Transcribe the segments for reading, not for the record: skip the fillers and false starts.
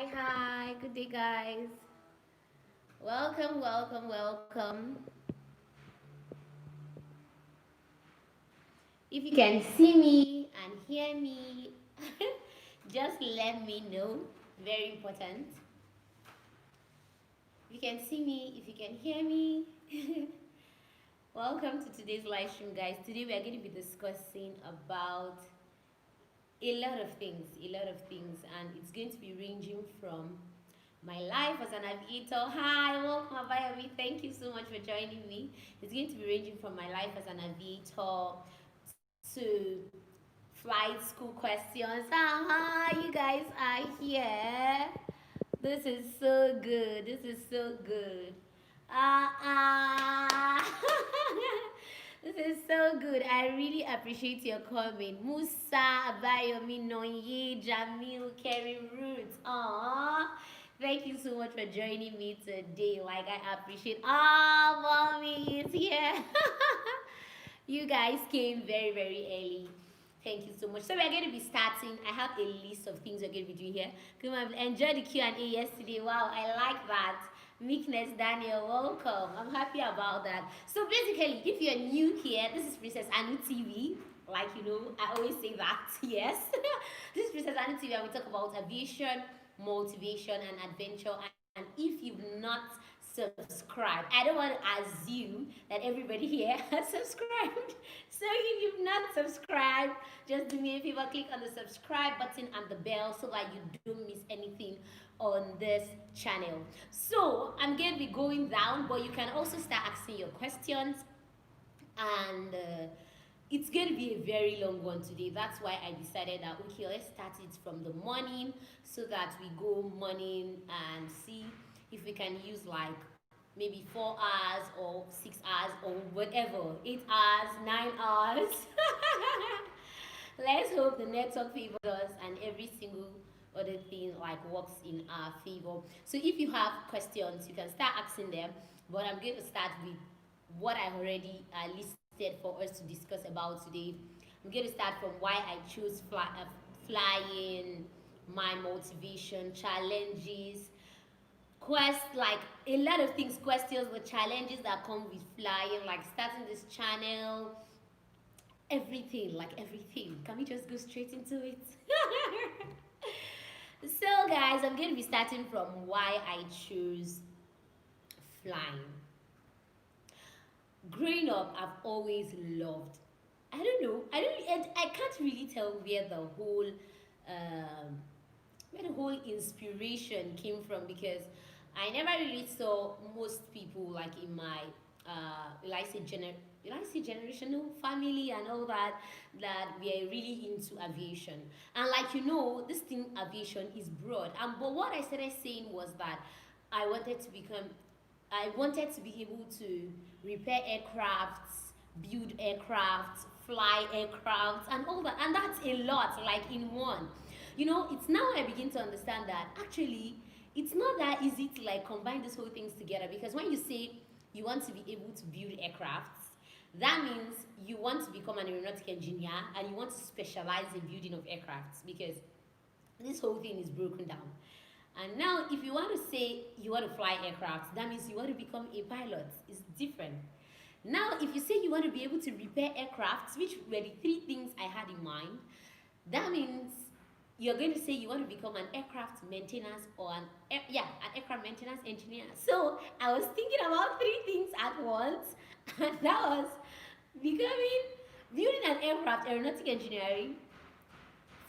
Hi, good day, guys. Welcome. If you can see me and hear me, just let me know. Very important. If you can see me, if you can hear me, welcome to today's live stream, guys. Today we are going to be discussing about a lot of things, and it's going to be ranging from my life as an aviator. Hi, welcome, Abayomi. Thank you so much for joining me. It's going to be ranging from my life as an aviator to flight school questions. You guys are here. This is so good. This is so good. Ah. This is so good. I really appreciate your comment. Musa, Abayomi, Nonye, Jamil, Kerry, Roots. Aww. Thank you so much for joining me today. Like, I appreciate all mommy is here. You guys came very, very early. Thank you so much. So we're going to be starting. I have a list of things we're going to be doing here. Come on, enjoy the Q&A yesterday. Wow, I like that. Meekness Daniel, welcome. I'm happy about that. So basically, if you're new here, this is Princess Anu TV. Like, I always say that. Yes. This is Princess Anu TV, and we talk about aviation, motivation, and adventure. And if you've not subscribed, I don't want to assume that everybody here has subscribed. So if you've not subscribed, just do me a favor, click on the subscribe button and the bell so that you don't miss anything on this channel. So I'm going to be going down, but you can also start asking your questions, and it's going to be a very long one today. That's why I decided that, okay, let's start it from the morning so that we go morning and see if we can use like maybe 4 hours or 6 hours or whatever, 8 hours, 9 hours. Let's hope the network favors us and every single other thing like works in our favor. So if you have questions, you can start asking them, but I'm going to start with what I already listed for us to discuss about today. I'm going to start from why I chose flying, my motivation, challenges, like a lot of things, questions, the challenges that come with flying, like starting this channel, everything, like everything. Can we just go straight into it? So guys, I'm going to be starting from why I chose flying. Growing up, I've always loved, I can't really tell where the whole inspiration came from, because I never really saw most people like in my generational family and all that we are really into aviation. And like this thing aviation is broad. But what I started saying was that I wanted to become I wanted to be able to repair aircrafts, build aircrafts, fly aircrafts, and all that. And that's a lot, like in one. It's now I begin to understand that actually it's not that easy to like combine these whole things together, because when you say you want to be able to build aircrafts, that means you want to become an aeronautic engineer and you want to specialize in building of aircrafts, because this whole thing is broken down. And now, if you want to say you want to fly aircraft, that means you want to become a pilot. It's different. Now, if you say you want to be able to repair aircrafts, which were the three things I had in mind, that means you're going to say you want to become an aircraft maintenance or an aircraft maintenance engineer. So I was thinking about three things at once, and that was building an aircraft, aeronautic engineering,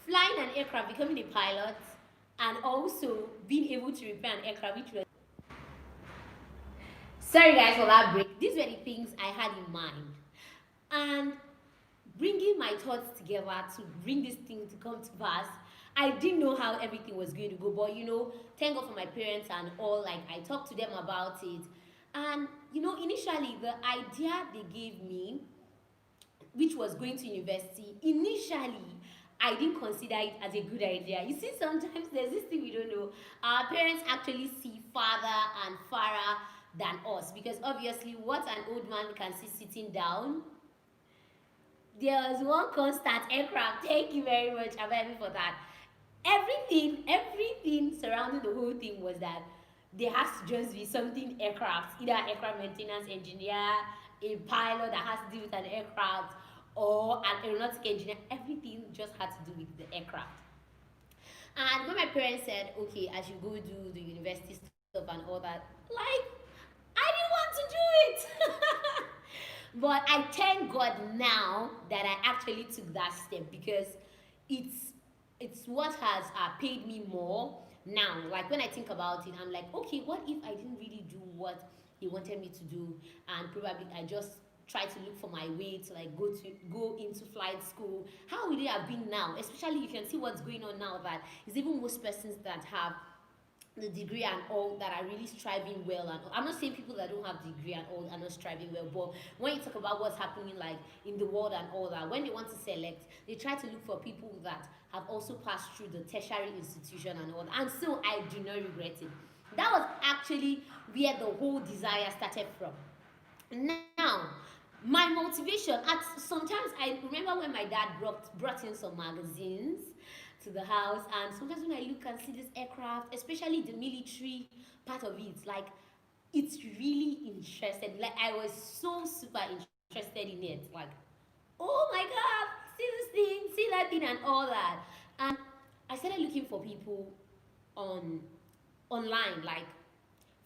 flying an aircraft, becoming a pilot, and also being able to repair an aircraft, which was... Sorry guys for that break. These were the things I had in mind. And bringing my thoughts together to bring this thing to come to pass, I didn't know how everything was going to go, but thank God for my parents and all. Like, I talked to them about it, and initially the idea they gave me, which was going to university, initially I didn't consider it as a good idea. You see, sometimes there's this thing we don't know. Our parents actually see farther and farther than us, because obviously what an old man can see sitting down, there's one constant: aircraft. Thank you very much, Abayomi, for that. Everything surrounding surrounding the whole thing was that there has to just be something aircraft, either aircraft maintenance engineer, a pilot that has to do with an aircraft, or an aeronautic engineer. Everything just had to do with the aircraft. And when my parents said, okay, I should go do the university stuff and all that, like, I didn't want to do it. But I thank God now that I actually took that step, because it's it's what has paid me more now. Like when I think about it, I'm like, okay, what if I didn't really do what they wanted me to do, and probably I just try to look for my way to like go into flight school? How would it have been now? Especially you can see what's going on now, that it's even most persons that have the degree and all that are really striving well. And I'm not saying people that don't have degree and all are not striving well, but when you talk about what's happening like in the world and all that, when they want to select, they try to look for people that have also passed through the tertiary institution and all that. And so I do not regret it. That was actually where the whole desire started from. Now, my motivation at sometimes, I remember when my dad brought in some magazines to the house, and sometimes when I look and see this aircraft, especially the military part of it, like, it's really interested. Like, I was so super interested in it. Like, oh my god, see this thing, see that thing, and all that. And I started looking for people on online, like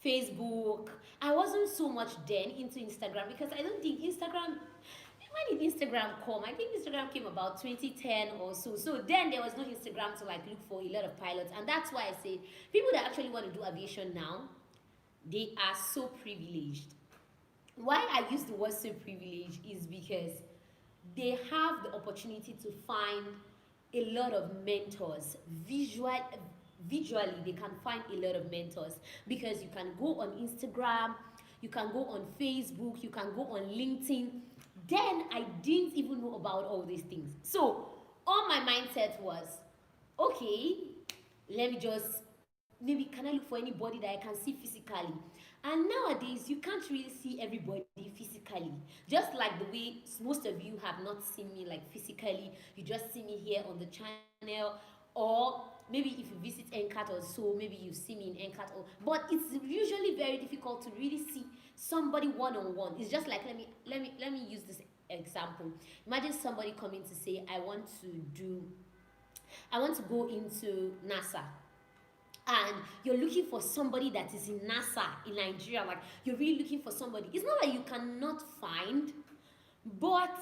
Facebook. I wasn't so much then into Instagram, because I don't think Instagram. When did Instagram come? I think Instagram came about 2010 or so. So then there was no Instagram to like look for a lot of pilots, and that's why I say people that actually want to do aviation now, they are so privileged. Why I use the word so privileged is because they have the opportunity to find a lot of mentors. Visually they can find a lot of mentors, because you can go on Instagram, you can go on Facebook, you can go on LinkedIn. Then I didn't even know about all these things. So all my mindset was, okay, let me just, maybe can I look for anybody that I can see physically? And nowadays you can't really see everybody physically. Just like the way most of you have not seen me like physically, you just see me here on the channel, or maybe if you visit NCAT or so, maybe you see me in NCAT. Or, but it's usually very difficult to really see somebody one on one. It's just like, let me use this example. Imagine somebody coming to say, I want to go into NASA, and you're looking for somebody that is in NASA in Nigeria. Like, you're really looking for somebody. It's not that you cannot find, but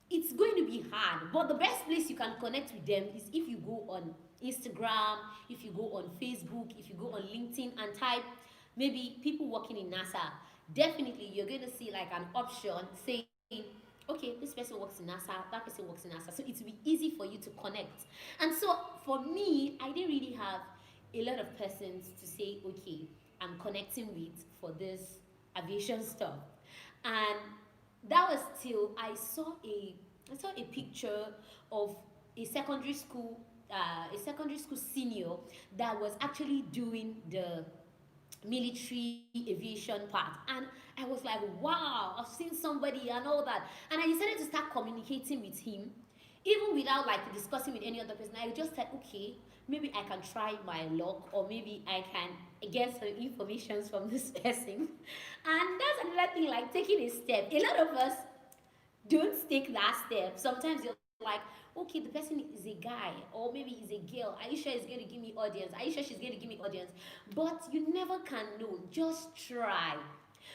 it's going to be hard. But the best place you can connect with them is if you go on Instagram, if you go on Facebook, if you go on LinkedIn and type maybe people working in NASA. Definitely you're going to see like an option saying, okay, this person works in NASA, that person works in NASA. So it will be easy for you to connect. And so for me, I didn't really have a lot of persons to say, okay, I'm connecting with for this aviation stuff. And that was till I saw a picture of a secondary school senior that was actually doing the military aviation part, and I was like, wow, I've seen somebody and all that. And I decided to start communicating with him, even without like discussing with any other person. I just said, okay, maybe I can try my luck, or maybe I can get some information from this person. And that's another thing, like taking a step. A lot of us don't take that step. Sometimes you're like, okay, the person is a guy, or maybe is a girl. Are you sure it's going to give me audience? Are you sure she's going to give me audience? But you never can know. Just try.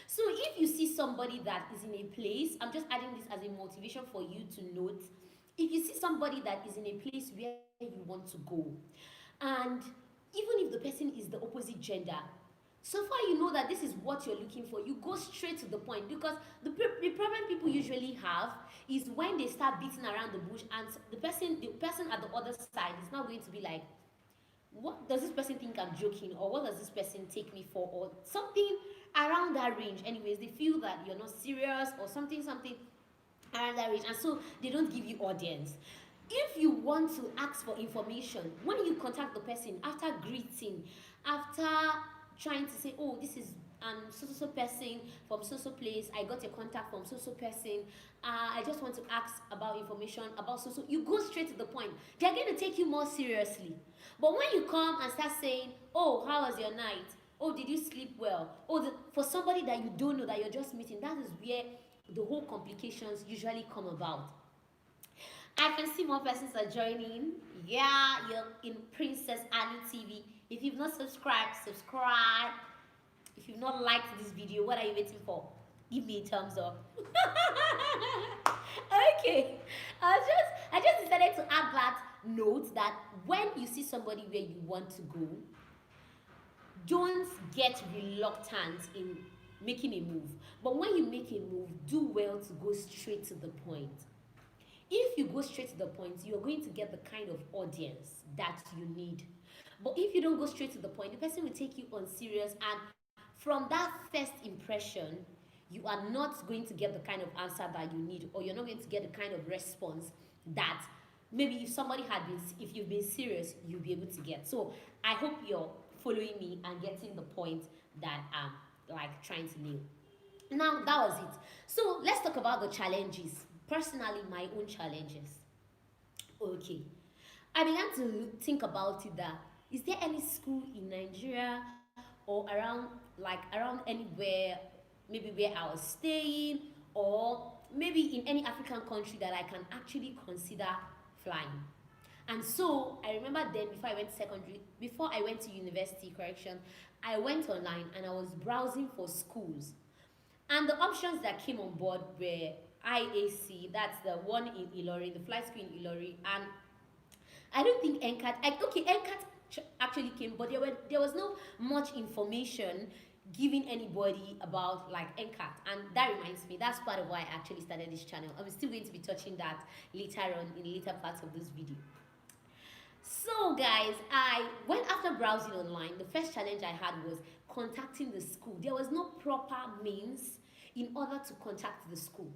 So if you see somebody that is in a place, I'm just adding this as a motivation for you to note. If you see somebody that is in a place where you want to go, and even if the person is the opposite gender, so far you know that this is what you're looking for, you go straight to the point. Because the problem people usually have is when they start beating around the bush, and the person at the other side is not going to be like, what does this person think I'm joking, or what does this person take me for, or something around that range. Anyways, they feel that you're not serious, or something around that range, and so they don't give you audience. If you want to ask for information, when you contact the person after greeting, after trying to say, oh, this is so person from so place. I got a contact from so person. I just want to ask about information about so. You go straight to the point. They're going to take you more seriously. But when you come and start saying, "Oh, how was your night? Oh, did you sleep well?" Oh, for somebody that you don't know, that you're just meeting, that is where the whole complications usually come about. I can see more persons are joining. Yeah, you're in Princess Anu TV. If you've not subscribed, subscribe. If you've not liked this video, what are you waiting for? Give me a thumbs up. Okay. I just decided to add that note that when you see somebody where you want to go, don't get reluctant in making a move. But when you make a move, do well to go straight to the point. If you go straight to the point, you're going to get the kind of audience that you need. But if you don't go straight to the point, the person will take you on serious, and from that first impression, you are not going to get the kind of answer that you need, or you're not going to get the kind of response that maybe if you've been serious, you'll be able to get. So I hope you're following me and getting the point that I'm like trying to nail. Now that was it. So let's talk about the challenges. Personally, my own challenges. Okay. I began to think about it, that is there any school in Nigeria or around anywhere, maybe where I was staying, or maybe in any African country, that I can actually consider flying. And so I remember then, before I went to university, correction, I went online and I was browsing for schools. And the options that came on board were IAC, that's the one in Ilori, the flight school in Ilori, and I don't think NCAT. NCAT actually came, but there was no much information giving anybody about like NCAT, and that reminds me, that's part of why I actually started this channel. I'm still going to be touching that later on in later parts of this video. So guys, I went after browsing online. The first challenge I had was contacting the school. There was no proper means in order to contact the school.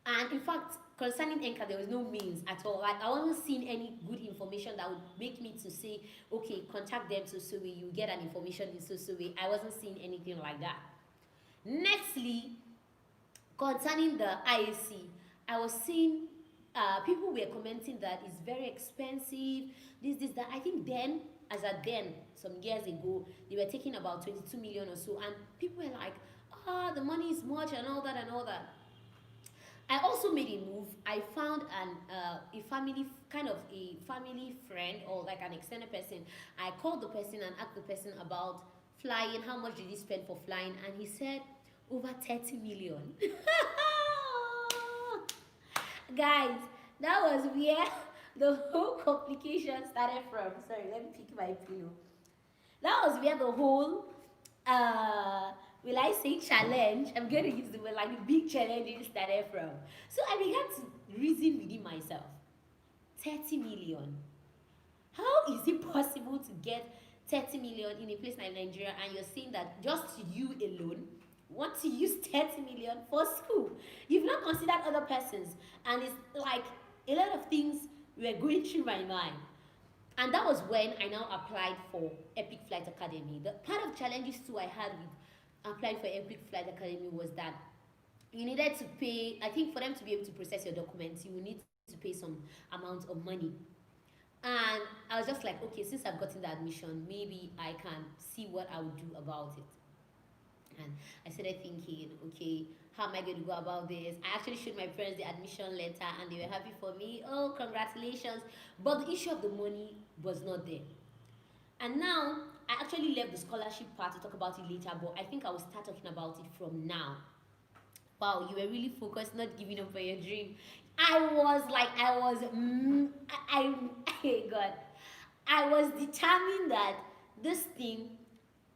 And in fact, concerning NCAT, there was no means at all. Like, I wasn't seeing any good information that would make me to say, okay, contact them so way, you get an information in so way. I wasn't seeing anything like that. Nextly, concerning the IAC, I was seeing people were commenting that it's very expensive, this, that. I think then, some years ago, they were taking about 22 million or so, and people were like, the money is much and all that and all that. I also made a move. I found a family friend, or like an extended person. I called the person and asked the person about flying. How much did he spend for flying? And he said over 30 million. Guys, that was where the whole complication started from. Sorry, let me pick my pillow. That was where the whole will I say challenge? I'm going to use the word, like the big challenges started from. So I began to reason within myself. 30 million. How is it possible to get 30 million in a place like Nigeria, and you're saying that just you alone want to use 30 million for school? You've not considered other persons, and it's like a lot of things were going through my mind. And that was when I now applied for Epic Flight Academy. The part of challenges too I had with applying for Epic Flight Academy was that you needed to pay, I think for them to be able to process your documents, you will need to pay some amount of money. And I was just like, okay, since I've gotten the admission, maybe I can see what I would do about it. And I started thinking, okay, how am I going to go about this? I actually showed my parents the admission letter and they were happy for me. Oh, congratulations. But the issue of the money was not there. And now, I actually left the scholarship part to talk about it later, but I think I will start talking about it from now. Wow, you were really focused, not giving up on your dream. God, I was determined that this thing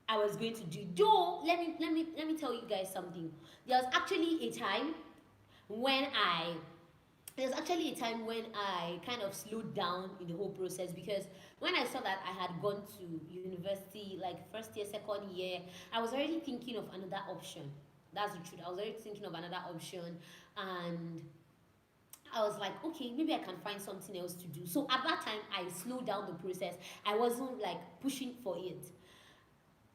I was going to do. Though, let me tell you guys something. There was actually a time when I kind of slowed down in the whole process, because when I saw that I had gone to university, like first year, second year, I was already thinking of another option. That's the truth. I was already thinking of another option, and I was like, okay, maybe I can find something else to do. So at that time, I slowed down the process. I wasn't like pushing for it.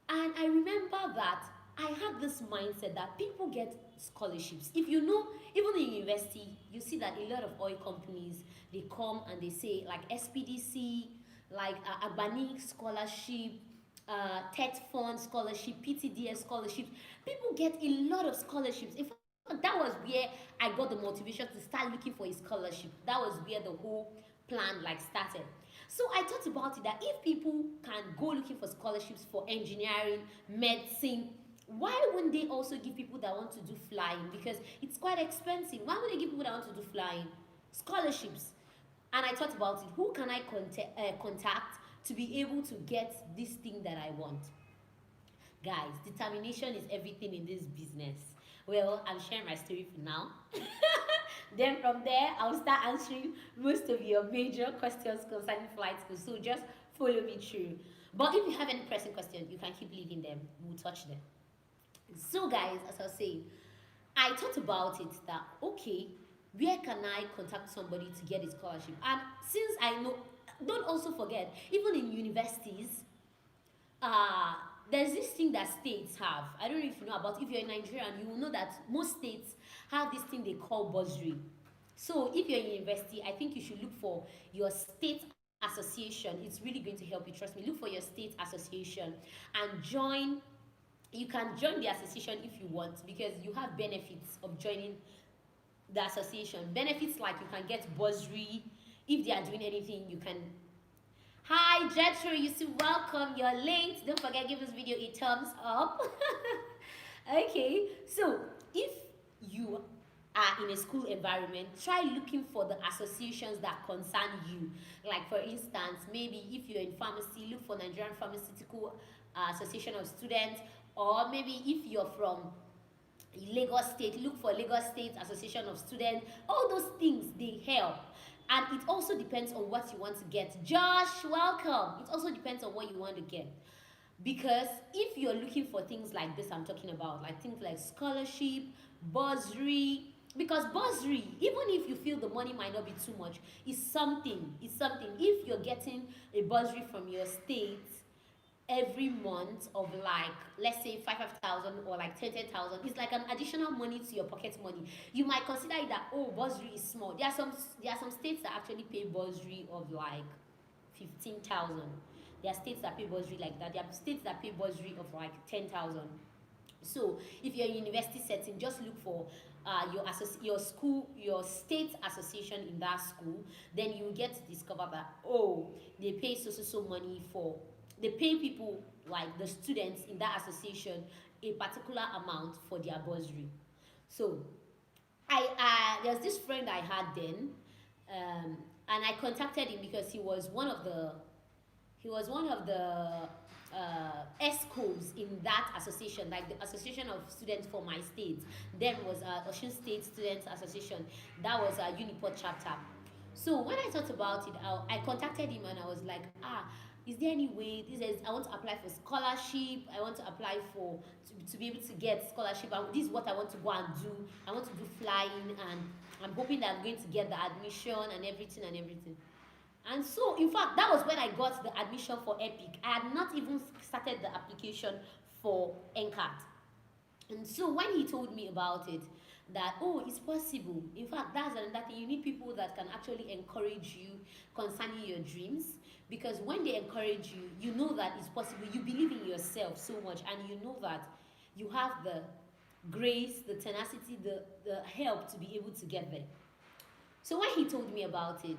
And I remember that I had this mindset that people get scholarships. If you know, even in university, you see that a lot of oil companies, they come and they say like SPDC, like Agbanik scholarship, TET fund scholarship, PTDS scholarships. People get a lot of scholarships. In fact, that was where I got the motivation to start looking for a scholarship. That was where the whole plan like started. So I thought about it that if people can go looking for scholarships for engineering, medicine, why wouldn't they also give people that want to do flying? Because it's quite expensive. Why would they give people that want to do flying scholarships? And I thought about it. Who can I contact to be able to get this thing that I want? Guys, determination is everything in this business. Well, I'm sharing my story for now. Then from there, I'll start answering most of your major questions concerning flight school. So just follow me through. But if you have any pressing questions, you can keep leaving them. We'll touch them. So, guys, as I was saying, I thought about it that okay, where can I contact somebody to get a scholarship? And since I know, don't also forget, even in universities, uh, there's this thing that states have. I don't know if you know about. If you're in Nigerian, you will know that most states have this thing they call bursary. So if you're in university, I think you should look for your state association. It's really going to help you. Trust me. Look for your state association and join. You can join the association if you want because you have benefits of joining the association. Benefits like you can get bursary. If they are doing anything, you can. Hi Jetro, you see, welcome. You're late. Don't forget, give this video a thumbs up. Okay, so if you are in a school environment, try looking for the associations that concern you. Like for instance, maybe if you're in pharmacy, look for Nigerian Pharmaceutical Association of Students, or maybe if you're from Lagos State, look for Lagos State Association of Students. All those things, they help. And it also depends on what you want to get. Josh, welcome. It also depends on what you want to get. Because if you're looking for things like this I'm talking about, like things like scholarship, bursary, because bursary, even if you feel the money might not be too much, is something. It's something. If you're getting a bursary from your state every month of like, let's say 5,000 or like 10,000, it's like an additional money to your pocket money. You might consider it that, oh, bursary is small. There are some states that actually pay bursary of like 15,000. There are states that pay bursary like that. There are states that pay bursary of like 10,000. So if you're in university setting, just look for your school, your state association in that school. Then you get to discover that, oh, they pay so money for, they pay people like the students in that association a particular amount for their bursary. So there's this friend I had then, and I contacted him because he was one of the ESCOs in that association, like the Association of Students for my state. Then was Ocean State Students Association. That was a Uniport chapter. So when I thought about it, I contacted him and I was like, is there any way, I want to apply for scholarship, I want to apply for, to be able to get scholarship, and this is what I want to go and do. I want to do flying, and I'm hoping that I'm going to get the admission and everything. And so, in fact, that was when I got the admission for EPIC. I had not even started the application for NCAT. And so when he told me about it, that, oh, it's possible. In fact, that's another thing. You need people that can actually encourage you concerning your dreams. Because when they encourage you, you know that it's possible. You believe in yourself so much, and you know that you have the grace, the tenacity, the help to be able to get there. So when he told me about it,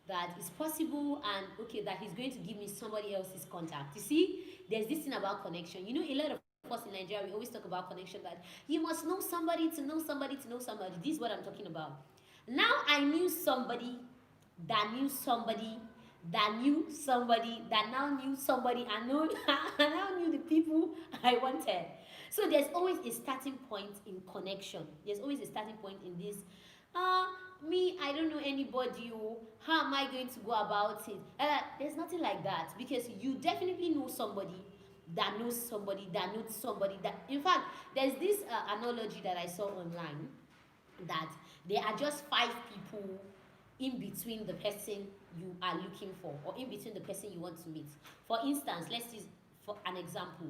that it's possible, and okay, that he's going to give me somebody else's contact. You see, there's this thing about connection. You know, a lot of us in Nigeria, we always talk about connection, that you must know somebody to know somebody to know somebody. This is what I'm talking about. Now I knew somebody that knew somebody that knew somebody that now knew somebody, and I now knew the people I wanted. So there's always a starting point in connection. There's always a starting point in this. Me, I don't know anybody. How am I going to go about it? There's nothing like that, because you definitely know somebody that knows somebody that knows somebody that. In fact, there's this analogy that I saw online, that there are just 5 people in between the person you are looking for, or in between the person you want to meet. For instance, let's use for an example.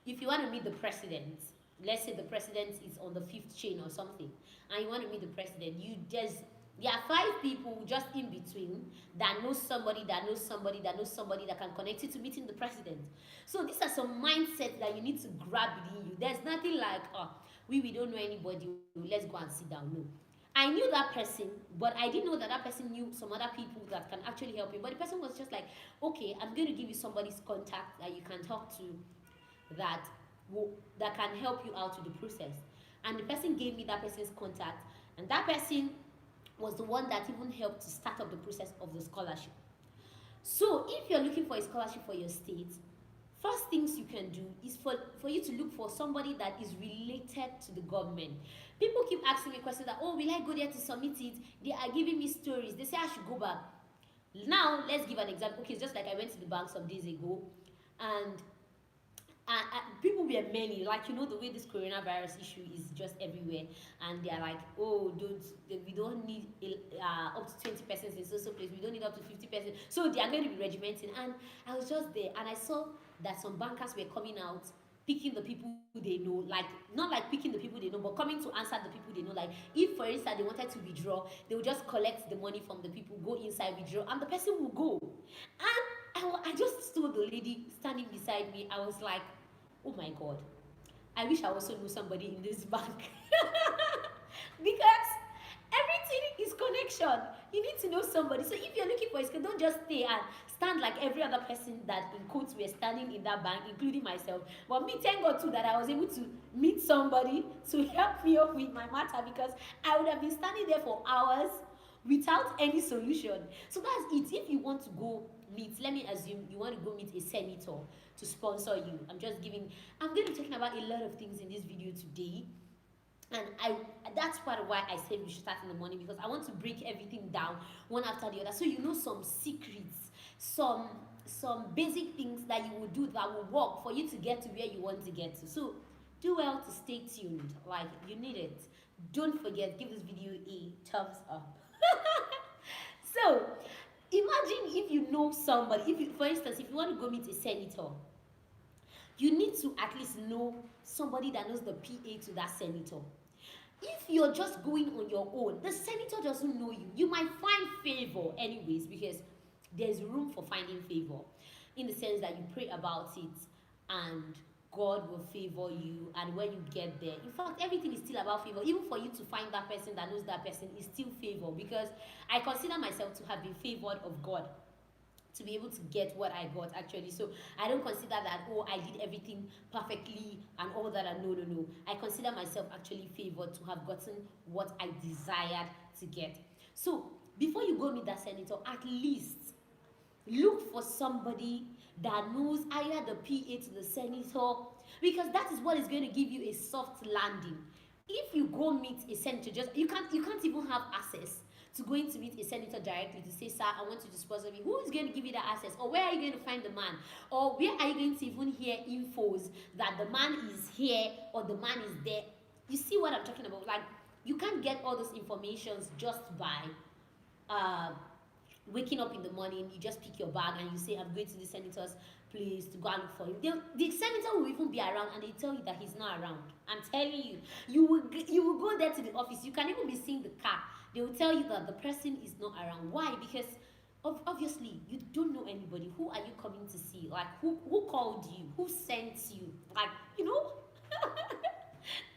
if you want to meet the president, let's say the president is on the fifth chain or something, and you want to meet the president, there are five people just in between that knows somebody that knows somebody that knows somebody that can connect you to meeting the president. So these are some mindsets that you need to grab within you. There's nothing like, oh, we don't know anybody, let's go and sit down. No. I knew that person, but I didn't know that that person knew some other people that can actually help you. But the person was just like, okay, I'm going to give you somebody's contact that you can talk to that that can help you out with the process. And the person gave me that person's contact, and that person was the one that even helped to start up the process of the scholarship. So if you're looking for a scholarship for your state, first things you can do is for you to look for somebody that is related to the government. People keep asking me questions that, oh, will I go there to submit it? They are giving me stories. They say I should go back. Now, let's give an example. Okay, it's just like I went to the bank some days ago, and people were many, like, you know, the way this coronavirus issue is just everywhere, and they're like, oh, we don't need up to 20 persons in social place, we don't need up to 50 persons, so they are going to be regimenting. And I was just there, and I saw that some bankers were coming out, picking the people they know, like, not like picking the people they know, but coming to answer the people they know. Like, if for instance they wanted to withdraw, they would just collect the money from the people, go inside, withdraw, and the person will go. And I just saw the lady standing beside me. I was like, oh my God, I wish I also knew somebody in this bank. Because everything is connection. You need to know somebody. So if you're looking for a skill, don't just stay and stand like every other person that in quotes were standing in that bank, including myself. But me, thank God too that I was able to meet somebody to help me up with my matter, because I would have been standing there for hours without any solution. So that's it. If you want to go meet, let me assume you want to go meet a senator to sponsor you. I'm going to be talking about a lot of things in this video today. And that's part of why I said we should start in the morning, because I want to break everything down one after the other, so you know some secrets, some basic things that you will do that will work for you to get to where you want to get to. So do well to stay tuned, like you need it. Don't forget, give this video a thumbs up. So imagine if you know somebody, for instance, if you want to go meet a senator, you need to at least know somebody that knows the PA to that senator. If you're just going on your own, the senator doesn't know you. You might find favor anyways, because there's room for finding favor, in the sense that you pray about it and God will favor you. And when you get there, in fact, everything is still about favor. Even for you to find that person that knows that person is still favor, because I consider myself to have been favored of God to be able to get what I got, actually. So I don't consider that, oh, I did everything perfectly and all that. And no. I consider myself actually favored to have gotten what I desired to get. So before you go meet that senator, at least look for somebody that knows either the PA to the senator, because that is what is going to give you a soft landing. If you go meet a senator, you can't even have access to going to meet a senator directly to say, sir, I want you to sponsor me. Who is going to give you that access? Or where are you going to find the man? Or where are you going to even hear infos that the man is here or the man is there? You see what I'm talking about? Like, you can't get all those informations just by waking up in the morning. You just pick your bag and you say, I'm going to the senator's place to go and look for him. The senator will even be around, and they tell you that he's not around. I'm telling you, you will go there to the office. You can even be seeing the car. They will tell you that the person is not around. Why? Because obviously you don't know anybody. Who are you coming to see? Like, who called you? Who sent you? Like, you know.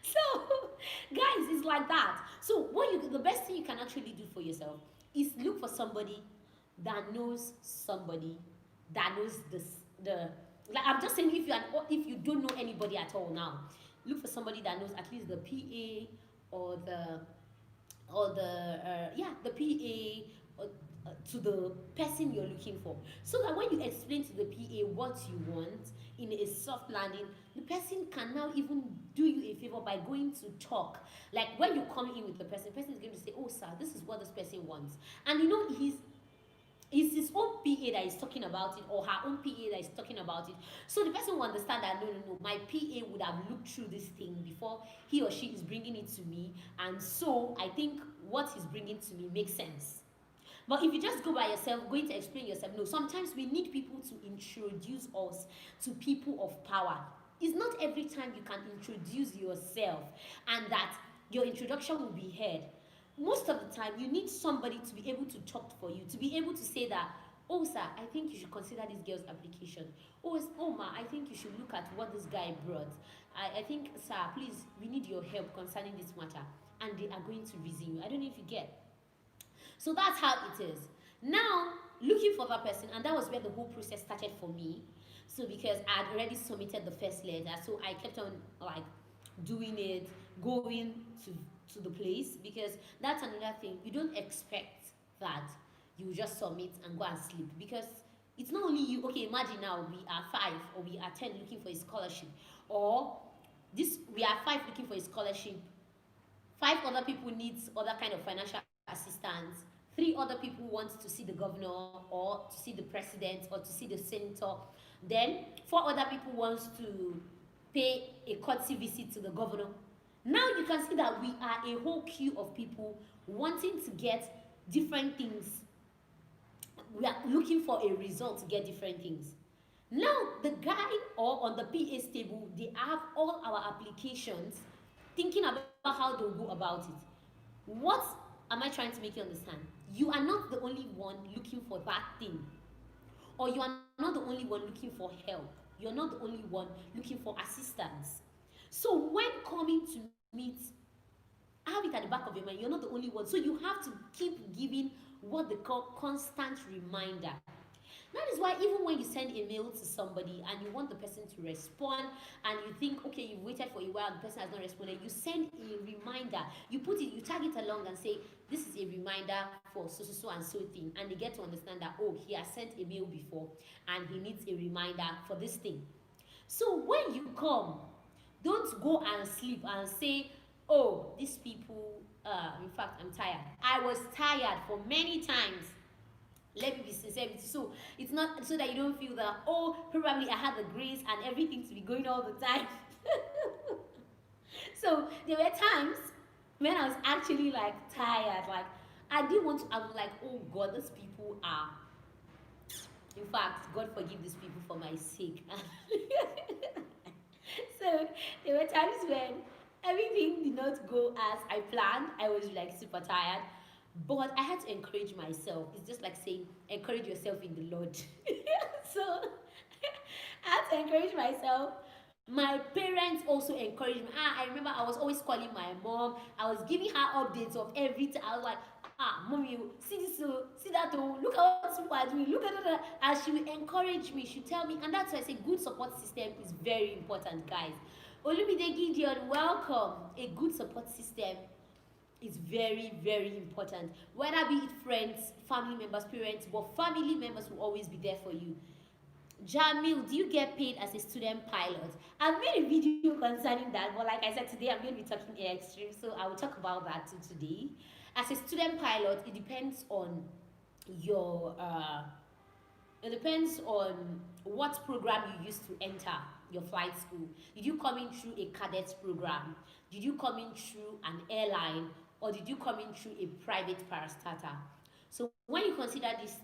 So guys, it's like that. So the best thing you can actually do for yourself is look for somebody that knows somebody that knows like, I'm just saying, if you don't know anybody at all now, look for somebody that knows at least the PA or the PA to the person you're looking for, so that when you explain to the PA what you want in a soft landing, the person can now even do you a favor by going to talk. Like, when you come in with the person is going to say, oh sir, this is what this person wants, and you know it's his own PA that is talking about it, or her own PA that is talking about it. So the person will understand that no, my PA would have looked through this thing before he or she is bringing it to me, and so I think what he's bringing to me makes sense. But if you just go by yourself, going to explain yourself, no, sometimes we need people to introduce us to people of power. It's not every time you can introduce yourself and that your introduction will be heard. Most of the time, you need somebody to be able to talk for you, to be able to say that, oh, sir, I think you should consider this girl's application. Oh, ma, I think you should look at what this guy brought. I think, sir, please, we need your help concerning this matter. And they are going to resume you. I don't know if you get. So that's how it is. Now, looking for that person, and that was where the whole process started for me. So because I had already submitted the first letter, so I kept on like doing it, going to the place, because that's another thing. You don't expect that you just submit and go and sleep, because it's not only you. Okay, imagine now we are 5 or we are 10 looking for a scholarship, or this we are 5 looking for a scholarship. 5 other people needs other kind of financial assistance. 3 other people want to see the governor or to see the president or to see the senator. Then 4 other people wants to pay a courtesy visit to the governor. Now you can see that we are a whole queue of people wanting to get different things. We are looking for a result to get different things. Now the guy or on the PA's table, they have all our applications, thinking about how they'll go about it. What am I trying to make you understand? You are not the only one looking for that thing, or you are not the only one looking for help. You're not the only one looking for assistance. So when coming to meet, have it at the back of your mind, you're not the only one. So you have to keep giving what they call constant reminder. That is why even when you send a mail to somebody and you want the person to respond, and you think, okay, you've waited for a while, the person has not responded, you send a reminder. You put it, you tag it along and say, this is a reminder for so and so thing. And they get to understand that, oh, he has sent a mail before and he needs a reminder for this thing. So when you come, don't go and sleep and say, oh, these people, in fact, I'm tired. I was tired for many times. Let me be sincere with you. So it's not so that you don't feel that, oh, probably I had the grace and everything to be going all the time. So there were times when I was actually like tired, like I didn't want to. I was like, oh God, these people are. In fact, God forgive these people for my sake. So there were times when everything did not go as I planned. I was like super tired. But I had to encourage myself. It's just like saying, encourage yourself in the Lord. So I had to encourage myself. My parents also encouraged me. I remember I was always calling my mom. I was giving her updates of everything. I was like, mommy, see this, see that, look at what people are doing, look at that. And she will encourage me. She will tell me, and that's why I say good support system is very important, guys. Olumide Gideon, welcome. A good support system is very, very important. Whether be it friends, family members, parents, but family members will always be there for you. Jamil, do you get paid as a student pilot? I've made a video concerning that, but like I said, today I'm going to be talking air extreme, so I will talk about that too today. As a student pilot, it depends on your what program you used to enter your flight school. Did you come in through a cadet program? Did you come in through an airline? Or did you come in through a private parastatal? So when you consider these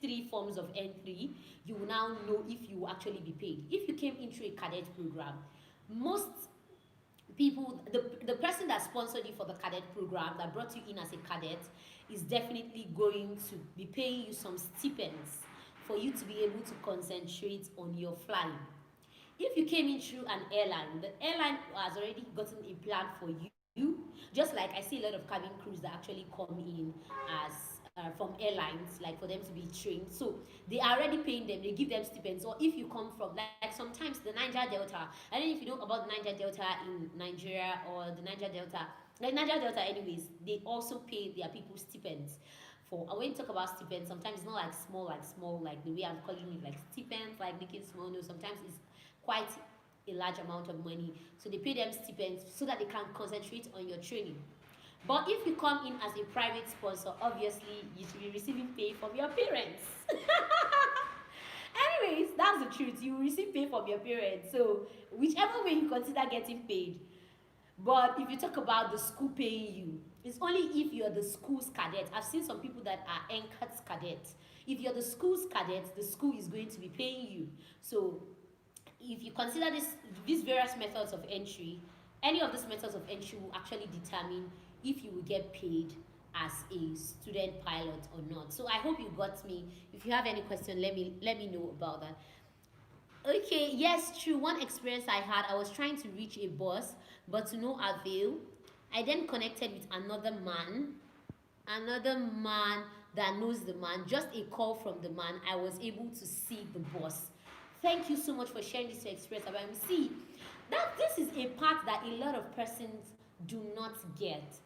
three forms of entry, you will now know if you will actually be paid. If you came in through a cadet program, most people, the person that sponsored you for the cadet program, that brought you in as a cadet, is definitely going to be paying you some stipends for you to be able to concentrate on your flying. If you came in through an airline, the airline has already gotten a plan for you. Just like I see a lot of cabin crews that actually come in as from airlines, like for them to be trained. So they are already paying them, they give them stipends. Or if you come from, like sometimes the Niger Delta, I don't know if you know about the Niger Delta in Nigeria or the Niger Delta, like Niger Delta anyways, they also pay their people stipends. For when you talk about stipends, sometimes it's not like small, like the way I'm calling it, like stipends, like making small. No, sometimes it's quite a large amount of money. So they pay them stipends so that they can concentrate on your training. But if you come in as a private sponsor, obviously you should be receiving pay from your parents. Anyways, that's the truth. You will receive pay from your parents. So whichever way you consider getting paid. But if you talk about the school paying you, it's only if you're the school's cadet. I've seen some people that are NCAT cadets. If you're the school's cadet, the school is going to be paying you. So if you consider these various methods of entry, any of these methods of entry will actually determine if you will get paid as a student pilot or not. So I hope you got me. If you have any question, let me know about that. Okay, yes, true. One experience I had, I was trying to reach a boss, but to no avail. I then connected with another man that knows the man. Just a call from the man, I was able to see the boss. Thank you so much for sharing this experience about me. See, that this is a part that a lot of persons do not get.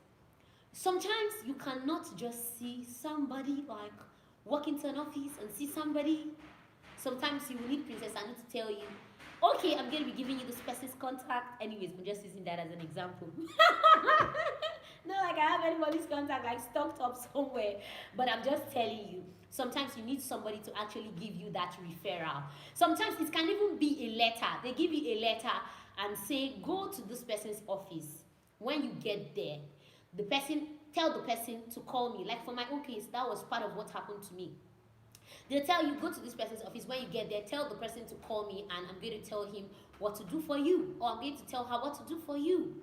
Sometimes you cannot just see somebody, like walk into an office and see somebody. Sometimes you will need Princess Anu to tell you, okay, I'm going to be giving you this person's contact. Anyways, I'm just using that as an example. Not like I have anybody's contact like stocked up somewhere, but I'm just telling you. Sometimes you need somebody to actually give you that referral. Sometimes it can even be a letter. They give you a letter and say, go to this person's office. When you get there, tell the person to call me. Like for my own case, that was part of what happened to me. They tell you, go to this person's office. When you get there, tell the person to call me and I'm going to tell him what to do for you, or I'm going to tell her what to do for you.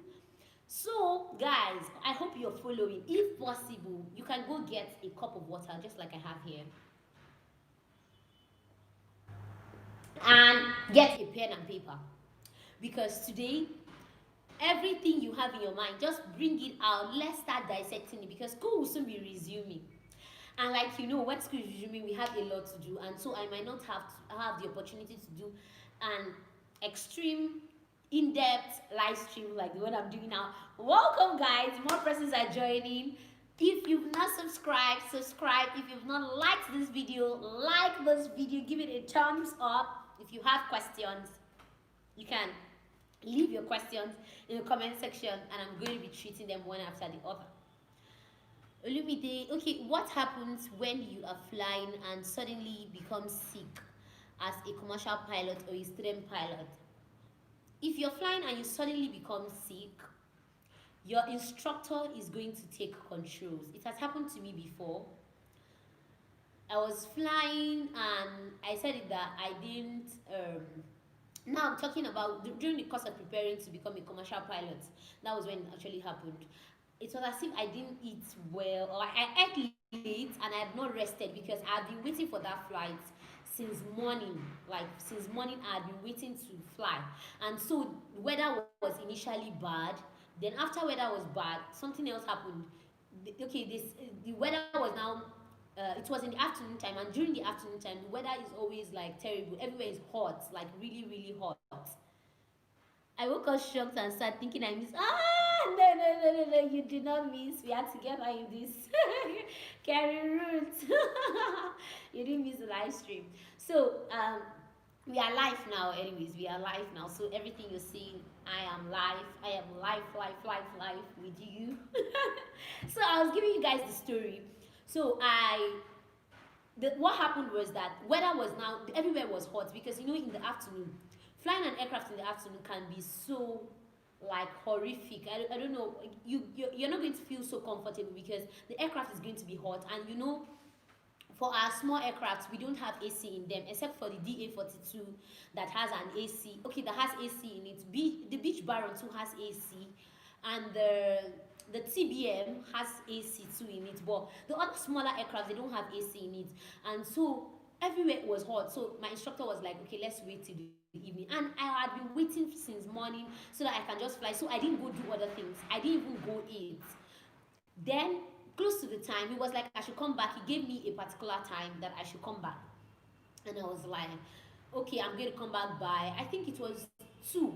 So, guys, I hope you're following. If possible, you can go get a cup of water, just like I have here, and get a pen and paper. Because today, everything you have in your mind, just bring it out. Let's start dissecting it, because school will soon be resuming. And like when school is resuming, we have a lot to do, and so I might not have the opportunity to do an extreme in-depth live stream like the one I'm doing now. Welcome, guys. More persons are joining. If you've not subscribed, subscribe. If you've not liked this video, like this video, give it a thumbs up. If you have questions, you can leave your questions in the comment section and I'm going to be treating them one after the other. Olumide, okay, what happens when you are flying and suddenly become sick as a commercial pilot or a student pilot? If you're flying and you suddenly become sick, your instructor is going to take controls. It has happened to me before. I was flying and I said it that I didn't. Now I'm talking about during the course of preparing to become a commercial pilot. That was when it actually happened. It was as if I didn't eat well, or I ate late and I had not rested because I had been waiting for that flight since morning. Like since morning, I had been waiting to fly, and so the weather was initially bad. Then after weather was bad, something else happened. The weather was now. It was in the afternoon time, and during the afternoon time, the weather is always like terrible. Everywhere is hot, like really, really hot. I woke up shocked and started thinking I missed. No, you did not miss. We had to get on this. Carry roots. You didn't miss the live stream. So, we are live now, anyways. We are live now. So, everything you're seeing, I am live. I am live with you. So, I was giving you guys the story. So, what happened was that weather was now, everywhere was hot because, in the afternoon, flying an aircraft in the afternoon can be so like horrific. I don't know, you're not going to feel so comfortable because the aircraft is going to be hot, and for our small aircrafts we don't have AC in them except for the DA-42 that has an AC, that has AC in it. The Beach Baron too has AC, and the TBM has AC too in it, but the other smaller aircraft, they don't have AC in it, and so everywhere was hot. So my instructor was like, okay, let's wait till the evening, and I had been waiting since morning so that I can just fly. So I didn't go do other things. I didn't even go eat. Then close to the time, he was like I should come back. He gave me a particular time that I should come back, and I was like, okay, I'm going to come back by, I think it was 2.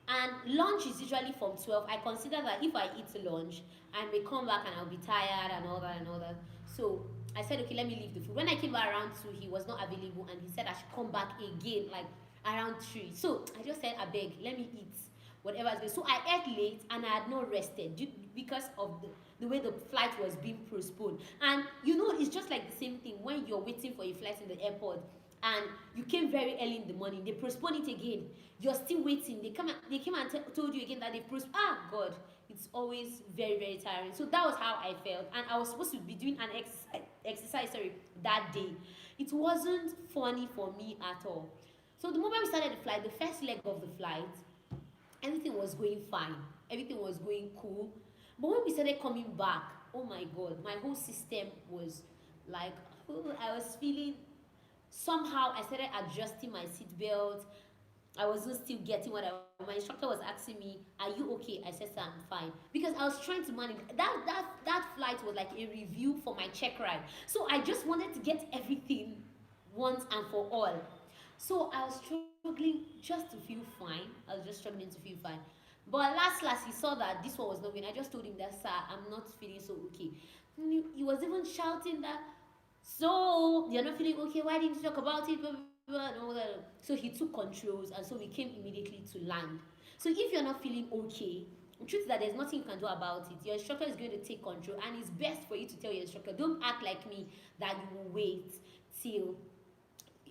And lunch is usually from 12. I consider that if I eat lunch, I may come back and I'll be tired and all that. So I said, okay, let me leave the food. When I came back around 2, he was not available, and he said I should come back again, like around 3. So I just said, I beg, let me eat whatever is going. So I ate late and I had not rested because of the way the flight was being postponed. And it's just like the same thing when you're waiting for a flight in the airport and you came very early in the morning, they postpone it again, you're still waiting, they came and told you again that they postponed. God, it's always very, very tiring. So that was how I felt, and I was supposed to be doing an exercise that day. It wasn't funny for me at all. So the moment we started the flight, the first leg of the flight, everything was going fine. Everything was going cool. But when we started coming back, oh my God, my whole system was like, oh, I was feeling somehow. I started adjusting my seatbelt. I wasn't still getting what my instructor was asking me, "Are you okay?" I said, "Sir, I'm fine," because I was trying to manage. That flight was like a review for my check ride, so I just wanted to get everything once and for all. So I was struggling just to feel fine. I was just struggling to feel fine. But last, he saw that this one was not going. I just told him that, "Sir, I'm not feeling so okay." He was even shouting that, "So you're not feeling okay? Why didn't you talk about it?" And all that. So he took controls, and so we came immediately to land. So if you're not feeling okay, the truth is that there's nothing you can do about it. Your instructor is going to take control, and it's best for you to tell your instructor. Don't act like me that you will wait till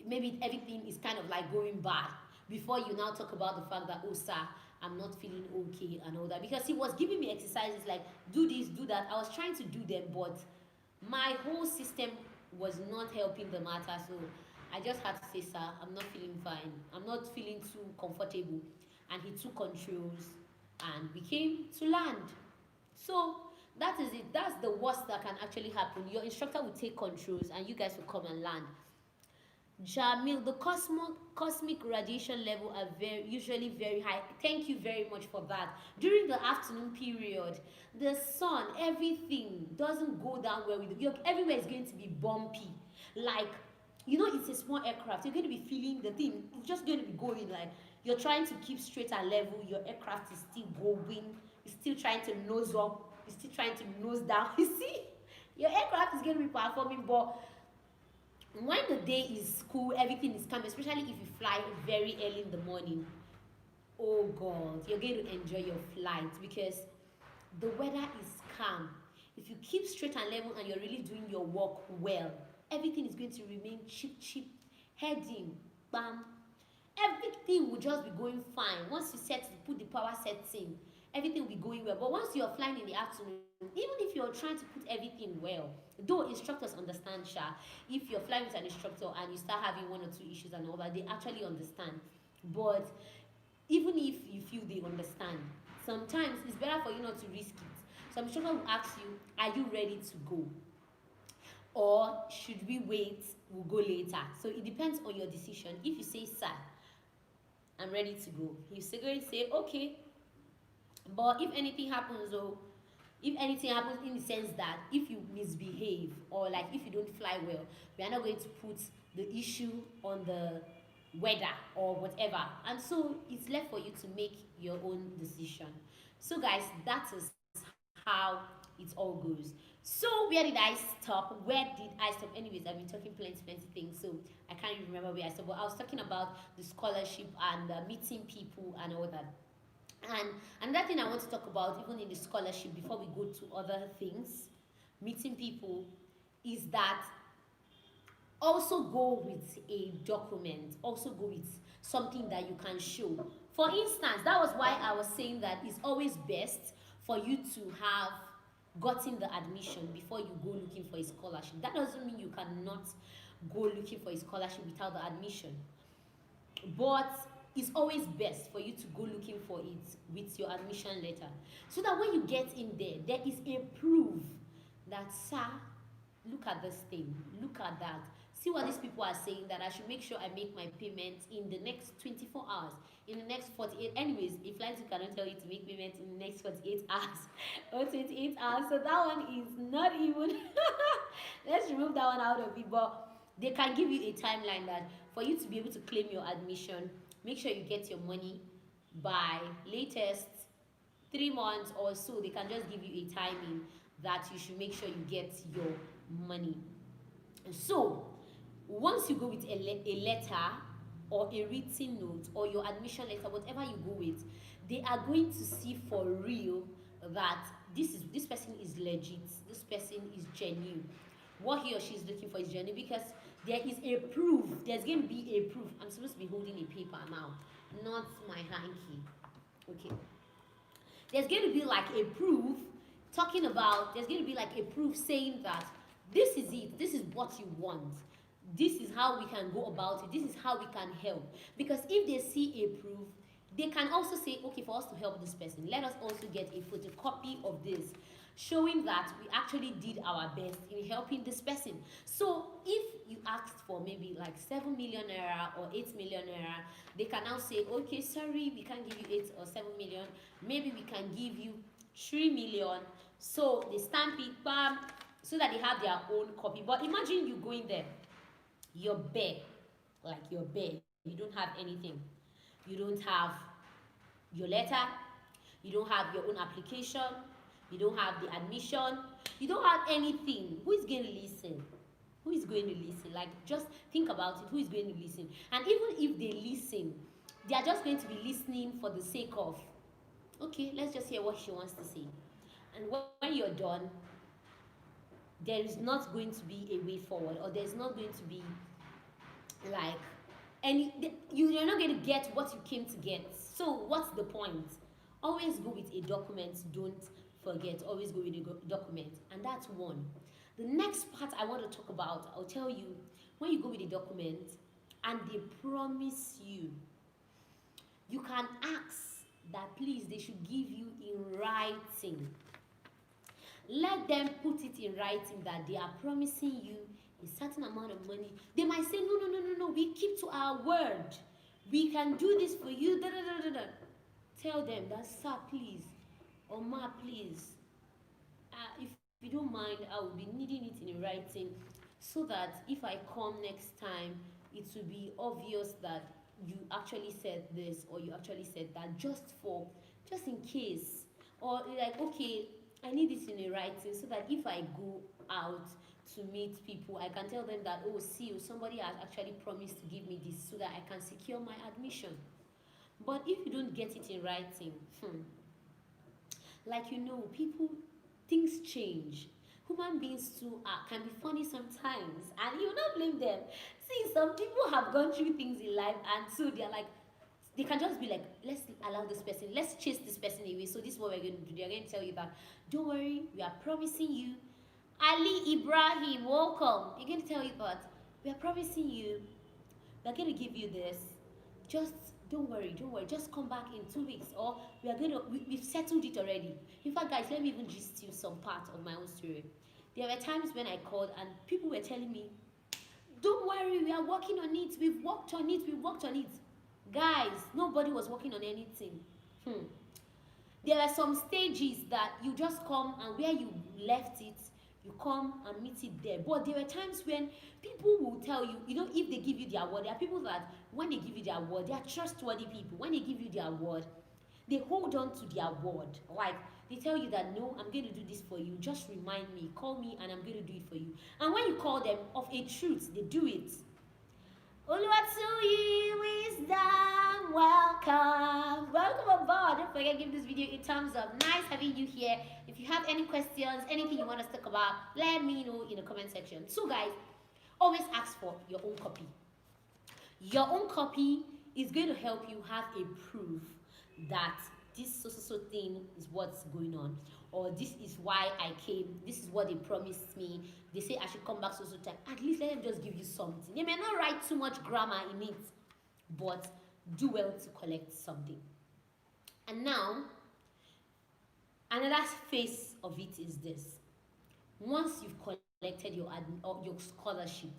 maybe everything is kind of like going bad before you now talk about the fact that, "Oh, sir, I'm not feeling okay," and all that. Because he was giving me exercises like, "Do this, do that." I was trying to do them, but my whole system was not helping the matter. So I just had to say, "Sir, I'm not feeling fine. I'm not feeling too comfortable." And he took controls, and we came to land. So that is it. That's the worst that can actually happen. Your instructor will take controls, and you guys will come and land. Jamil, the cosmic radiation level are usually very high. Thank you very much for that. During the afternoon period, the sun, everything doesn't go down well with you. Everywhere is going to be bumpy. Like, it's a small aircraft. You're going to be feeling the thing. It's just going to be going like you're trying to keep straight and level. Your aircraft is still going. You're still trying to nose up. You're still trying to nose down. You see, your aircraft is going to be performing, but when the day is cool, everything is calm, especially if you fly very early in the morning. Oh God, you're going to enjoy your flight because the weather is calm. If you keep straight and level and you're really doing your work well, everything is going to remain cheap, heading, bam. Everything will just be going fine. Once you put the power setting, everything will be going well. But once you're flying in the afternoon, even if you're trying to put everything well, though instructors understand, if you're flying with an instructor and you start having one or two issues and all that, they actually understand. But even if you feel they understand, sometimes it's better for you not to risk it. Some instructor will ask you, "Are you ready to go? Or should we wait? We'll go later." So it depends on your decision. If you say, "Sir, I'm ready to go," he's going to say, "Okay." But if anything happens in the sense that if you misbehave or like if you don't fly well, we are not going to put the issue on the weather or whatever. And so it's left for you to make your own decision. So guys, that is how it all goes. So where did I stop? Anyways, I've been talking plenty things, so I can't even remember where I stopped. But I was talking about the scholarship and meeting people and all that. And another thing I want to talk about, even in the scholarship, before we go to other things, meeting people, is that also go with a document, also go with something that you can show. For instance, that was why I was saying that it's always best for you to have gotten the admission before you go looking for a scholarship. That doesn't mean you cannot go looking for a scholarship without the admission. But it's always best for you to go looking for it with your admission letter. So that when you get in there, there is a proof that, "Sir, look at this thing, look at that. See what these people are saying, that I should make sure I make my payment in the next 24 hours, in the next 48." Anyways, if flight cannot tell you to make payment in the next 48 hours or 28 hours, so that one is not even, let's remove that one out of it. But they can give you a timeline that for you to be able to claim your admission, make sure you get your money by latest 3 months or so. They can just give you a timing that you should make sure you get your money. So once you go with a letter or a written note or your admission letter, whatever you go with, they are going to see for real that this person is legit, this person is genuine. What he or she is looking for is genuine, because there is a proof. There's going to be a proof. I'm supposed to be holding a paper now, not my hanky. Okay. There's going to be like a proof there's going to be like a proof saying that this is it, this is what you want. this is how we can go about it, this is how we can help. Because if they see a proof, they can also say, okay, for us to help this person, let us also get a photocopy of this, showing that we actually did our best in helping this person. So if you asked for maybe like 7 million naira or 8 million naira, they can now say, okay, sorry, we can't give you 8 or 7 million, maybe we can give you 3 million. So they stamp it, bam, so that they have their own copy. But imagine you going there, you're bare, like you're bare, you don't have anything, you don't have your letter, you don't have your own application, you don't have the admission, you don't have anything. Who is going to listen? Who is going to listen? Like, just think about it. Who is going to listen? And even if they listen, they are just going to be listening for the sake of, okay, let's just hear what she wants to say. And when you're done, there is not going to be a way forward, or there's not going to be like you're not going to get what you came to get. So what's the point? Always go with a document. Don't forget, always go with a document. And that's one. The next part I want to talk about, I'll tell you, when you go with a document and they promise you, you can ask that please they should give you in writing. Let them put it in writing that they are promising you a certain amount of money. They might say, no, we keep to our word, we can do this for you, da, da, da, da, da. Tell them that, sir, please, or ma, please, if you don't mind, I will be needing it in writing, so that if I come next time, it will be obvious that you actually said this or you actually said that, just in case. Or like, okay, I need this in a writing, so that if I go out to meet people, I can tell them that, oh, see, somebody has actually promised to give me this, so that I can secure my admission. But if you don't get it in writing, like, people, things change. Human beings too can be funny sometimes, and you will not blame them. See, some people have gone through things in life, and so they're like, they can just be like, let's allow this person, let's chase this person away. So this is what we're going to do. They're going to tell you that, don't worry, we are promising you. Ali Ibrahim, welcome. They're going to tell you that we are promising you, we're going to give you this. Just don't worry, just come back in 2 weeks, or we've settled it already. In fact, guys, let me even gist you some part of my own story. There were times when I called and people were telling me, don't worry, we are working on it, we've worked on it. Guys, nobody was working on anything. There are some stages that you just come, and where you left it, you come and meet it there. But there were times when people will tell you, if they give you the award, there are people that when they give you the award, they are trustworthy people. When they give you the award, they hold on to the award. Like, they tell you that, no, I'm going to do this for you. Just remind me, call me, and I'm going to do it for you. And when you call them, of a truth, they do it. Oluwatoyi Wisdom, welcome aboard. Don't forget, give this video a thumbs up. Nice having you here. If you have any questions, anything you want us to talk about, let me know in the comment section. So guys, always ask for your own copy. Your own copy is going to help you have a proof that this so thing is what's going on, or this is why I came, this is what they promised me, they say I should come back so time. At least let them just give you something. They may not write too much grammar in it, but do well to collect something. And now, another phase of it is this. Once you've collected your scholarship,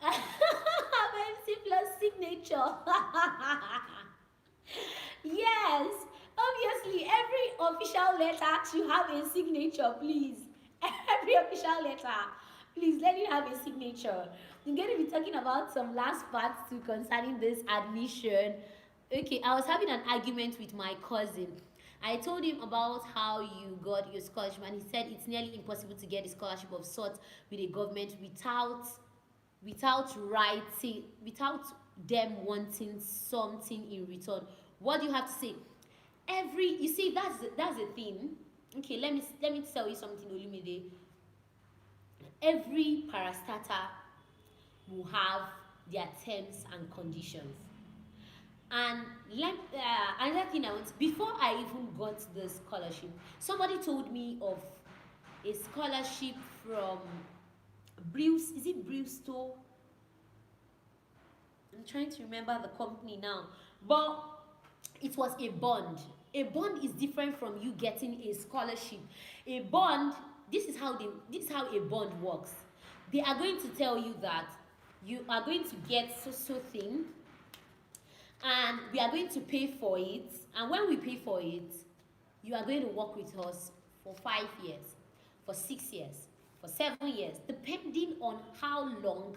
MC plus signature. Yes, obviously, every official letter should have a signature, please. Every official letter, please let it have a signature. I'm going to be talking about some last parts too concerning this admission. Okay, I was having an argument with my cousin. I told him about how you got your scholarship, and he said it's nearly impossible to get a scholarship of sorts with a government without writing, without them wanting something in return. What do you have to say? You see, that's the thing. Okay, let me tell you something, Olumide. Every parastatal will have their terms and conditions. And another thing before I even got the scholarship, somebody told me of a scholarship from Bristol I'm trying to remember the company now, but it was a bond. A bond is different from you getting a scholarship. A bond, this is how a bond works. They are going to tell you that you are going to get so thing, and we are going to pay for it. And when we pay for it, you are going to work with us for 5 years, for 6 years, for 7 years, depending on how long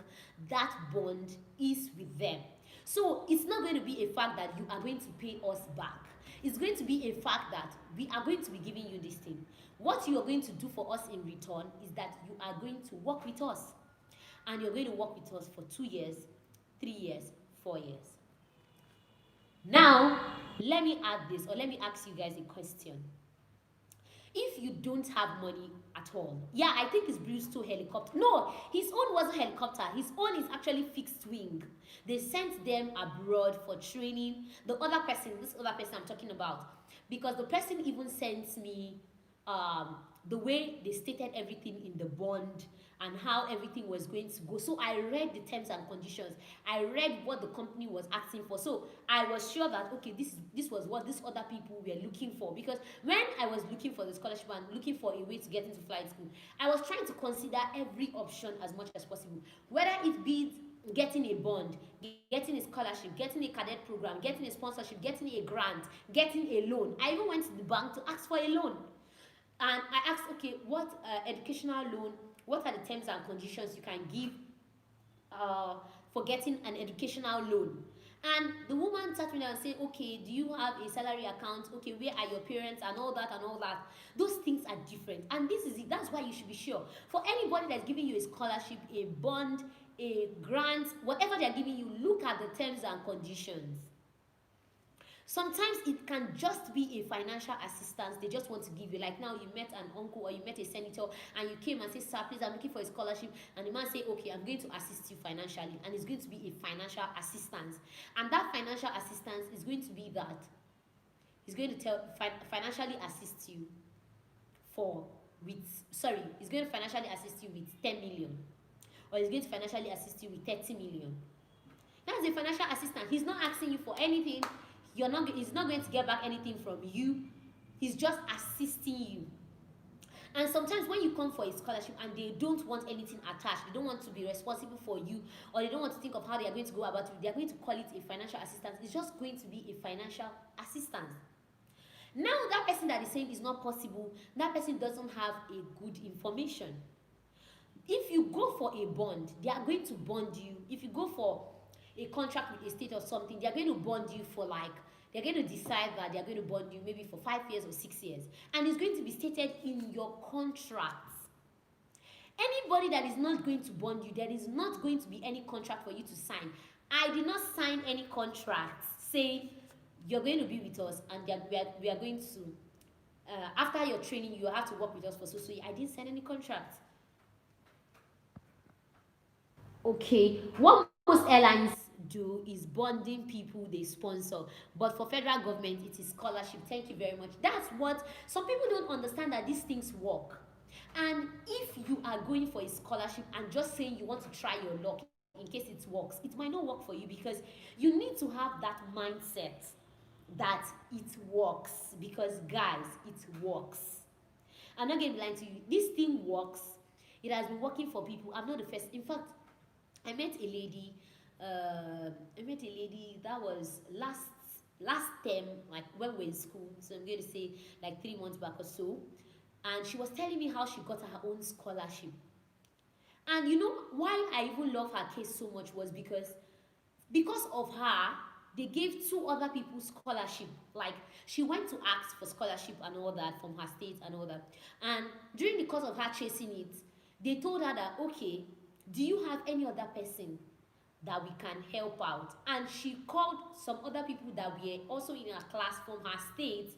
that bond is with them. So it's not going to be a fact that you are going to pay us back. It's going to be a fact that we are going to be giving you this thing. What you are going to do for us in return is that you are going to work with us. And you're going to work with us for 2 years, 3 years, 4 years. Now, let me add this, or let me ask you guys a question. If you don't have money at all, yeah, I think it's Brewster helicopter. No, his own wasn't helicopter. His own is actually fixed wing. They sent them abroad for training. The other person, this other person I'm talking about, because the person even sent me the way they stated everything in the bond and how everything was going to go. So I read the terms and conditions. I read what the company was asking for. So I was sure that, okay, this was what these other people were looking for. Because when I was looking for the scholarship and looking for a way to get into flight school, I was trying to consider every option as much as possible. Whether it be getting a bond, getting a scholarship, getting a cadet program, getting a sponsorship, getting a grant, getting a loan. I even went to the bank to ask for a loan. And I asked, okay, what educational loan, what are the terms and conditions you can give for getting an educational loan? And the woman sat me down and said, okay, do you have a salary account? Okay, where are your parents and all that and all that? Those things are different. And this is it. That's why you should be sure. For anybody that's giving you a scholarship, a bond, a grant, whatever they're giving you, look at the terms and conditions. Sometimes it can just be a financial assistance they just want to give you. Like now you met an uncle or you met a senator and you came and say, sir, please, I'm looking for a scholarship. And the man say, okay, I'm going to assist you financially. And it's going to be a financial assistance. And that financial assistance is going to be that he's going to financially assist you he's going to financially assist you with 10 million. Or he's going to financially assist you with 30 million. That's a financial assistance. He's not asking you for anything. He's not going to get back anything from you. He's just assisting you. And sometimes when you come for a scholarship and they don't want anything attached, they don't want to be responsible for you, or they don't want to think of how they are going to go about it, they are going to call it a financial assistance. It's just going to be a financial assistance. Now that person that is saying it's not possible, that person doesn't have a good information. If you go for a bond, they are going to bond you. If you go for a contract with a state or something, they're going to bond you for they're going to decide that they're going to bond you maybe for 5 years or 6 years. And it's going to be stated in your contract. Anybody that is not going to bond you, there is not going to be any contract for you to sign. I did not sign any contract saying you're going to be with us and we are going to, after your training, you have to work with us for so. I didn't sign any contract. Okay, what most airlines do is bonding people they sponsor, but for federal government it is scholarship. Thank you very much. That's what some people don't understand, that these things work. And if you are going for a scholarship and just saying you want to try your luck in case it works, it might not work for you, because you need to have that mindset that it works. Because guys, it works. I'm not going to be lying to you, this thing works. It has been working for people. I'm not the first. In fact, I met a lady that was last term, like when we were in school, so I'm going to say like 3 months back or so, and she was telling me how she got her own scholarship. And you know why I even love her case so much was because of her, they gave 2 other people scholarship. Like, she went to ask for scholarship and all that from her state and all that, and during the course of her chasing it, they told her that, okay, do you have any other person that we can help out? And she called some other people that were also in her class from her state,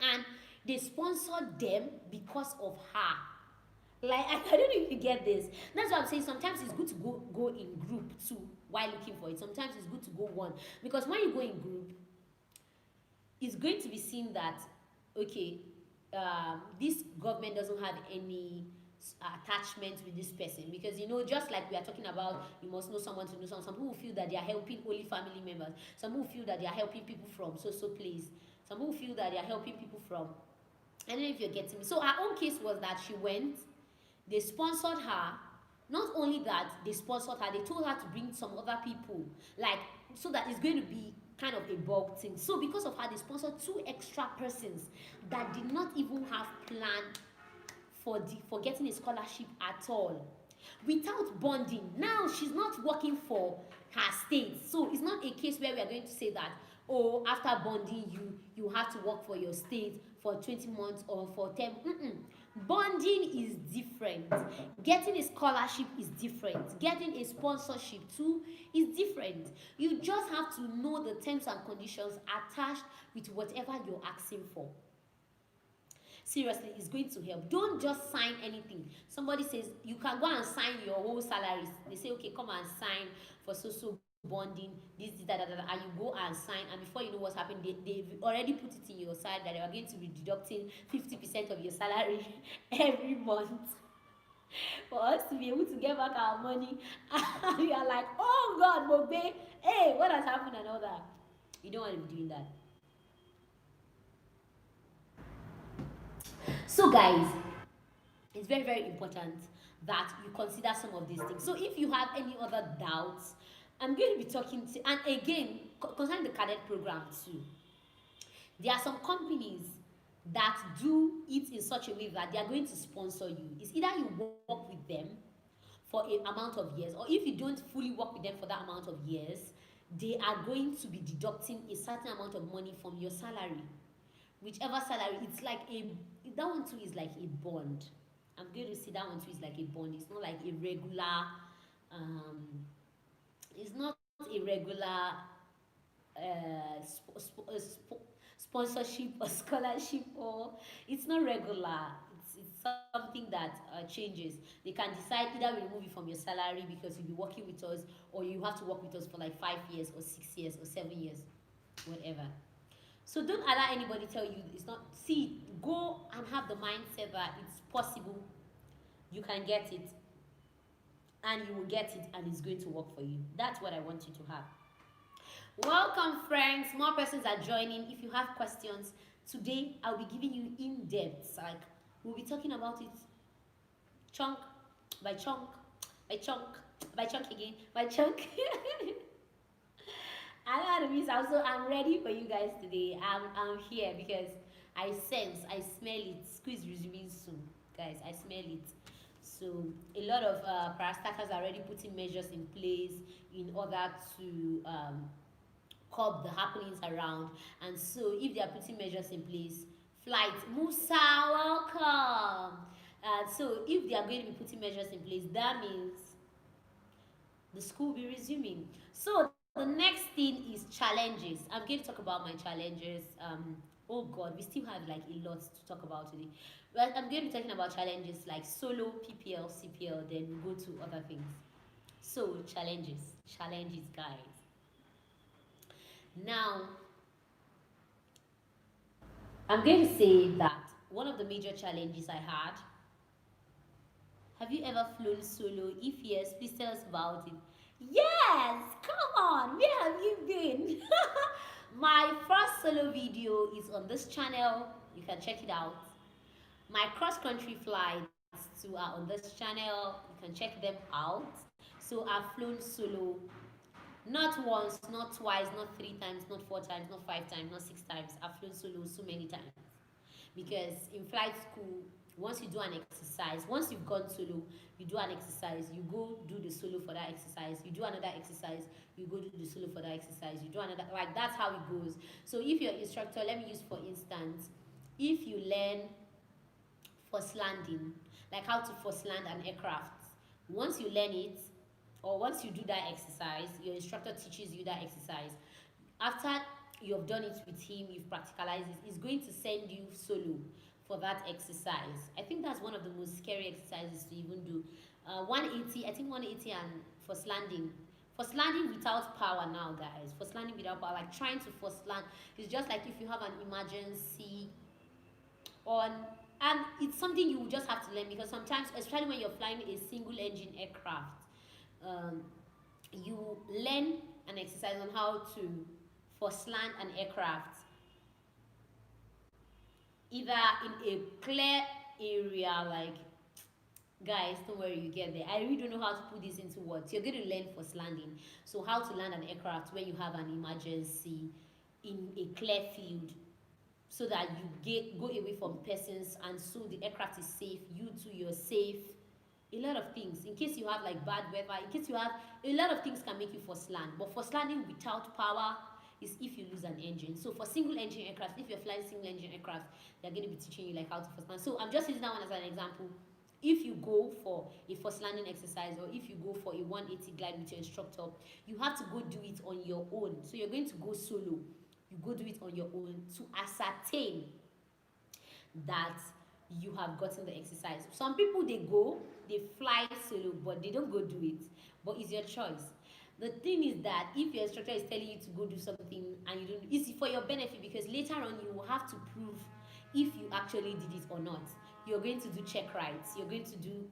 and they sponsored them because of her. Like, I don't know if you get this. That's why I'm saying sometimes it's good to go in group too while looking for it. Sometimes it's good to go one, because when you go in group, it's going to be seen that, okay, this government doesn't have any attachment with this person, because you know, just like we are talking about, you must know someone to know someone. Some people feel that they are helping only family members. Some people feel that they are helping people from so place. Some people feel that they are helping people from, I don't know if you're getting me. So her own case was that she went, they sponsored her. Not only that, they sponsored her, they told her to bring some other people, like, so that it's going to be kind of a bulk thing. So because of her, they sponsored 2 extra persons that did not even have plan for getting a scholarship at all, without bonding. Now she's not working for her state, so it's not a case where we are going to say that, oh, after bonding you have to work for your state for 20 months or for 10. Bonding is different, getting a scholarship is different, getting a sponsorship too is different. You just have to know the terms and conditions attached with whatever you're asking for. Seriously, it's going to help. Don't just sign anything. Somebody says you can go and sign your whole salaries. They say, okay, come and sign for so bonding, this, and you go and sign, and before you know what's happened, they've already put it in your side that they are going to be deducting 50% of your salary every month for us to be able to get back our money. And you are like, oh God, Mogbe, hey, what has happened and all that. You don't want to be doing that. So guys, it's very, very important that you consider some of these things. So if you have any other doubts, I'm going to be talking to, and again, concerning the cadet program too, there are some companies that do it in such a way that they are going to sponsor you. It's either you work with them for an amount of years, or if you don't fully work with them for that amount of years, they are going to be deducting a certain amount of money from your salary. Whichever salary, it's like that one too is like a bond. I'm going to say that one too is like a bond. It's not like a regular, it's not a regular sponsorship or scholarship, or it's not regular. It's something that changes. They can decide either we remove it from your salary because you'll be working with us, or you have to work with us for like 5 years or 6 years or 7 years, whatever. So don't allow anybody tell you it's not. See, go and have the mindset that it's possible. You can get it, and you will get it, and it's going to work for you. That's what I want you to have. Welcome, friends. More persons are joining. If you have questions today, I'll be giving you in depth. Like, we'll be talking about it chunk by chunk by chunk by chunk again by chunk. I know how to miss. Also, I'm ready for you guys today. I'm here because I sense, I smell it. School is resuming soon, guys. I smell it. So a lot of parastatals are already putting measures in place in order to curb the happenings around. And so if they are putting measures in place, flight, Musa, welcome. So if they are going to be putting measures in place, that means the school will be resuming. So the next thing is challenges. I'm going to talk about my challenges. Oh God, we still have like a lot to talk about today. But I'm going to be talking about challenges like solo, PPL, CPL, then we'll go to other things. So challenges, guys. Now, I'm going to say that one of the major challenges I had. Have you ever flown solo? If yes, please tell us about it. Yes, come on, where have you been? My first solo video is on this channel. You can check it out. My cross-country flights too are on this channel. You can check them out. So I've flown solo, not once, not twice, not 3 times, not 4 times, not 5 times, not 6 times. I've flown solo so many times. Because in flight school, once you do an exercise, once you've gone solo, you do an exercise, you go do the solo for that exercise, you do another exercise, you go do the solo for that exercise, you do another, like that's how it goes. So if your instructor, let me use for instance, if you learn first landing, like how to first land an aircraft, once you learn it, or once you do that exercise, your instructor teaches you that exercise. After you've done it with him, you've practicalized it, he's going to send you solo for that exercise. I think that's one of the most scary exercises to even do. 180, I think 180 and first landing. First landing without power now, guys. First landing without power, like trying to first land. It's just like if you have an emergency on, And it's something you just have to learn, because sometimes, especially when you're flying a single engine aircraft, um, you learn an exercise on how to first land an aircraft either in a clear area, like, guys, don't worry, you get there. I really don't know how to put this into words. You're going to learn first landing. So how to land an aircraft when you have an emergency in a clear field, so that you go away from persons, and so the aircraft is safe, you too, you're safe. A lot of things, in case you have like bad weather, in case you have a lot of things can make you first land. But first landing without power is if you lose an engine. So for single engine aircraft, if you're flying single engine aircraft, they're going to be teaching you like how to first land. So I'm just using that one as an example. If you go for a first landing exercise, or if you go for a 180 glide with your instructor, you have to go do it on your own. So you're going to go solo. You go do it on your own to ascertain that you have gotten the exercise. Some people, they fly solo, but they don't go do it. But it's your choice. The thing is that if your instructor is telling you to go do something and you don't, it's for your benefit, because later on you will have to prove if you actually did it or not. You're going to do check rides. You're going to do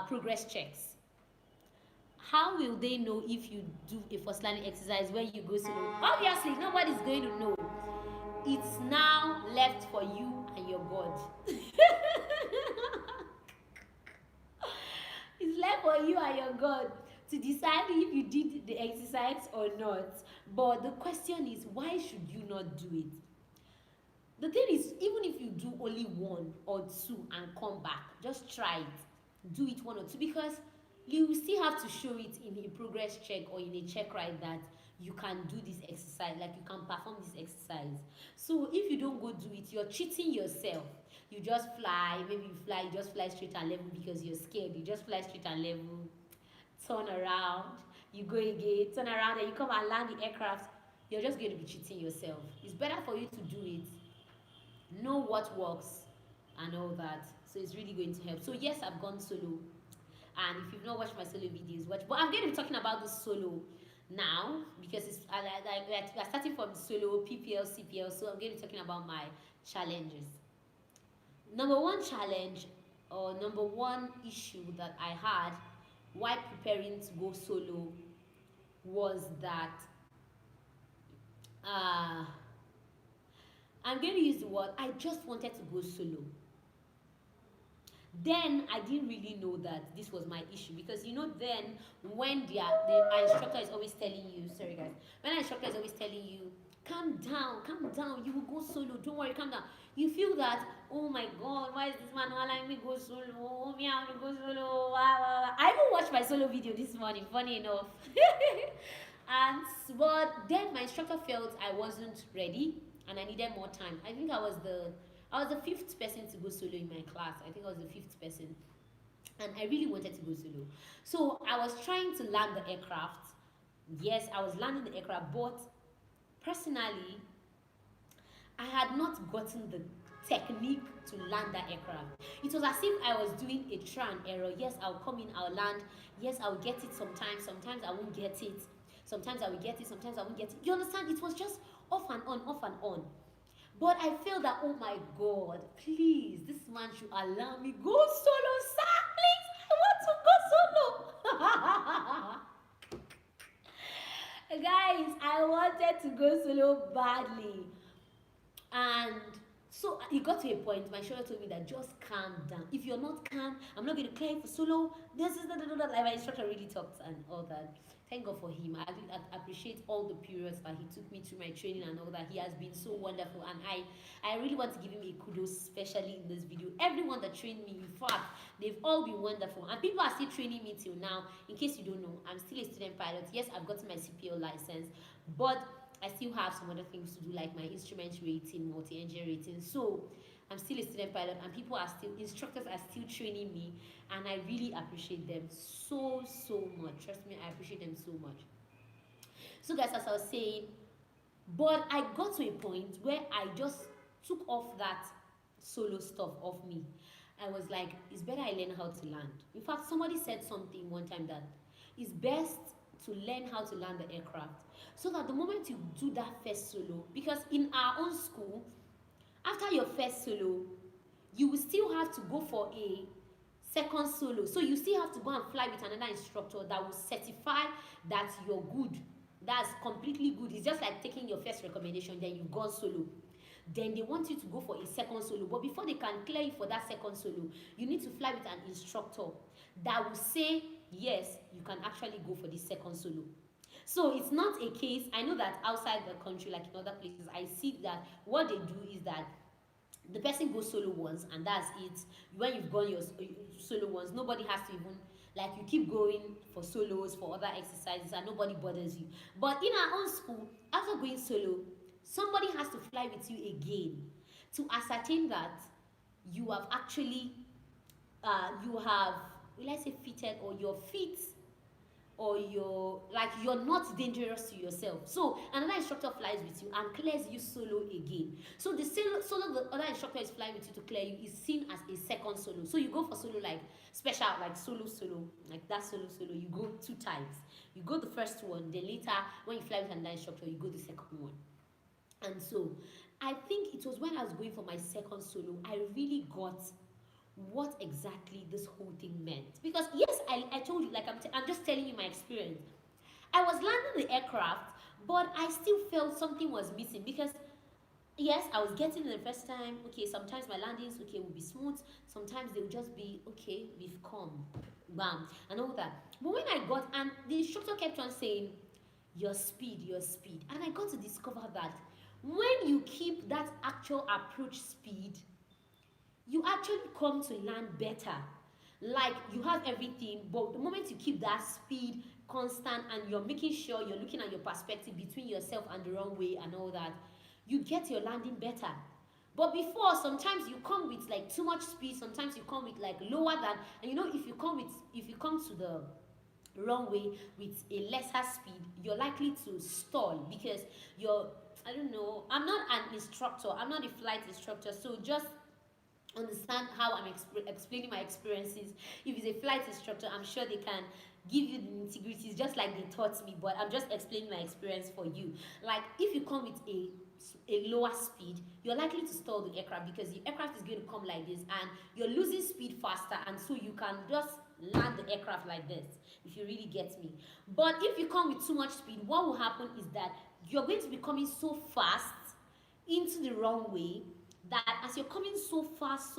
progress checks. How will they know if you do a first landing exercise when you go solo? Obviously, nobody's going to know. It's now left for you and your God. It's left for you and your God to decide if you did the exercise or not. But the question is, why should you not do it? The thing is, even if you do only 1 or 2 and come back, just try it. Do it 1 or 2, because you will still have to show it in a progress check or in a check ride that you can do this exercise, like you can perform this exercise. So if you don't go do it, you're cheating yourself. You just fly, maybe you just fly straight and level because you're scared. You just fly straight and level, turn around, you go again, turn around, and you come and land the aircraft. You're just going to be cheating yourself. It's better for you to do it, know what works and all that. So it's really going to help. So yes, I've gone solo, and if you've not watched my solo videos, watch. But I'm going to be talking about the solo now, because it's we're starting from solo, PPL, CPL. So I'm going to be talking about my challenges. Number 1 challenge, or number 1 issue that I had while preparing to go solo, was that I'm going to use the word, I just wanted to go solo. Then I didn't really know that this was my issue, because then when the instructor is always telling you, sorry guys, when the instructor is always telling you, calm down, you will go solo, don't worry, calm down, you feel that, oh my God, why is this man allowing me go solo? Oh, me, I want to go solo. I even watched my solo video this morning, funny enough. But then my instructor felt I wasn't ready and I needed more time. I think I was the 5th person to go solo in my class. I think I was the 5th person. And I really wanted to go solo. So I was trying to land the aircraft. Yes, I was landing the aircraft, but personally, I had not gotten the technique to land that aircraft. It was as if I was doing a try and error. Yes, I'll come in, I'll land. Yes, I'll get it sometimes. Sometimes I won't get it. Sometimes I will get it, sometimes I won't get it. You understand? It was just off and on, off and on. But I felt that, oh my God, please, this man should allow me go solo, sir. Please, I want to go solo. Guys, I wanted to go solo badly. And so it got to a point, my instructor told me that just calm down. If you're not calm, I'm not going to clear you for solo. This is like my instructor really talked and all that. Thank God for him. I appreciate all the periods that he took me through my training and all that. He has been so wonderful, and I really want to give him a kudos, especially in this video. Everyone that trained me, in fact, they've all been wonderful, and people are still training me till now. In case you don't know, I'm still a student pilot. Yes, I've gotten my CPO license, but I still have some other things to do, like my instrument rating, multi-engine rating. So I'm still a student pilot, and instructors are still training me, and I really appreciate them so much. Trust me, I appreciate them so much. So guys, as I was saying, but I got to a point where I just took off that solo stuff off me. I was like, it's better I learn how to land. In fact, somebody said something one time that it's best to learn how to land the aircraft, so that the moment you do that first solo, because in our own school, after your first solo, you will still have to go for a second solo. So you still have to go and fly with another instructor that will certify that you're good. That's completely good. It's just like taking your first recommendation, then you've gone solo. Then they want you to go for a second solo. But before they can clear you for that second solo, you need to fly with an instructor that will say, yes, you can actually go for the second solo. So it's not a case, I know that outside the country, like in other places, I see that what they do is that the person goes solo once and that's it. When you've gone your solo once, nobody has to even, like, you keep going for solos, for other exercises, and nobody bothers you. But in our own school, after going solo, somebody has to fly with you again to ascertain that you have actually you have, will I say fitted, or your feet, or you're not dangerous to yourself. So another instructor flies with you and clears you solo again. So the solo the other instructor is flying with you to clear you is seen as a second solo. So you go for solo, like special, like solo, like that solo, you go 2 times. You go the first one, then later when you fly with another instructor, you go the second one. And so I think it was when I was going for my second solo, I really got what exactly this whole thing meant. Because yes, I told you, like I'm just telling you my experience. I was landing the aircraft, but I still felt something was missing. Because yes, I was getting it the first time. Okay, sometimes my landings, okay, will be smooth. Sometimes they'll just be, okay, we've come, bam, and all that. But when I got, and the instructor kept on saying, your speed, and I got to discover that when you keep that actual approach speed, you actually come to land better. Like, you have everything, but the moment you keep that speed constant and you're making sure you're looking at your perspective between yourself and the runway and all that, you get your landing better. But before, sometimes you come with like too much speed, sometimes you come with like lower than, and you know, if you come to the runway with a lesser speed, you're likely to stall because you're, I don't know, I'm not an instructor, I'm not a flight instructor, so just understand how I'm explaining my experiences. If it's a flight instructor, I'm sure they can give you the nitty-gritties just like they taught me, but I'm just explaining my experience for you. Like, if you come with a lower speed, you're likely to stall the aircraft because the aircraft is going to come like this and you're losing speed faster, and so you can just land the aircraft like this, if you really get me. But if you come with too much speed, what will happen is that you're going to be coming so fast into the runway that as you're coming so fast,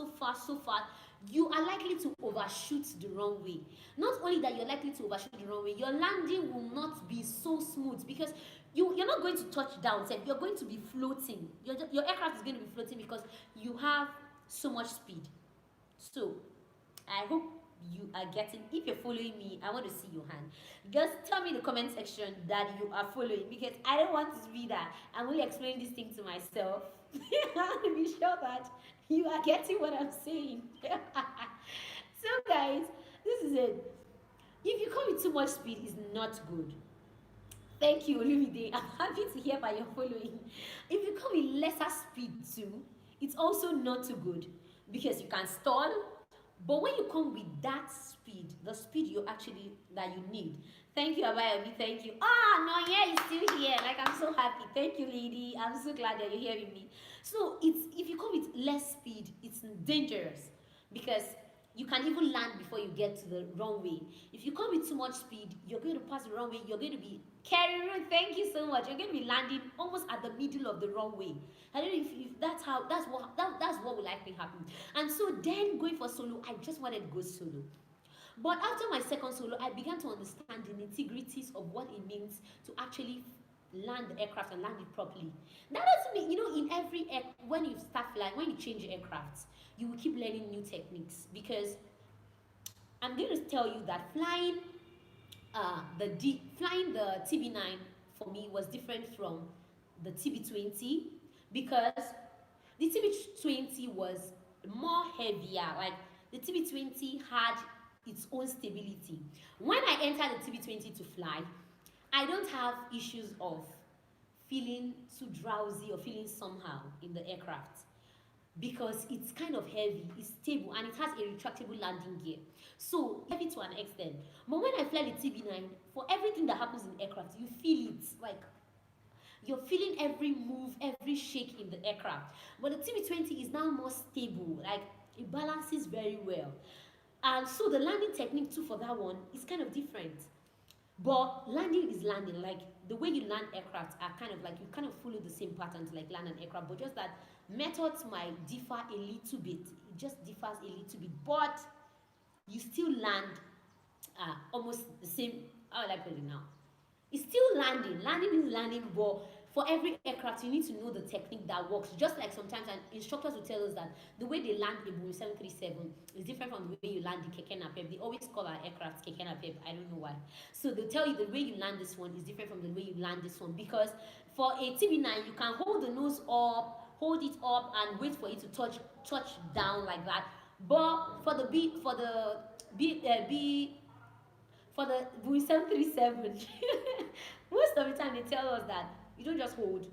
you are likely to overshoot the runway. Not only that, you're likely to overshoot the runway, your landing will not be so smooth because you're not going to touch down, you're going to be floating. Your aircraft is going to be floating because you have so much speed. So I hope you are getting. If you're following me, I want to see your hand. Just tell me in the comment section that you are following, because I don't want to be that I'm only explaining this thing to myself. I want to be sure that you are getting what I'm saying. So guys, this is it. If you come with too much speed, it's not good. Thank you, Olumide. I'm happy to hear that you're following. If you come with lesser speed too, it's also not too good because you can stall. But when you come with that speed, the speed that you need. Thank you, Abayomi. Thank you. No, yeah, you're still here. Like, I'm so happy. Thank you, lady. I'm so glad that you're hearing me. So if you come with less speed, it's dangerous because you can even land before you get to the runway. If you come with too much speed, you're going to pass the runway. You're going to be carrying. Thank you so much. You're going to be landing almost at the middle of the runway. I don't know if that's what will likely happen. And so then going for solo, I just wanted to go solo. But after my second solo, I began to understand the nitty-gritties of what it means to actually land the aircraft and land it properly. That doesn't mean, in every when you start flying, when you change aircraft, you will keep learning new techniques, because I'm going to tell you that flying the TB9 for me was different from the TB20, because the TB20 was more heavier. Like, the TB20 had its own stability. When I entered the TB20 to fly, I don't have issues of feeling too drowsy or feeling somehow in the aircraft, because it's kind of heavy, it's stable, and it has a retractable landing gear. So heavy to an extent. But when I fly the TB9, for everything that happens in aircraft, you feel it. Like, you're feeling every move, every shake in the aircraft. But the TB20 is now more stable. Like, It balances very well. And so the landing technique too for that one is kind of different. But landing is landing. Like the way you land aircraft are kind of like you kind of follow the same pattern to like land an aircraft, but just that methods might differ a little bit. It just differs a little bit, but you still land almost the same. How will I put it now? It's still landing. Landing is landing, but for every aircraft, you need to know the technique that works. Just like sometimes, and instructors will tell us that the way they land a Boeing 737 is different from the way you land the Keke Napep. They always call our aircraft Keke Napep. I don't know why. So they'll tell you the way you land this one is different from the way you land this one, because for a TB9, you can hold the nose up, hold it up, and wait for it to touch down like that. But for the B for the Boeing 737, most of the time they tell us that you don't just hold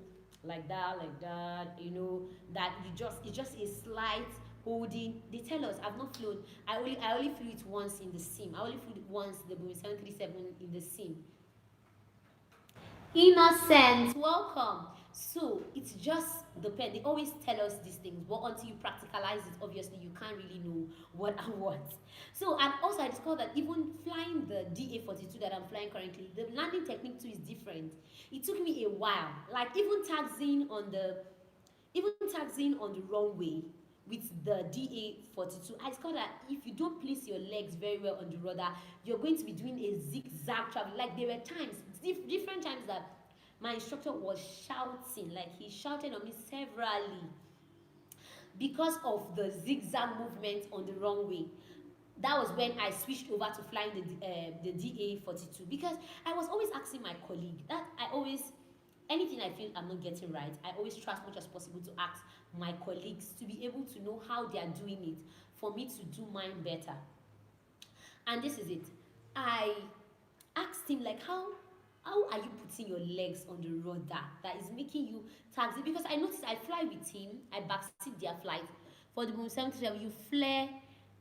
like that, that it's just a slight holding. They tell us, I've not flown. I only flew it once in the sim. I only flew it once the Boeing 737 in the sim. Innocent, welcome. So it's just depend. They always tell us these things, but until you practicalize it, obviously you can't really know what and what. So, and also I discovered that even flying the DA-42 that I'm flying currently, the landing technique too is different. It took me a while, like even taxiing on the runway with the DA-42, I discovered that if you don't place your legs very well on the rudder, you're going to be doing a zigzag travel. Like there were times, different times that my instructor was shouting, like he shouted on me severally because of the zigzag movement on the runway. That was when I switched over to flying the DA-42, because I was always asking my colleague that anything I feel I'm not getting right, I always try as much as possible to ask my colleagues to be able to know how they are doing it for me to do mine better. And this is it. I asked him like how are you putting your legs on the rudder that is making you taxi? Because I noticed I fly with him, I backseat their flight. For the Boeing 737, you flare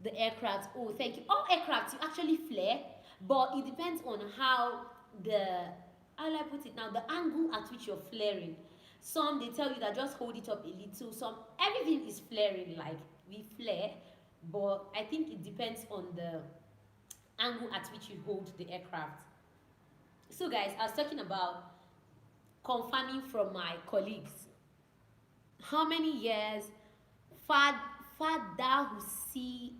the aircraft. Oh, thank you. All aircraft you actually flare, but it depends on how I put it now, the angle at which you're flaring. Some they tell you that just hold it up a little. Some everything is flaring, like we flare, but I think it depends on the angle at which you hold the aircraft. So guys, I was talking about confirming from my colleagues. How many years? Father Husi.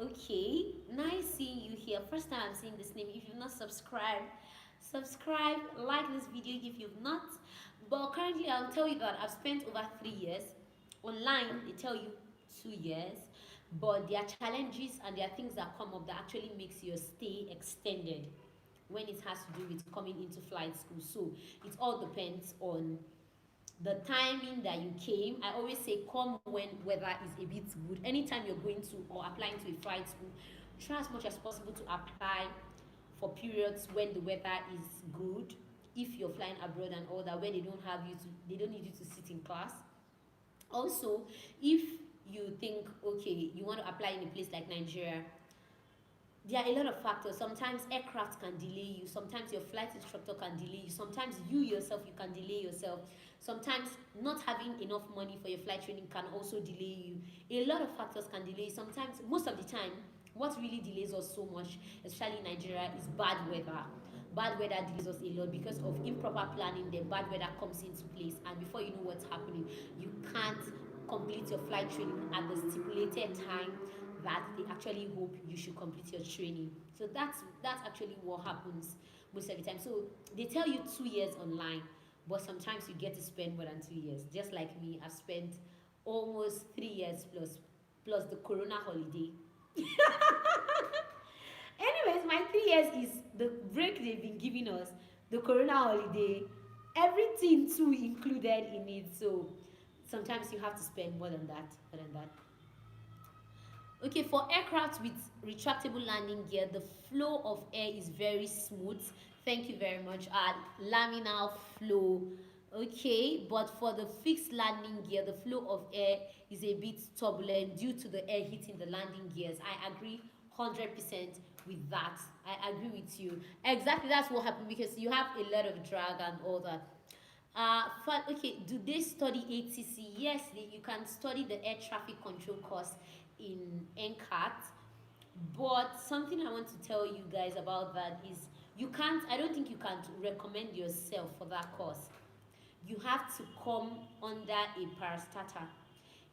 Okay, nice seeing you here. First time I'm seeing this name. If you've not subscribed, subscribe, like this video if you've not. But currently I'll tell you that I've spent over 3 years. Online they tell you 2 years, but there are challenges and there are things that come up that actually makes your stay extended when it has to do with coming into flight school. So it all depends on the timing that you came. I always say come when weather is a bit good. Anytime you're going to or applying to a flight school, try as much as possible to apply for periods when the weather is good. If you're flying abroad and all that, where they don't need you to sit in class. Also, if you think okay, you want to apply in a place like Nigeria, there are a lot of factors. Sometimes aircraft can delay you, sometimes your flight instructor can delay you, sometimes you yourself you can delay yourself, sometimes not having enough money for your flight training can also delay you. A lot of factors can delay you. Sometimes, most of the time, what really delays us so much, especially in Nigeria, is bad weather. Bad weather delays us a lot because of improper planning. Then bad weather comes into place, and before you know what's happening, you can't complete your flight training at the stipulated time that they actually hope you should complete your training. So that's actually what happens most of the time. So they tell you 2 years online, but sometimes you get to spend more than 2 years. Just like me, I've spent almost 3 years plus the corona holiday. Anyways, my 3 years is the break they've been giving us, the corona holiday, everything too included in it. So sometimes you have to spend more than that. Okay, for aircraft with retractable landing gear, the flow of air is very smooth. Thank you very much. Laminar flow. Okay, but for the fixed landing gear, the flow of air is a bit turbulent due to the air hitting the landing gears. I agree 100% with that. I agree with you. Exactly, that's what happened because you have a lot of drag and all that. Okay, do they study ATC? Yes, you can study the air traffic control course in NCAT. But something I want to tell you guys about that is I don't think you can recommend yourself for that course. You have to come under a parastatal.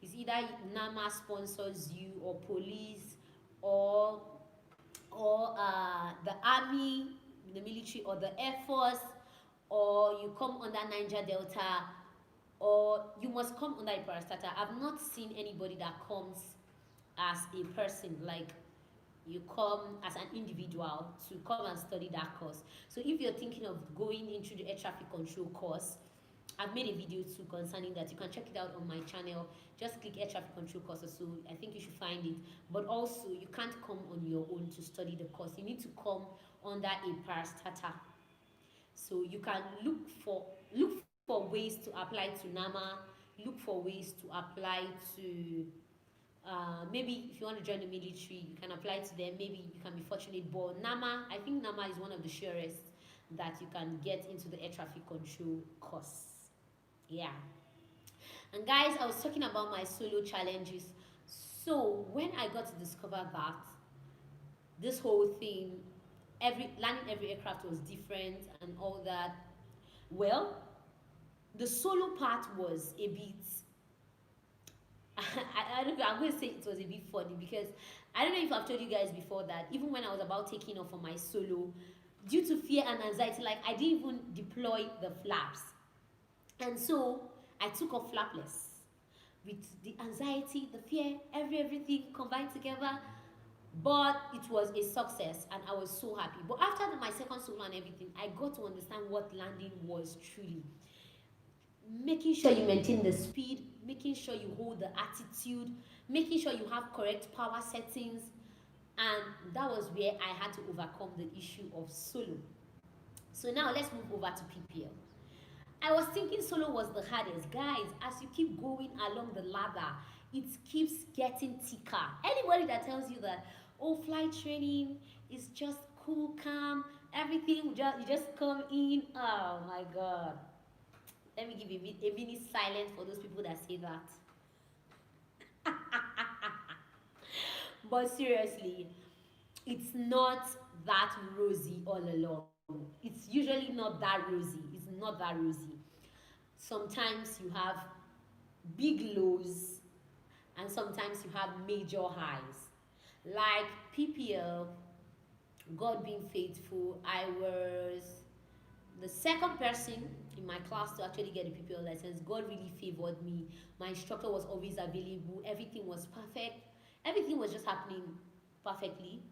It's either NAMA sponsors you, or police, or the army, the military, or the air force, or you come under Niger Delta, or you must come under a parastatal. I've not seen anybody that comes as a person, like you come as an individual to come and study that course. So if you're thinking of going into the air traffic control course, I've made a video too concerning that. You can check it out on my channel. Just click air traffic control courses, so I think you should find it. But also, you can't come on your own to study the course. You need to come under a parastatal. So you can look for ways to apply to NAMA. Look for ways to apply to maybe if you want to join the military, you can apply to them. Maybe you can be fortunate. But NAMA, I think NAMA is one of the surest that you can get into the air traffic control course. Yeah. And guys, I was talking about my solo challenges. So when I got to discover that this whole thing, landing every aircraft was different and all that, well, the solo part was a bit I don't know, I'm going to say it was a bit funny, because I don't know if I've told you guys before that even when I was about taking off on my solo, due to fear and anxiety, like I didn't even deploy the flaps. And so I took off flapless with the anxiety, the fear, everything combined together. But it was a success and I was so happy. But after my second solo and everything, I got to understand what landing was truly. Making sure you maintain the speed, making sure you hold the attitude, making sure you have correct power settings. And that was where I had to overcome the issue of solo. So now let's move over to PPL. I was thinking solo was the hardest. Guys, as you keep going along the ladder, it keeps getting thicker. Anybody that tells you that, oh, flight training is just cool, calm, everything, you just come in, oh my God. Let me give a mini silence for those people that say that. But seriously, it's not that rosy all along. It's usually not that rosy. It's not that rosy. Sometimes you have big lows and sometimes you have major highs. Like PPL, God being faithful, I was the second person in my class to actually get a PPL license. God really favored me. My instructor was always available. Everything was perfect. Everything was just happening perfectly.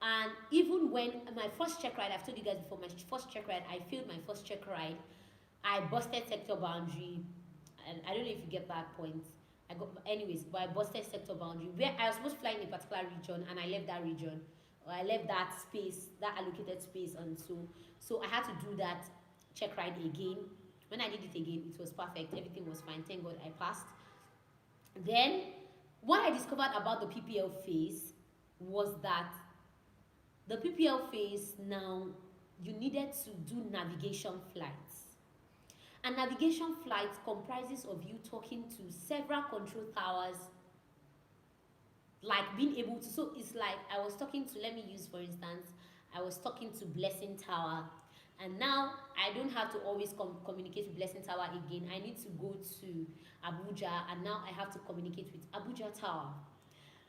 And even when my first check ride, I've told you guys before, my first check ride, I failed my first check ride. I busted sector boundary, and I don't know if you get that point. But I busted sector boundary where I was supposed to fly in a particular region, and I left that region, or I left that space, that allocated space, and so I had to do that check ride again. When I did it again, it was perfect. Everything was fine. Thank God I passed. Then, what I discovered about the PPL phase was that the PPL phase now, you needed to do navigation flights. And navigation flights comprises of you talking to several control towers, like being able to, so it's like I was talking to, let me use for instance, I was talking to Blessing Tower, and now I don't have to always communicate with Blessing Tower again. I need to go to Abuja, and now I have to communicate with Abuja Tower.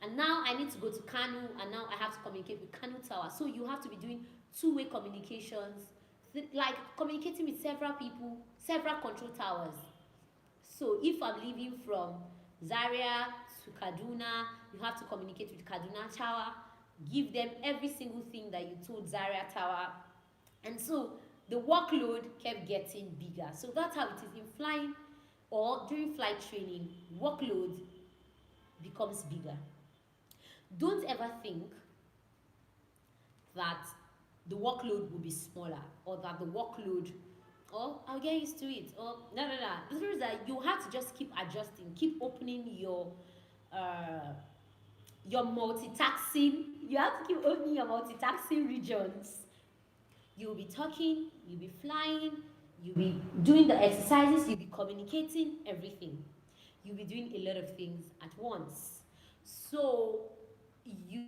And now I need to go to Kanu, and now I have to communicate with Kanu Tower. So you have to be doing two-way communications, like communicating with several people, several control towers. So if I'm leaving from Zaria to Kaduna, you have to communicate with Kaduna Tower, give them every single thing that you told Zaria Tower. And so the workload kept getting bigger. So that's how it is in flying or during flight training. Workload becomes bigger. Don't ever think that the workload will be smaller, or that the workload, oh, I'll get used to it, or no. The truth is that you have to just keep adjusting, keep opening your multitasking. You have to keep opening your multitasking regions. You'll be talking, you'll be flying, you'll be doing the exercises, you'll be communicating, everything. You'll be doing a lot of things at once. So you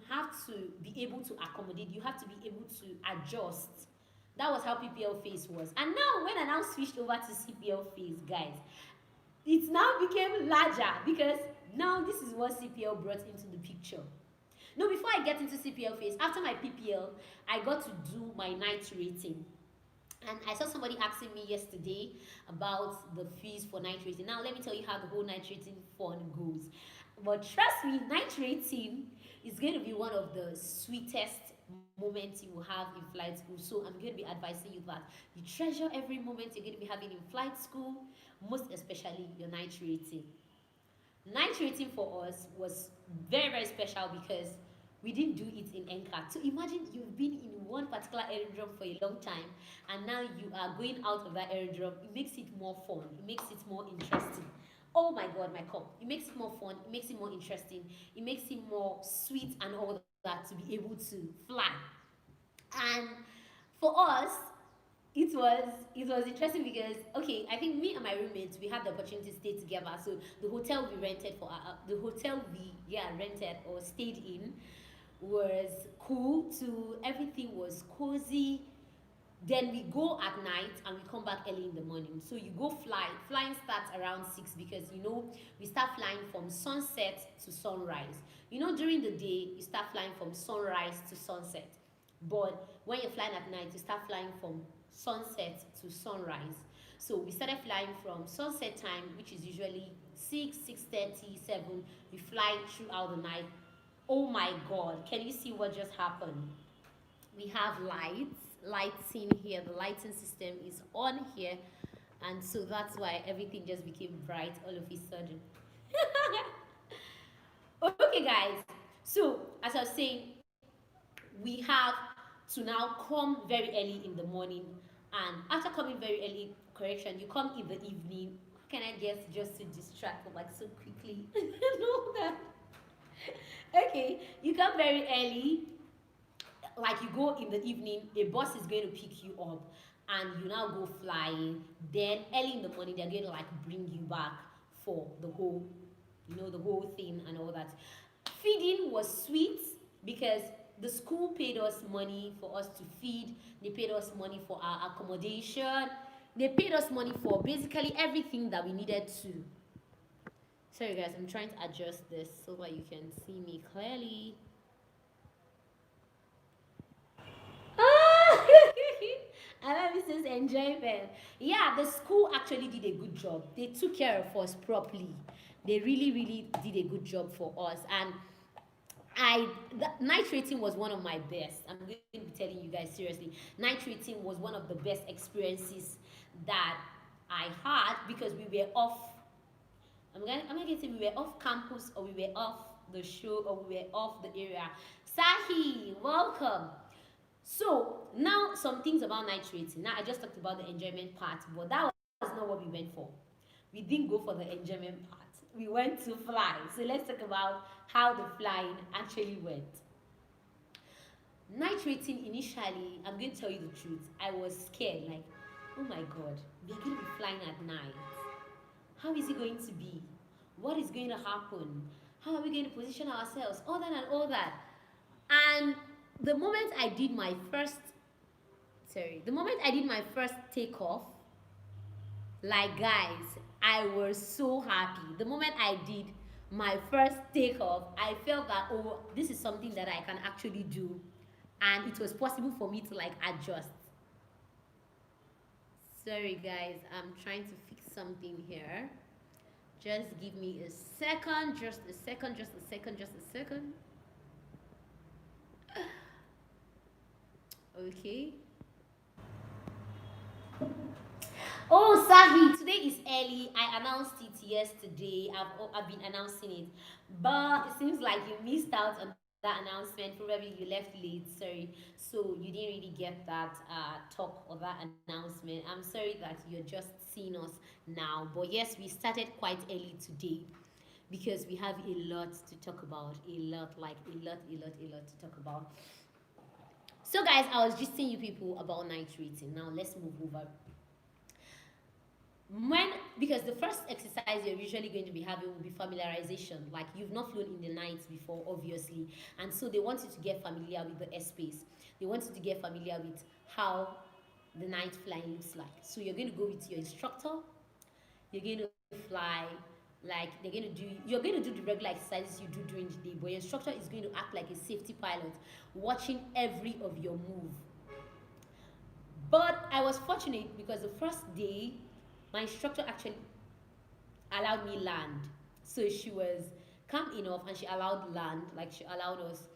have to be able to accommodate, you have to be able to adjust. That was how PPL phase was. And now when I now switched over to CPL phase, guys, it now became larger because now this is what CPL brought into the picture. No, before I get into CPL phase, after my PPL, I got to do my night rating. And I saw somebody asking me yesterday about the fees for night rating. Now, let me tell you how the whole night rating fun goes. But trust me, night rating is going to be one of the sweetest moments you will have in flight school. So I'm going to be advising you that you treasure every moment you're going to be having in flight school, most especially your night rating. Night rating for us was very, very special because we didn't do it in NCAT. So imagine you've been in one particular aerodrome for a long time and now you are going out of that aerodrome. It makes it more fun. It makes it more interesting. Oh my God, my cup. It makes it more fun. It makes it more interesting. It makes it more sweet and all that to be able to fly. And for us, it was interesting because okay, I think me and my roommates we had the opportunity to stay together. So the hotel we rented for the hotel we rented or stayed in was cool too. Everything was cozy. Then we go at night and we come back early in the morning. So you go fly. Flying starts around 6 because we start flying from sunset to sunrise. During the day you start flying from sunrise to sunset. But when you're flying at night, you start flying from sunset to sunrise. So we started flying from sunset time, which is usually 6, 6:30, 7. We fly throughout the night. Oh my God, can you see what just happened? We have lighting here. The lighting system is on here. And so that's why everything just became bright all of a sudden. Okay, guys. So, as I was saying, we have to now come very early in the morning, and after coming very early, correction, you come in the evening. How can I guess just to distract from like so quickly? No, that. Okay, you come very early, like you go in the evening, a bus is going to pick you up and you now go flying. Then early in the morning they're going to like bring you back for the whole thing and all that. Feeding was sweet because the school paid us money for us to feed. They paid us money for our accommodation. They paid us money for basically everything that we needed to. Sorry guys, I'm trying to adjust this so that you can see me clearly. I love this enjoyment. Yeah, the school actually did a good job. They took care of us properly. They really, really did a good job for us. And the night rating was one of my best. I'm going to be telling you guys seriously. Night rating was one of the best experiences that I had because we were off. I'm going to say we were off campus or we were off the show or we were off the area. Sahi, welcome. So now some things about night rating. Now I just talked about the enjoyment part, but that was not what we went for. We didn't go for the enjoyment part. We went to fly. So let's talk about how the flying actually went. Night rating initially, I'm going to tell you the truth. I was scared, like, oh my God, we are going to be flying at night. How is it going to be? What is going to happen? How are we going to position ourselves? All that and all that. And the moment I did my first takeoff, like guys, I was so happy. The moment I did my first takeoff, I felt that, oh, this is something that I can actually do. And it was possible for me to like adjust. Sorry guys, I'm trying to fix something here. Just give me a second, just a second. Okay. Oh, Sahi, today is early. I announced it yesterday. I've been announcing it, but it seems like you missed out on that announcement. Probably you left late. Sorry, so you didn't really get that talk or that announcement. I'm sorry that you're just seeing us now, but yes, we started quite early today because we have a lot to talk about. A lot to talk about. So guys, I was just telling you people about night rating. Now let's move over. When because the first exercise you're usually going to be having will be familiarization. Like you've not flown in the night before, obviously, and so they want you to get familiar with the airspace. They want you to get familiar with how the night flying looks like. So you're going to go with your instructor. You're going to fly like you're going to do the regular exercises you do during the day, but your instructor is going to act like a safety pilot, watching every of your move. But I was fortunate because the first day my instructor actually allowed me land. So she was calm enough and she allowed land, like she allowed us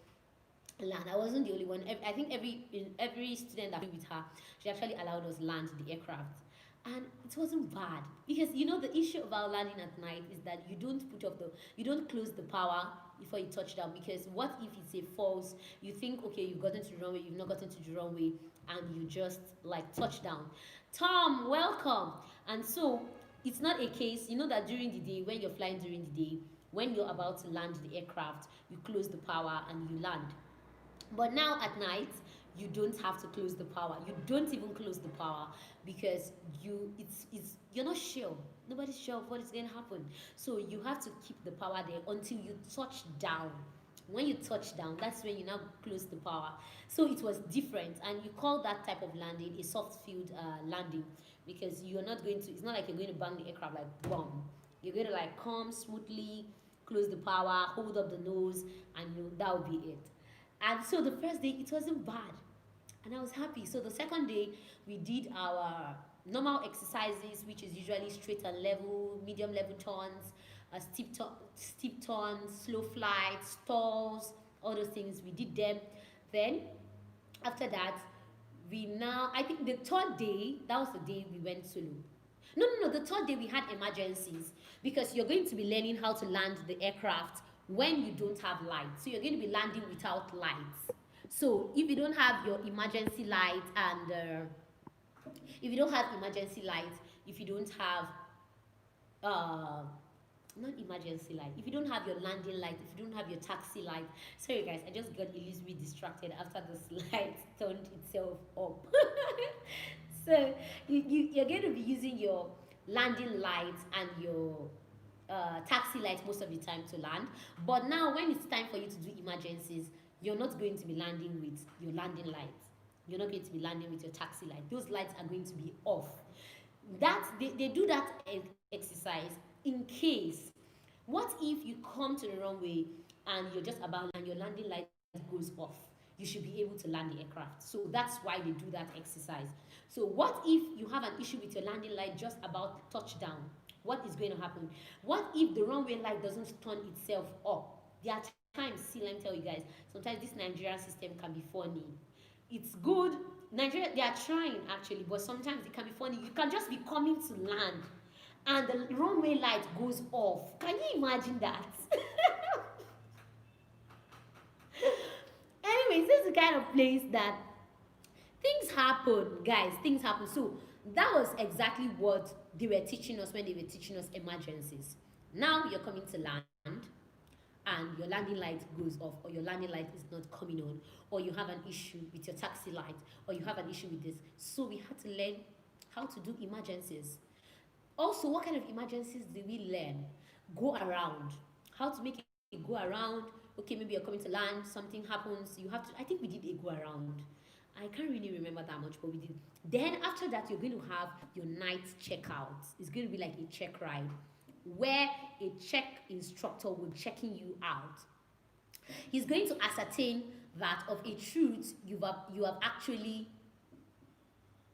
land. I wasn't the only one. I think every student that flew with her, she actually allowed us land the aircraft. And it wasn't bad because the issue about landing at night is that you don't close the power before you touch down, because what if it's a false, you think okay you've gotten to the runway, you've not gotten to the runway, and you just like touch down. Tom, welcome. And so it's not a case, that during the day, when you're flying during the day, when you're about to land the aircraft, you close the power and you land. But now at night, you don't have to close the power. You don't even close the power because you're not sure. Nobody's sure of what is going to happen. So you have to keep the power there until you touch down. When you touch down, that's when you now close the power. So it was different, and you call that type of landing a soft field landing, because you're not going to, it's not like you're going to bang the aircraft like boom. You're going to like come smoothly, close the power, hold up the nose, and that will be it. And so the first day, it wasn't bad. And I was happy. So the second day, we did our normal exercises, which is usually straight and level, medium level turns, steep turns, slow flights, stalls, all those things. We did them. Then, after that, I think the third day, that was the day we went solo. No. The third day we had emergencies, because you're going to be learning how to land the aircraft when you don't have lights. So you're going to be landing without lights. So if you don't have your emergency light and if you don't have emergency light, if you don't have not emergency light, if you don't have your landing light, if you don't have your taxi light, sorry guys, I just got a little bit distracted after the slide turned itself up. So you're going to be using your landing light and your taxi light most of the time to land. But now when it's time for you to do emergencies, you're not going to be landing with your landing light. You're not going to be landing with your taxi light. Those lights are going to be off. They do that exercise in case, what if you come to the runway and you're just about and your landing light goes off? You should be able to land the aircraft. So that's why they do that exercise. So what if you have an issue with your landing light just about touchdown? What is going to happen? What if the runway light doesn't turn itself up? There are times, see, let me tell you guys, sometimes this Nigerian system can be funny. It's good. Nigeria, they are trying actually, but sometimes it can be funny. You can just be coming to land and the runway light goes off. Can you imagine that? Anyways, this is the kind of place that things happen, guys. Things happen. So that was exactly what they were teaching us when they were teaching us emergencies. Now you're coming to land and your landing light goes off, or your landing light is not coming on, or you have an issue with your taxi light, or you have an issue with this. So we had to learn how to do emergencies. Also, what kind of emergencies do we learn? Go around. How to make it go around. Okay, maybe you're coming to land, something happens, you have to, I think we did a go around. I can't really remember that much, but we did. Then after that, you're going to have your night checkout. It's going to be like a check ride, where a check instructor will be checking you out. He's going to ascertain that of a truth you have actually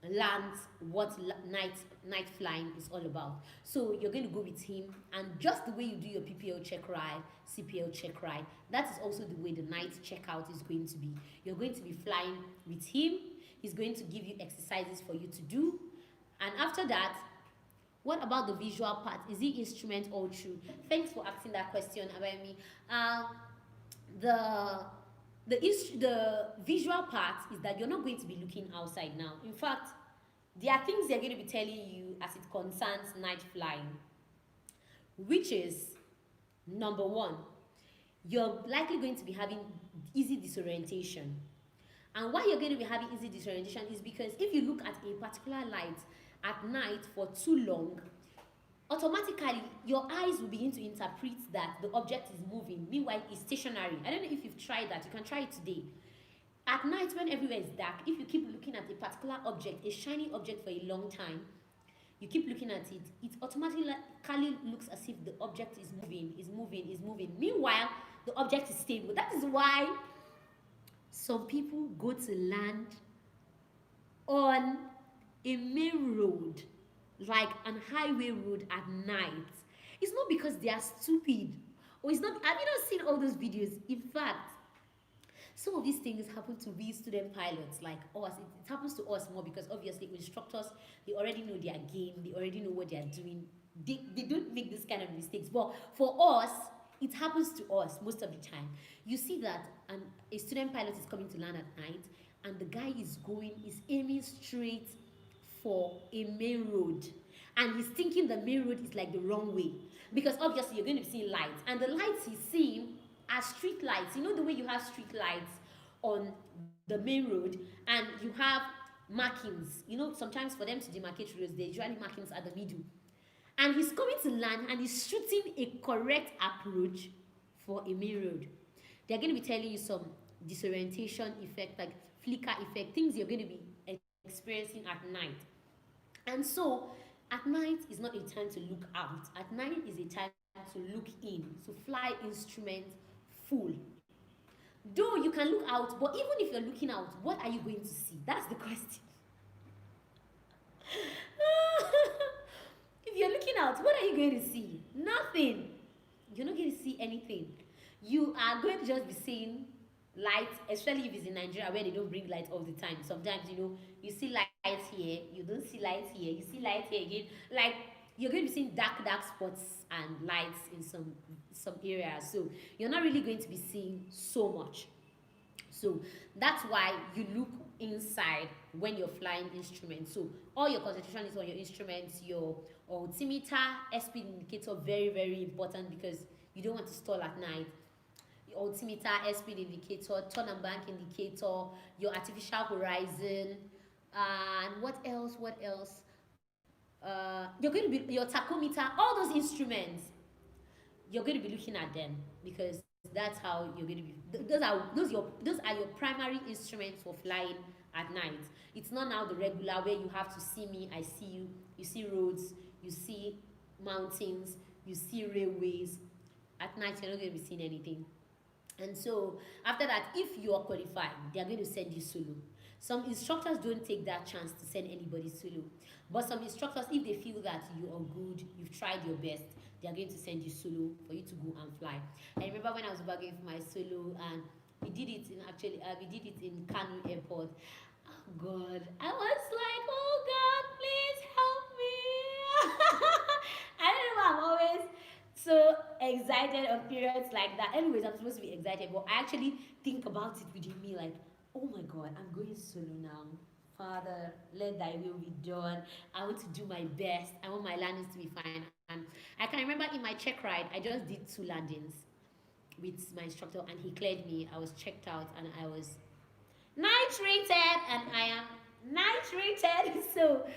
learned what night flying is all about. So you're going to go with him, and just the way you do your PPL check ride, CPL check ride, that is also the way the night checkout is going to be. You're going to be flying with him. He's going to give you exercises for you to do, and after that, what about the visual part? Is the instrument all true? Thanks for asking that question, Abayemi. The visual part is that you're not going to be looking outside now. In fact, there are things they're going to be telling you as it concerns night flying, which is, number one, you're likely going to be having easy disorientation. And why you're going to be having easy disorientation is because if you look at a particular light at night for too long, automatically your eyes will begin to interpret that the object is moving. Meanwhile, it's stationary. I don't know if you've tried that. You can try it today. At night, when everywhere is dark, if you keep looking at a particular object, a shiny object for a long time, you keep looking at it, it automatically looks as if the object is moving, is moving, is moving. Meanwhile, the object is stable. That is why some people go to land on a main road, like an highway road at night. It's not because they are stupid, or it's not. Have you not seen all those videos? In fact, some of these things happen to we student pilots like us. It happens to us more because obviously instructors, they already know their game, they already know what they are doing. They don't make this kind of mistakes. But for us, it happens to us most of the time. You see that a student pilot is coming to land at night, and the guy is aiming straight for a main road, and he's thinking the main road is like the wrong way, because obviously you're going to be seeing lights, and the lights he's seeing are street lights. You know the way you have street lights on the main road, and you have markings. You know, sometimes for them to demarcate roads, they usually markings at the middle. And he's coming to land, and he's shooting a correct approach for a main road. They're going to be telling you some disorientation effect, like flicker effect, things you're going to be experiencing at night. And so at night is not a time to look out. At night is a time to look in, to fly instrument full. Though you can look out, but even if you're looking out, what are you going to see? That's the question. If you're looking out, what are you going to see? Nothing. You're not going to see anything. You are going to just be seeing lights, especially if it's in Nigeria where they don't bring lights all the time. Sometimes, you know, you see lights here, you don't see lights here, you see lights here again. Like, you're going to be seeing dark spots and lights in some areas. So you're not really going to be seeing so much. So that's why you look inside when you're flying instruments. So all your concentration is on your instruments, your altimeter, airspeed indicator, very, very important, because you don't want to stall at night. Your altimeter, airspeed indicator, turn and bank indicator, your artificial horizon, and what else? You're going to be your tachometer, all those instruments. You're going to be looking at them, because that's how you're going to be. Those are your primary instruments for flying at night. It's not now the regular where you have to see me, I see you. You see roads, you see mountains, you see railways. At night, you're not going to be seeing anything. And so after that, if you are qualified, they are going to send you solo. Some instructors don't take that chance to send anybody solo. But some instructors, if they feel that you are good, you've tried your best, they are going to send you solo for you to go and fly. I remember when I was going for my solo, and we did it in Kanu Airport. Oh God, I was like, oh God, please help me. I don't know, I'm always so excited on periods like that. Anyways, I'm supposed to be excited, but I actually think about it within me, like, oh my God, I'm going solo now. Father, let thy will be done. I want to do my best. I want my landings to be fine. And I can remember in my check ride, I just did 2 landings with my instructor, and he cleared me. I was checked out, and I was night rated, and I am night rated. So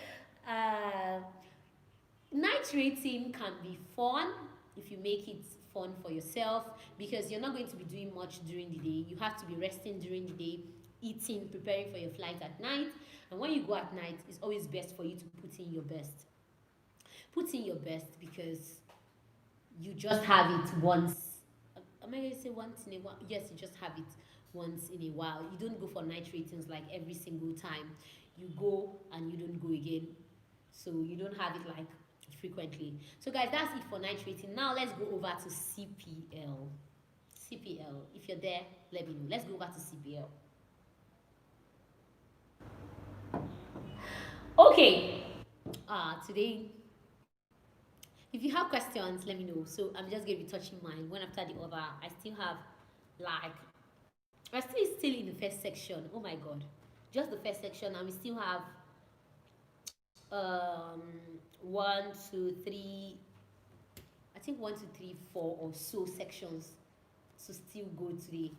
night rating can be fun if you make it fun for yourself, because you're not going to be doing much during the day. You have to be resting during the day, eating, preparing for your flight at night. And when you go at night, it's always best for you to put in your best. Put in your best, because you just have it once. Am I going to say once in a while? Yes, you just have it once in a while. You don't go for night ratings like every single time. You go and you don't go again. So you don't have it like frequently. So guys, that's it for night rating. Now let's go over to CPL. CPL, if you're there, let me know. Let's go over to CPL. Okay, today, if you have questions, let me know. So I'm just going to be touching mine one after the other. I still have, like, we're still in the first section. Oh my God, just the first section, and we still have 1, 2, 3, I think 1, 2, 3, 4 or so sections to still go today.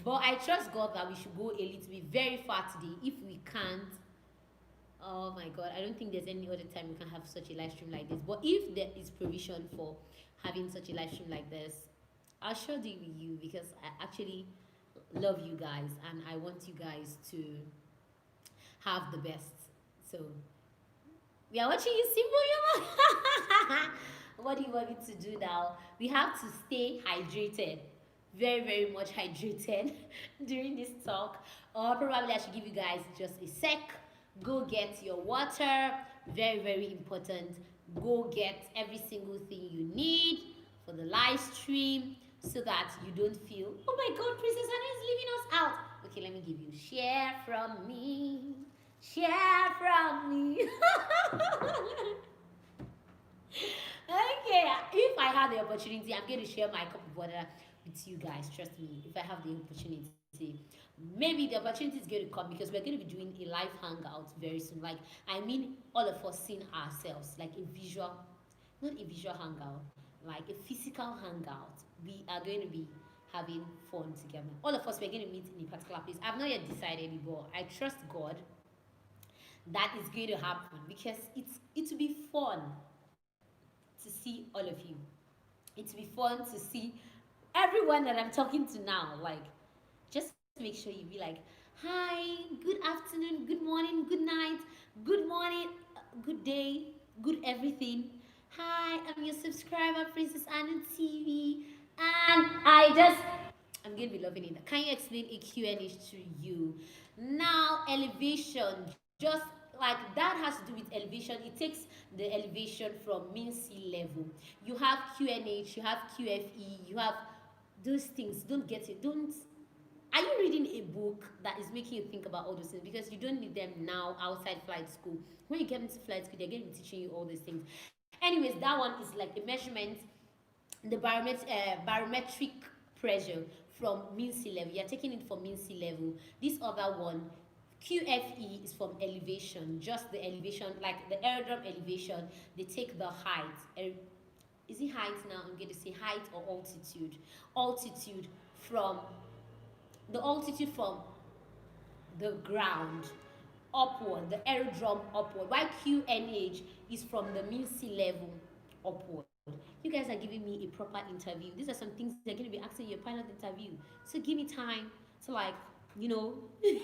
But I trust God that we should go a little bit very far today. If we can't, Oh my god, I don't think there's any other time we can have such a live stream like this. But if there is provision for having such a live stream like this, I'll sure do it with you because I actually love you guys and I want you guys to have the best. So we are watching you, Simple Yama. What do you want me to do now? We have to stay hydrated. Very, very much hydrated during this talk. Or probably I should give you guys just a sec. Go get your water. Very, very important. Go get every single thing you need for the live stream so that you don't feel, oh my god, Princess Anna is leaving us out. Okay, let me give you share from me. Share from me. Okay, if I have the opportunity, I'm going to share my cup of water with you guys. Trust me, if I have the opportunity, maybe the opportunity is going to come because we're going to be doing a live hangout very soon. Like, I mean, all of us seeing ourselves, like a visual, not a visual hangout, like a physical hangout. We are going to be having fun together. All of us, we're going to meet in a particular place. I've not yet decided, but I trust God that is going to happen because it will be fun to see all of you. It will be fun to see everyone that I'm talking to now. Like, just make sure you be like, hi, good afternoon, good morning, good night, good morning, good day, good everything. Hi, I'm your subscriber, Princess Anu-TV, and I'm going to be loving it. Can you explain a Q&A to you? Now, elevation, just like that has to do with elevation. It takes the elevation from mean sea level. You have QNH, you have QFE, you have those things. Don't get it. Don't. Are you reading a book that is making you think about all those things? Because you don't need them now outside flight school. When you get into flight school, they're going to be teaching you all these things. Anyways, that one is like a measurement, the barometric pressure from mean sea level. You're taking it from mean sea level. This other one, QFE, is from elevation, just the elevation, like the aerodrome elevation. They take the height. Is it height now? I'm going to say height or altitude. Altitude from the altitude from the ground upward, the aerodrome upward. While QNH is from the mean sea level upward. You guys are giving me a proper interview. These are some things they're going to be asking your pilot interview. So give me time to, like, you know. Okay,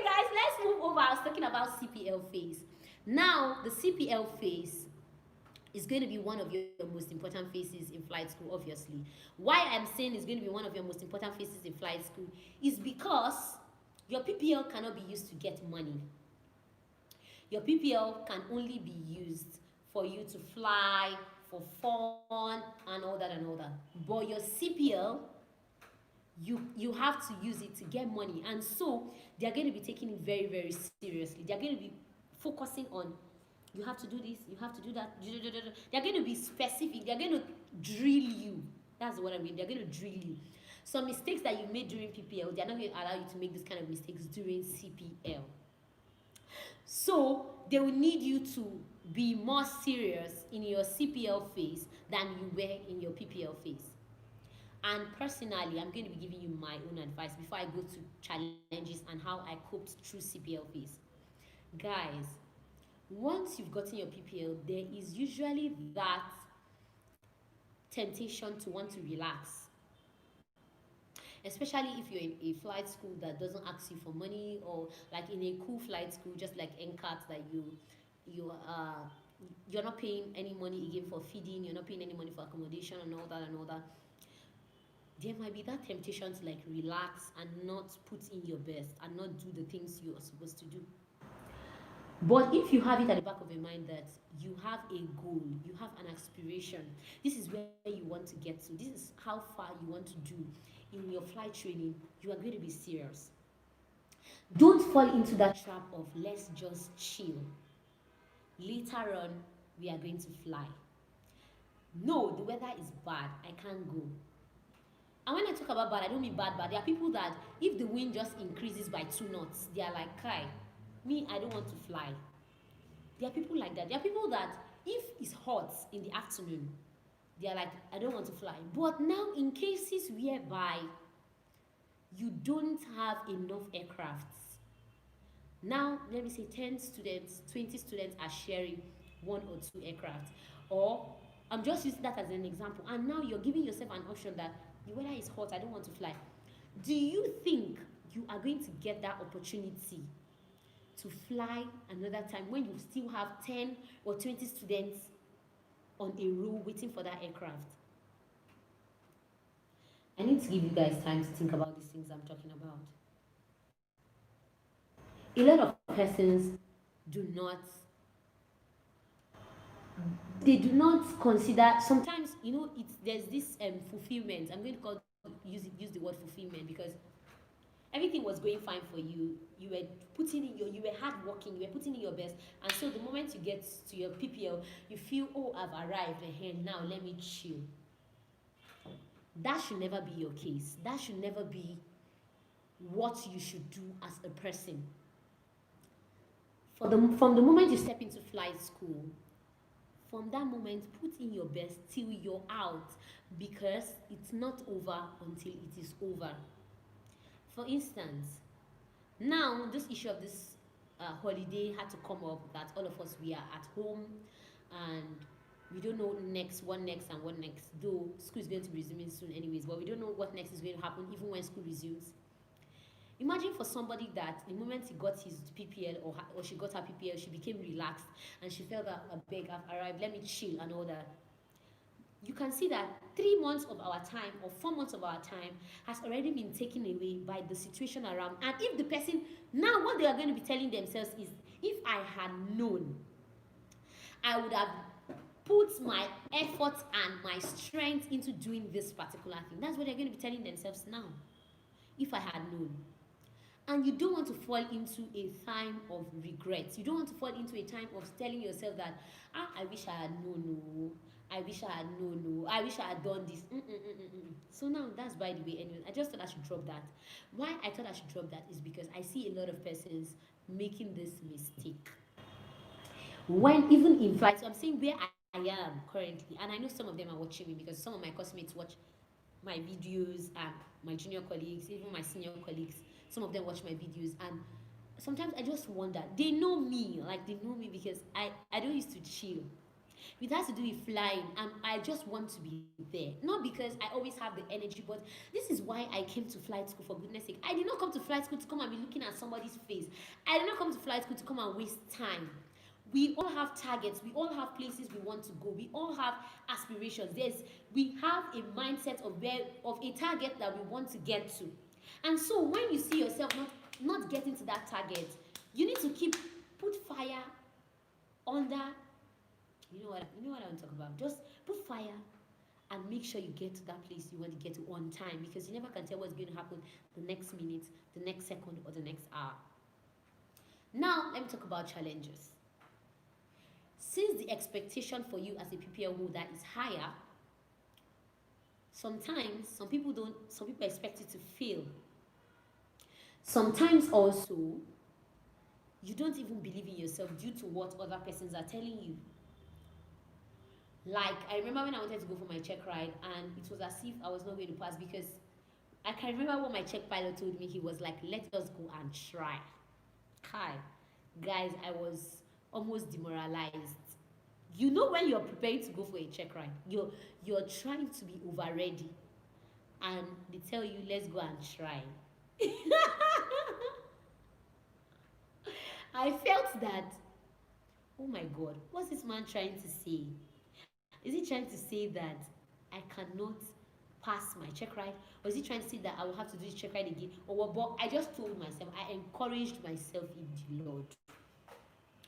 guys, let's move over. I was talking about CPL phase. Now, the CPL phase is going to be one of your most important phases in flight school, obviously. Why I'm saying it's going to be one of your most important phases in flight school is because your PPL cannot be used to get money. Your PPL can only be used for you to fly, for fun, and all that and all that. But your CPL, you have to use it to get money. And so, they're going to be taking it very, very seriously. They're going to be focusing on, you have to do this, you have to do that. They're going to be specific. They're going to drill you. That's what I mean. They're going to drill you. Some mistakes that you made during PPL, they're not going to allow you to make this kind of mistakes during CPL. So they will need you to be more serious in your CPL phase than you were in your PPL phase. And personally, I'm going to be giving you my own advice before I go to challenges and how I coped through CPL phase. Guys, once you've gotten your PPL, there is usually that temptation to want to relax. Especially if you're in a flight school that doesn't ask you for money, or like in a cool flight school, just like NCAT, that you're not paying any money again for feeding, you're not paying any money for accommodation and all that. There might be that temptation to like relax and not put in your best and not do the things you are supposed to do. But if you have it at the back of your mind that you have a goal, you have an aspiration, this is where you want to get to, this is how far you want to do in your flight training, you are going to be serious. Don't fall into that trap of let's just chill. Later on, we are going to fly. No, the weather is bad. I can't go. And when I talk about bad, I don't mean bad. There are people that if the wind just increases by 2 knots, they are like, Kai, me, I don't want to fly. There are people like that. There are people that if it's hot in the afternoon, they are like, I don't want to fly. But now in cases whereby you don't have enough aircrafts, Now, let me say 10 students, 20 students are sharing one or two aircraft. Or I'm just using that as an example. And now you're giving yourself an option that the weather is hot, I don't want to fly. Do you think you are going to get that opportunity to fly another time when you still have 10 or 20 students on a row waiting for that aircraft? I need to give you guys time to think about these things I'm talking about. A lot of persons do not, they do not consider, sometimes, it's, there's this fulfillment. I'm going to use the word fulfillment, because everything was going fine for you. You were you were hardworking, you were putting in your best, and so the moment you get to your PPL, you feel, oh, I've arrived ahead, now let me chill. That should never be your case. That should never be what you should do as a person. From the moment you step into flight school, from that moment, put in your best till you're out, because it's not over until it is over. For instance, now this issue of this holiday had to come up, that all of us, we are at home and we don't know what next and what next, though school is going to be resuming soon anyways, but we don't know what next is going to happen even when school resumes. Imagine for somebody that the moment he got his PPL, or she got her PPL, she became relaxed and she felt that, I've arrived, let me chill and all that. You can see that 3 months of our time or 4 months of our time has already been taken away by the situation around. And if the person, now what they are going to be telling themselves is, if I had known, I would have put my effort and my strength into doing this particular thing. That's what they're going to be telling themselves now. If I had known. And you don't want to fall into a time of regret. You don't want to fall into a time of telling yourself that, I wish I had known, no. I wish I had known, no. I wish I had done this. So now, that's by the way. Anyway, I just thought I should drop that. Why I thought I should drop that is because I see a lot of persons making this mistake. When even in flight, so I'm saying where I am currently, and I know some of them are watching me, because some of my classmates watch my videos, and my junior colleagues, even my senior colleagues, some of them watch my videos, and sometimes I just wonder, they know me, because I don't used to chill. It has to do with flying, and I just want to be there. Not because I always have the energy, but this is why I came to flight school, for goodness sake. I did not come to flight school to come and be looking at somebody's face. I did not come to flight school to come and waste time. We all have targets, we all have places we want to go, we all have aspirations. We have a mindset of a target that we want to get to. And so when you see yourself not getting to that target, you need to put fire under, you know what I want to talk about. Just put fire and make sure you get to that place you want to get to on time, because you never can tell what's going to happen the next minute, the next second, or the next hour. Now, let me talk about challenges. Since the expectation for you as a PPL holder is higher, sometimes some people expect you to fail. Sometimes also, you don't even believe in yourself due to what other persons are telling you. Like, I remember when I wanted to go for my check ride, and it was as if I was not going to pass, because I can remember what my check pilot told me. He was like, let us go and try. Hi, guys, I was almost demoralized. You know, when you're preparing to go for a check ride, you're trying to be over ready, and they tell you, let's go and try. I felt that, oh my God, what's this man trying to say? Is he trying to say that I cannot pass my check ride? Or is he trying to say that I will have to do this check ride again? Or what? But I just told myself, I encouraged myself in the Lord.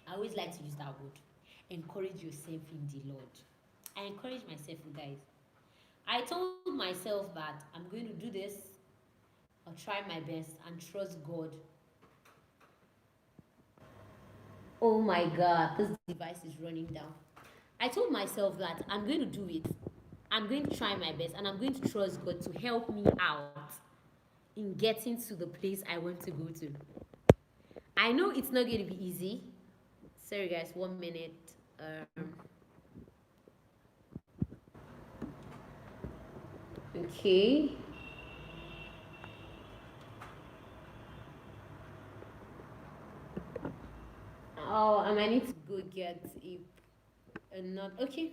I always like to use that word. Encourage yourself in the Lord. I encourage myself, you guys. I told myself that I'm going to do this. I'll try my best and trust God. Oh my God, this device is running down. I told myself that I'm going to do it. I'm going to try my best, and I'm going to trust God to help me out in getting to the place I want to go to. I know it's not going to be easy. Sorry guys, 1 minute. Okay. Oh, I might need to go get a not okay.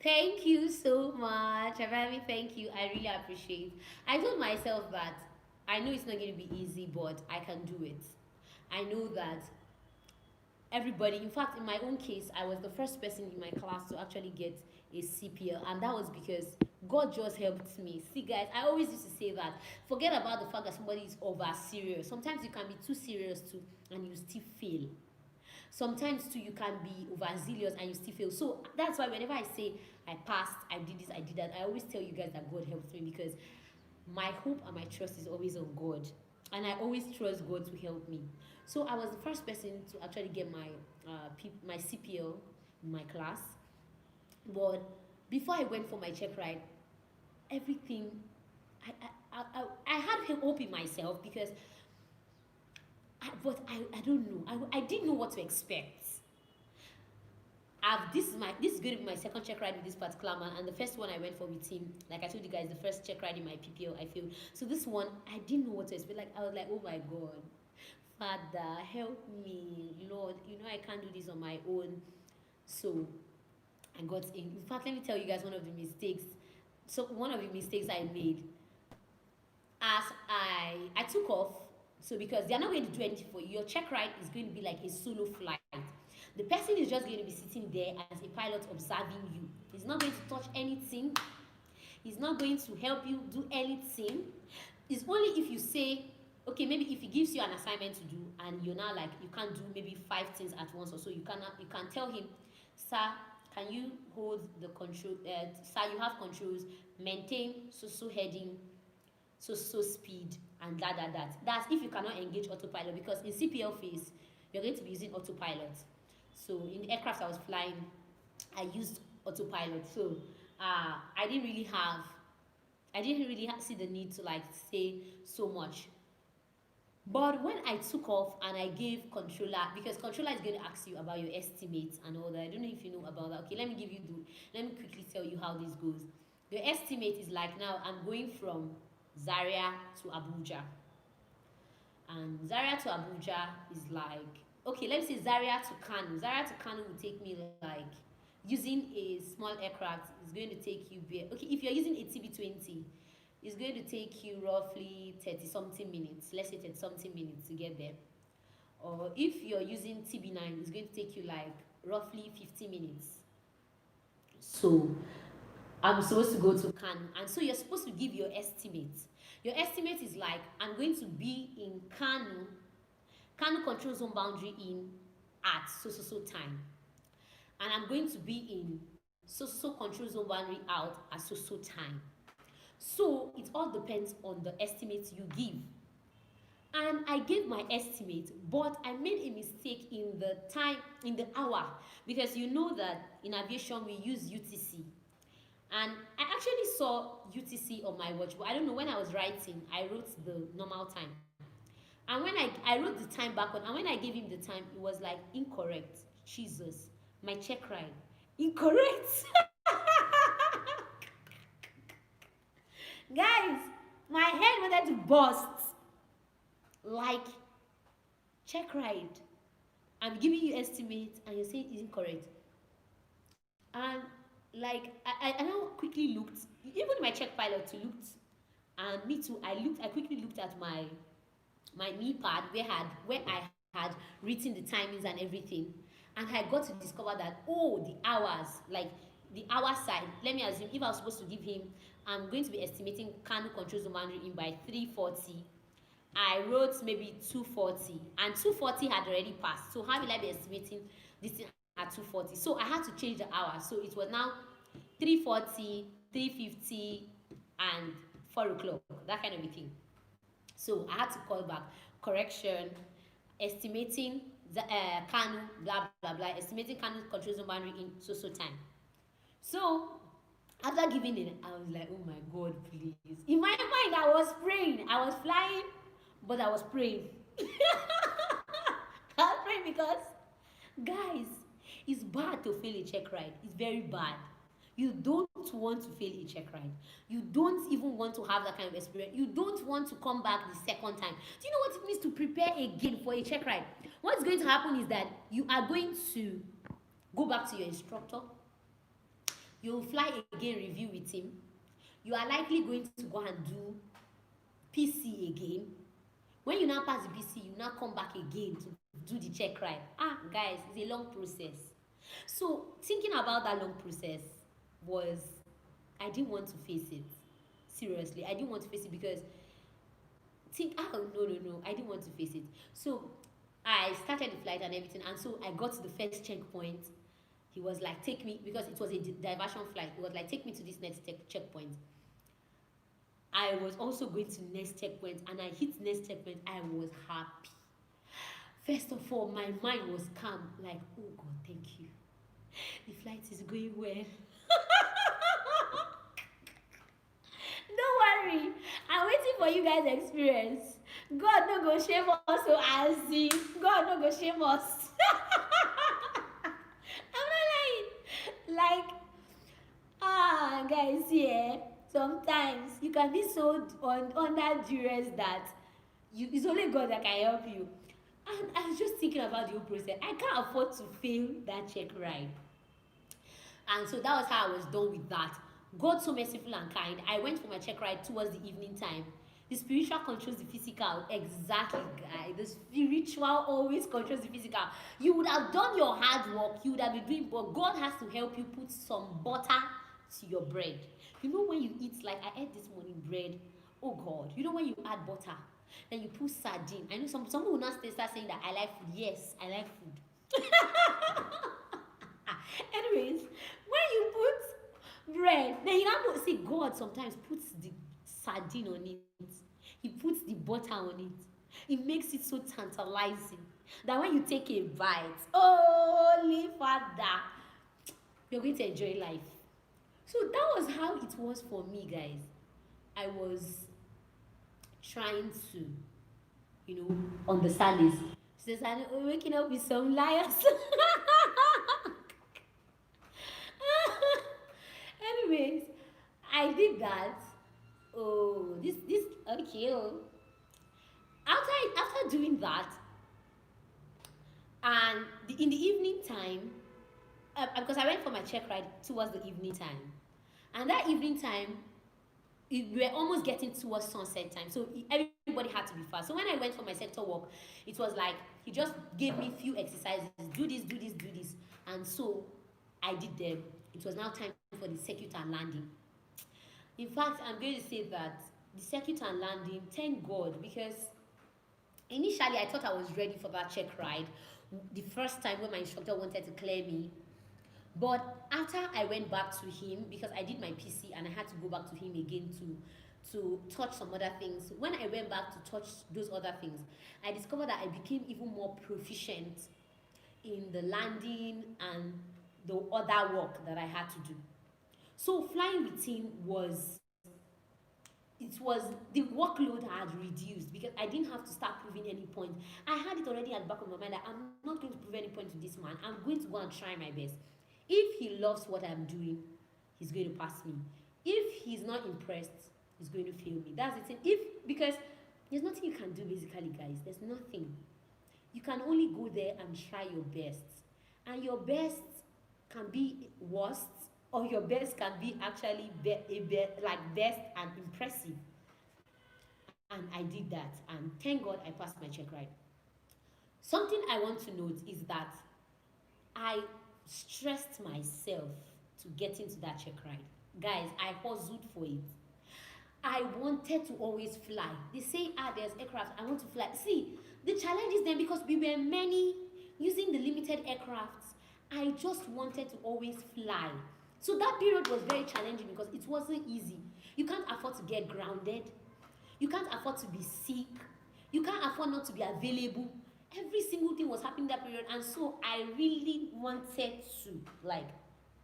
Thank you so much. Avami, thank you. I really appreciate. I told myself that I know it's not going to be easy, but I can do it. I know that everybody, in fact, in my own case, I was the first person in my class to actually get a CPL, and that was because God just helped me. See, guys, I always used to say that forget about the fact that somebody is over serious. Sometimes you can be too serious too, and you still fail. Sometimes too you can be overzealous and you still fail. So that's why whenever I say I passed, I did this, I did that, I always tell you guys that God helped me, because my hope and my trust is always on God, and I always trust God to help me. So I was the first person to actually get my my CPL in my class. But before I went for my check ride, everything I had hope in myself, because I don't know, I didn't know what to expect. This is going to be my second check ride with this particular man, and the first one I went for with him, like I told you guys, the first check ride in my PPL I failed. So this one I didn't know what to expect. Like I was like, oh my God, Father, help me, Lord. You know I can't do this on my own. So I got in. In fact, let me tell you guys one of the mistakes. So one of the mistakes I made, as I took off. So because they are not going to do anything for you, your check ride is going to be like a solo flight. The person is just going to be sitting there as a pilot observing you. He's not going to touch anything. He's not going to help you do anything. It's only if you say, okay, maybe if he gives you an assignment to do and you're now like, you can't do maybe 5 things at once or so, you can tell him, sir, can you hold the control, sir, you have controls, maintain so heading, so speed, and that. That's if you cannot engage autopilot, because in CPL phase, you're going to be using autopilot. So in the aircraft I was flying, I used autopilot. So I didn't really see the need to like say so much. But when I took off and I gave controller, because controller is going to ask you about your estimates and all that. I don't know if you know about that. Okay, let me quickly tell you how this goes. Your estimate is like, now I'm going from Zaria to Abuja. And Zaria to Abuja is like, okay, let me say Zaria to Kano. Zaria to Kano will take me like, using a small aircraft, is going to take you, okay, if you're using a TB20, it's going to take you roughly 30 something minutes, let's say 30 something minutes to get there. Or if you're using TB9, it's going to take you like roughly 50 minutes. So I'm supposed to go to Kano, and so you're supposed to give your estimate. Your estimate is like, I'm going to be in Kano control zone boundary in at so time, and I'm going to be in so control zone boundary out at so time. So it all depends on the estimates you give. And I gave my estimate, but I made a mistake in the time, in the hour, because you know that in aviation we use UTC. And I actually saw UTC on my watch, but I don't know, when I was writing, I wrote the normal time. And when I wrote the time backward, and when I gave him the time, it was like incorrect. Jesus, my check ride, incorrect. Guys, my head wanted to burst. Like, check ride, I'm giving you estimate and you're saying it's incorrect. And like I now quickly looked, even my check pilot too looked, and me too, I quickly looked at my knee pad where I had written the timings and everything, and I got to discover that, oh, the hours, like the hour side, let me assume if I was supposed to give him, I'm going to be estimating Kano control zone boundary in by 3:40. I wrote maybe 2:40, and 2:40 had already passed. So how will I be estimating this thing at 2:40? So I had to change the hour. So it was now 3:40, 3:50, and 4 o'clock, that kind of a thing. So I had to call back, correction, estimating the Kano, blah blah blah, estimating Kano control zone boundary in so time. So after giving it, I was like, oh my God, please. In my mind, I was praying. I was flying, but I was praying. I was praying because, guys, it's bad to fail a check ride. It's very bad. You don't want to fail a check ride. You don't even want to have that kind of experience. You don't want to come back the second time. Do you know what it means to prepare again for a check ride? What's going to happen is that you are going to go back to your instructor. You'll fly again, review with him. You are likely going to go and do PC again. When you now pass the PC, you now come back again to do the check ride. Guys, it's a long process. So thinking about that long process was, I didn't want to face it. Seriously, I didn't want to face it because no, I didn't want to face it. So I started the flight and everything, and so I got to the first checkpoint. He was like, take me, because it was a diversion flight. He was like, take me to this next checkpoint. I was also going to next checkpoint, and I hit next checkpoint. I was happy. First of all, my mind was calm, like, oh God, thank you. The flight is going well. Don't worry, I'm waiting for you guys' experience. God no go shame us, so as in God no go shame us. I'm not lying. Like, guys, yeah. Sometimes you can be so under duress that it's only God that can help you. And I was just thinking about the whole process. I can't afford to fail that check ride. And so that was how I was done with that. God so merciful and kind. I went for my check ride towards the evening time. The spiritual controls the physical. Exactly, guys. The spiritual always controls the physical. You would have done your hard work. You would have been doing, but God has to help you put some butter to your bread. You know when you eat, like I ate this morning bread. Oh God. You know when you add butter, then you put sardine. I know some people will not start saying that I like food. Yes, I like food. Anyways, when you put bread, then you have to see God sometimes puts the sardine on it. He puts the butter on it. It makes it so tantalizing that when you take a bite, holy Father, you're going to enjoy life. So that was how it was for me, guys. I was trying to, understand this. She says, I'm waking up with some liars. Anyways, I did that. Oh, this okay. After doing that, and in the evening time, because I went for my check ride towards the evening time, and that evening time, we were almost getting towards sunset time, so everybody had to be fast. So when I went for my sector walk, it was like he just gave me few exercises, do this, and so I did them. It was now time for the circuit and landing. In fact, I'm going to say that the circuit and landing, thank God, because initially I thought I was ready for that check ride the first time when my instructor wanted to clear me. But after I went back to him, because I did my PC and I had to go back to him again to touch some other things. When I went back to touch those other things, I discovered that I became even more proficient in the landing and the other work that I had to do. So flying with him the workload had reduced because I didn't have to start proving any point. I had it already at the back of my mind that I'm not going to prove any point to this man. I'm going to go and try my best. If he loves what I'm doing, he's going to pass me. If he's not impressed, he's going to fail me. That's the thing. Because there's nothing you can do basically, guys. There's nothing. You can only go there and try your best. And your best can be worst, or your best can be actually like best and impressive. And I did that, and thank God I passed my check ride. Something I want to note is that I stressed myself to get into that check ride. Guys, I hustled for it. I wanted to always fly. They say, there's aircraft, I want to fly. See, the challenge is then because we were many using the limited aircrafts, I just wanted to always fly. So that period was very challenging because it wasn't easy. You can't afford to get grounded. You can't afford to be sick. You can't afford not to be available. Every single thing was happening that period. And so I really wanted to,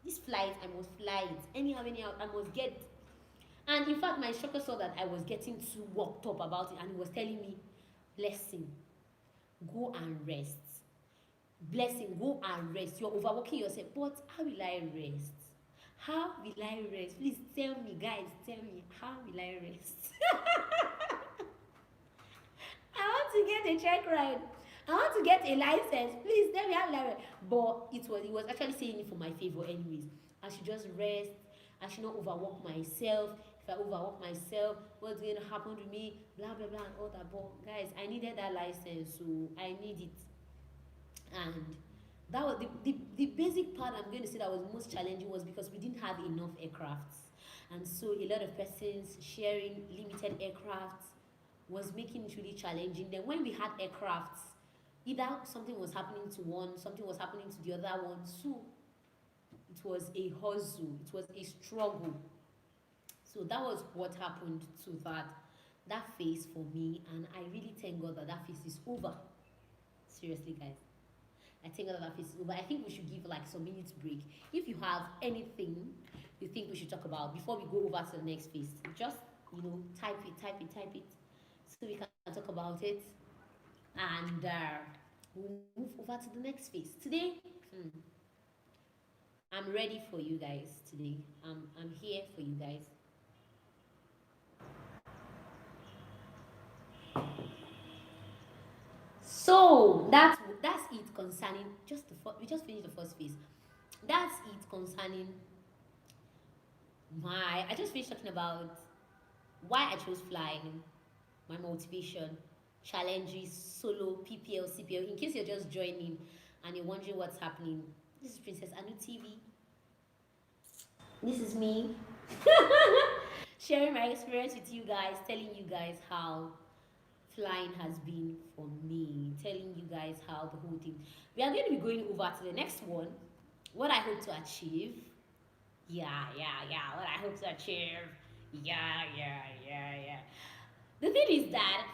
this flight, I must fly it. Anyhow, I must get. And in fact, my instructor saw that I was getting too worked up about it. And he was telling me, Blessing, go and rest. Blessing, go and rest. You're overworking yourself. But how will I rest? How will I rest? Please tell me, guys, tell me, how will I rest? I want to get a check ride. I want to get a license. Please tell me how will I rest. But it was actually saying it for my favor anyways. I should just rest. I should not overwork myself. If I overwork myself, what's going to happen to me? Blah blah blah and all that. But guys, I needed that license, so I need it. And that was the basic part I'm going to say that was most challenging was because we didn't have enough aircrafts, and so a lot of persons sharing limited aircrafts was making it really challenging. Then when we had aircrafts, either something was happening to one, something was happening to the other one, so it was a hustle, it was a struggle. So that was what happened to that phase for me, and I really thank God that that phase is over. Seriously, guys. I think that phase is over. I think we should give like some minutes break. If you have anything you think we should talk about before we go over to the next phase, just type it, so we can talk about it, and we'll move over to the next phase. Today, I'm ready for you guys. Today, I'm here for you guys. So that's it concerning we just finished the first phase. That's it concerning my I just finished talking about why I chose flying, my motivation, challenges, solo, PPL, CPL. In case you're just joining and you're wondering what's happening, this is Princess Anu-TV. This is me sharing my experience with you guys, telling you guys how flying has been for me, telling you guys how the whole thing. We are going to be going over to the next one. What I hope to achieve. Yeah. What I hope to achieve. Yeah. The thing is that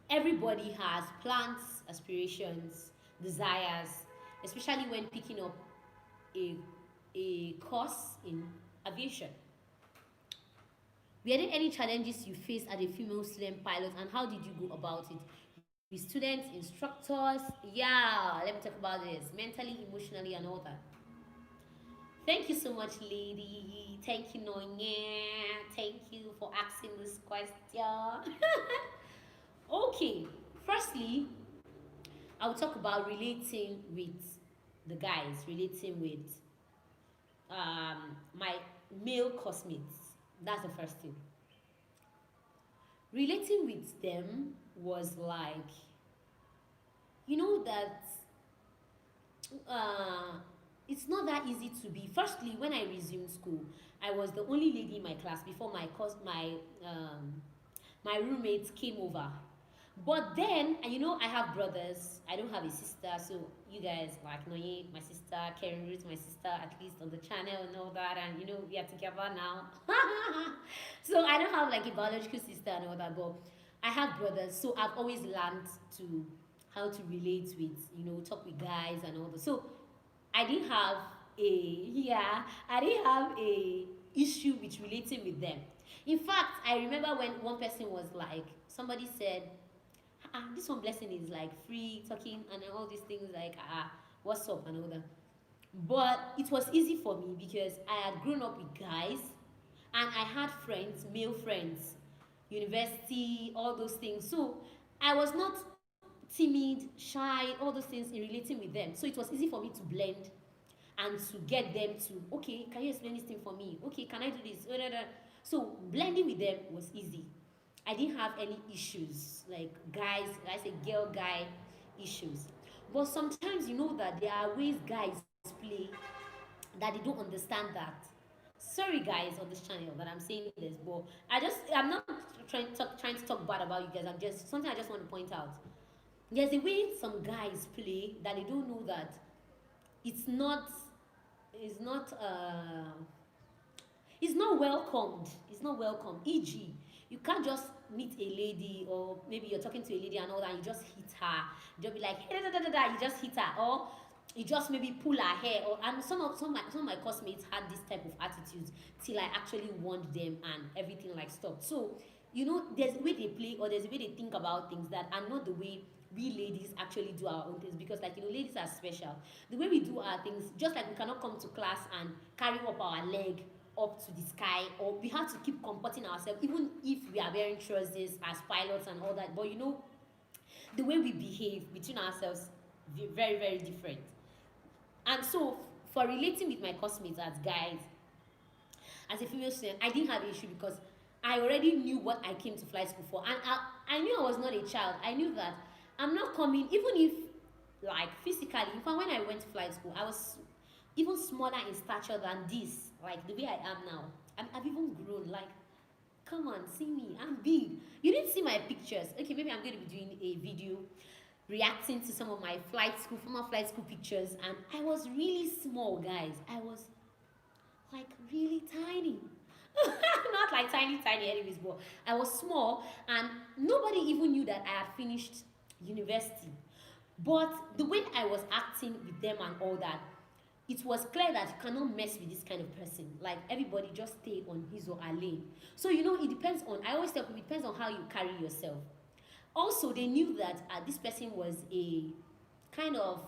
everybody has plans, aspirations, desires, especially when picking up a course in aviation. Were there any challenges you faced as a female student pilot, and how did you go about it? With students, instructors, yeah, let me talk about this. Mentally, emotionally, and all that. Thank you so much, lady. Thank you, Nonya. Thank you for asking this question. Okay, firstly, I'll talk about relating with the guys, relating with my male classmates. That's the first thing. Relating with them was like, that it's not that easy to be. Firstly, when I resumed school, I was the only lady in my class before my roommates came over. But then, I have brothers. I don't have a sister, so you guys like Noye, my sister, Karen Ruth, my sister, at least on the channel and all that, and we are together now. So I don't have like a biological sister and all that, but I have brothers, so I've always learned to how to relate with, talk with guys and all that. So I didn't have a issue with relating with them. In fact, I remember when one person was like, somebody said, this one blessing is like free talking and all these things like what's up and all that. But it was easy for me because I had grown up with guys and I had friends, male friends, university, all those things. So I was not timid, shy, all those things in relating with them. So it was easy for me to blend and to get them to, okay, can you explain this thing for me? Okay, can I do this? So blending with them was easy. I didn't have any issues like guys, I say girl guy issues. But sometimes that there are ways guys play that they don't understand that. Sorry guys on this channel that I'm saying this, but I'm not trying to talk bad about you guys. I'm just something I just want to point out. There's a way some guys play that they don't know that it's not it's not uh it's not welcomed. It's not welcome. E.g., you can't just meet a lady, or maybe you're talking to a lady and all that, and you just hit her. You'll be like, hey, you just hit her, or you just maybe pull her hair. Or and some of my classmates had this type of attitudes till I actually warned them and everything like stopped. So there's a way they play, or there's a way they think about things that are not the way we ladies actually do our own things, because like ladies are special. The way we do our things, just like we cannot come to class and carry up our leg up to the sky, or we have to keep comporting ourselves even if we are wearing trousers as pilots and all that. But the way we behave between ourselves, very, very different. And so for relating with my classmates as guys, as a female student, I didn't have an issue because I already knew what I came to flight school for. And I knew I was not a child. I knew that I'm not coming, even if, like, physically, in fact, when I went to flight school, I was even smaller in stature than this, like the way I am now. I've even grown. Like, come on, see me, I'm big. You didn't see my pictures. Okay, maybe I'm going to be doing a video reacting to some of my former flight school pictures, and I was really small, guys. I was like really tiny. Not like tiny, tiny anyways, but I was small, and nobody even knew that I had finished university. But the way I was acting with them and all that, it was clear that you cannot mess with this kind of person. Like, everybody just stay on his or her lane. So it depends on, I always tell people, it depends on how you carry yourself. Also, they knew that this person was a kind of,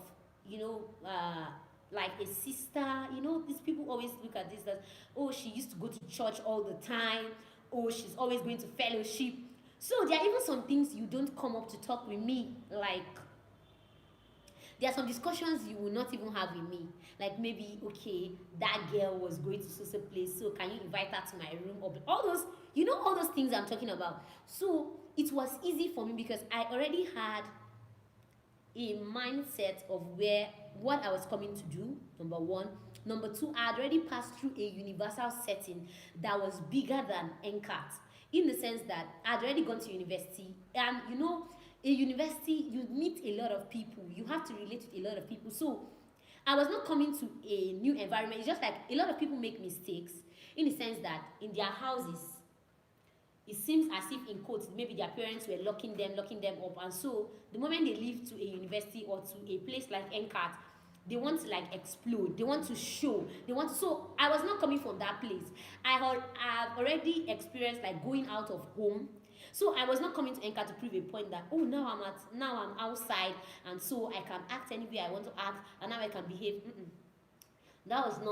like a sister. These people always look at this that, oh, she used to go to church all the time, oh, she's always going to fellowship. So there are even some things you don't come up to talk with me, like there are some discussions you will not even have with me. Like, maybe, okay, that girl was going to so place, so can you invite her to my room? Or all those things I'm talking about. So it was easy for me because I already had a mindset of what I was coming to do, number one. Number two, I had already passed through a universal setting that was bigger than NCAT, in the sense that I had already gone to university. And a university, you meet a lot of people, you have to relate with a lot of people. So I was not coming to a new environment. It's just like a lot of people make mistakes, in the sense that in their houses, it seems as if, in quotes, maybe their parents were locking them up, and so the moment they leave to a university or to a place like NCAT, they want to like explode, they want to show, so I was not coming from that place. I have already experienced like going out of home. So I was not coming to NCAT to prove a point that, oh, now I'm outside, and so I can act any way I want to act, and now I can behave. That was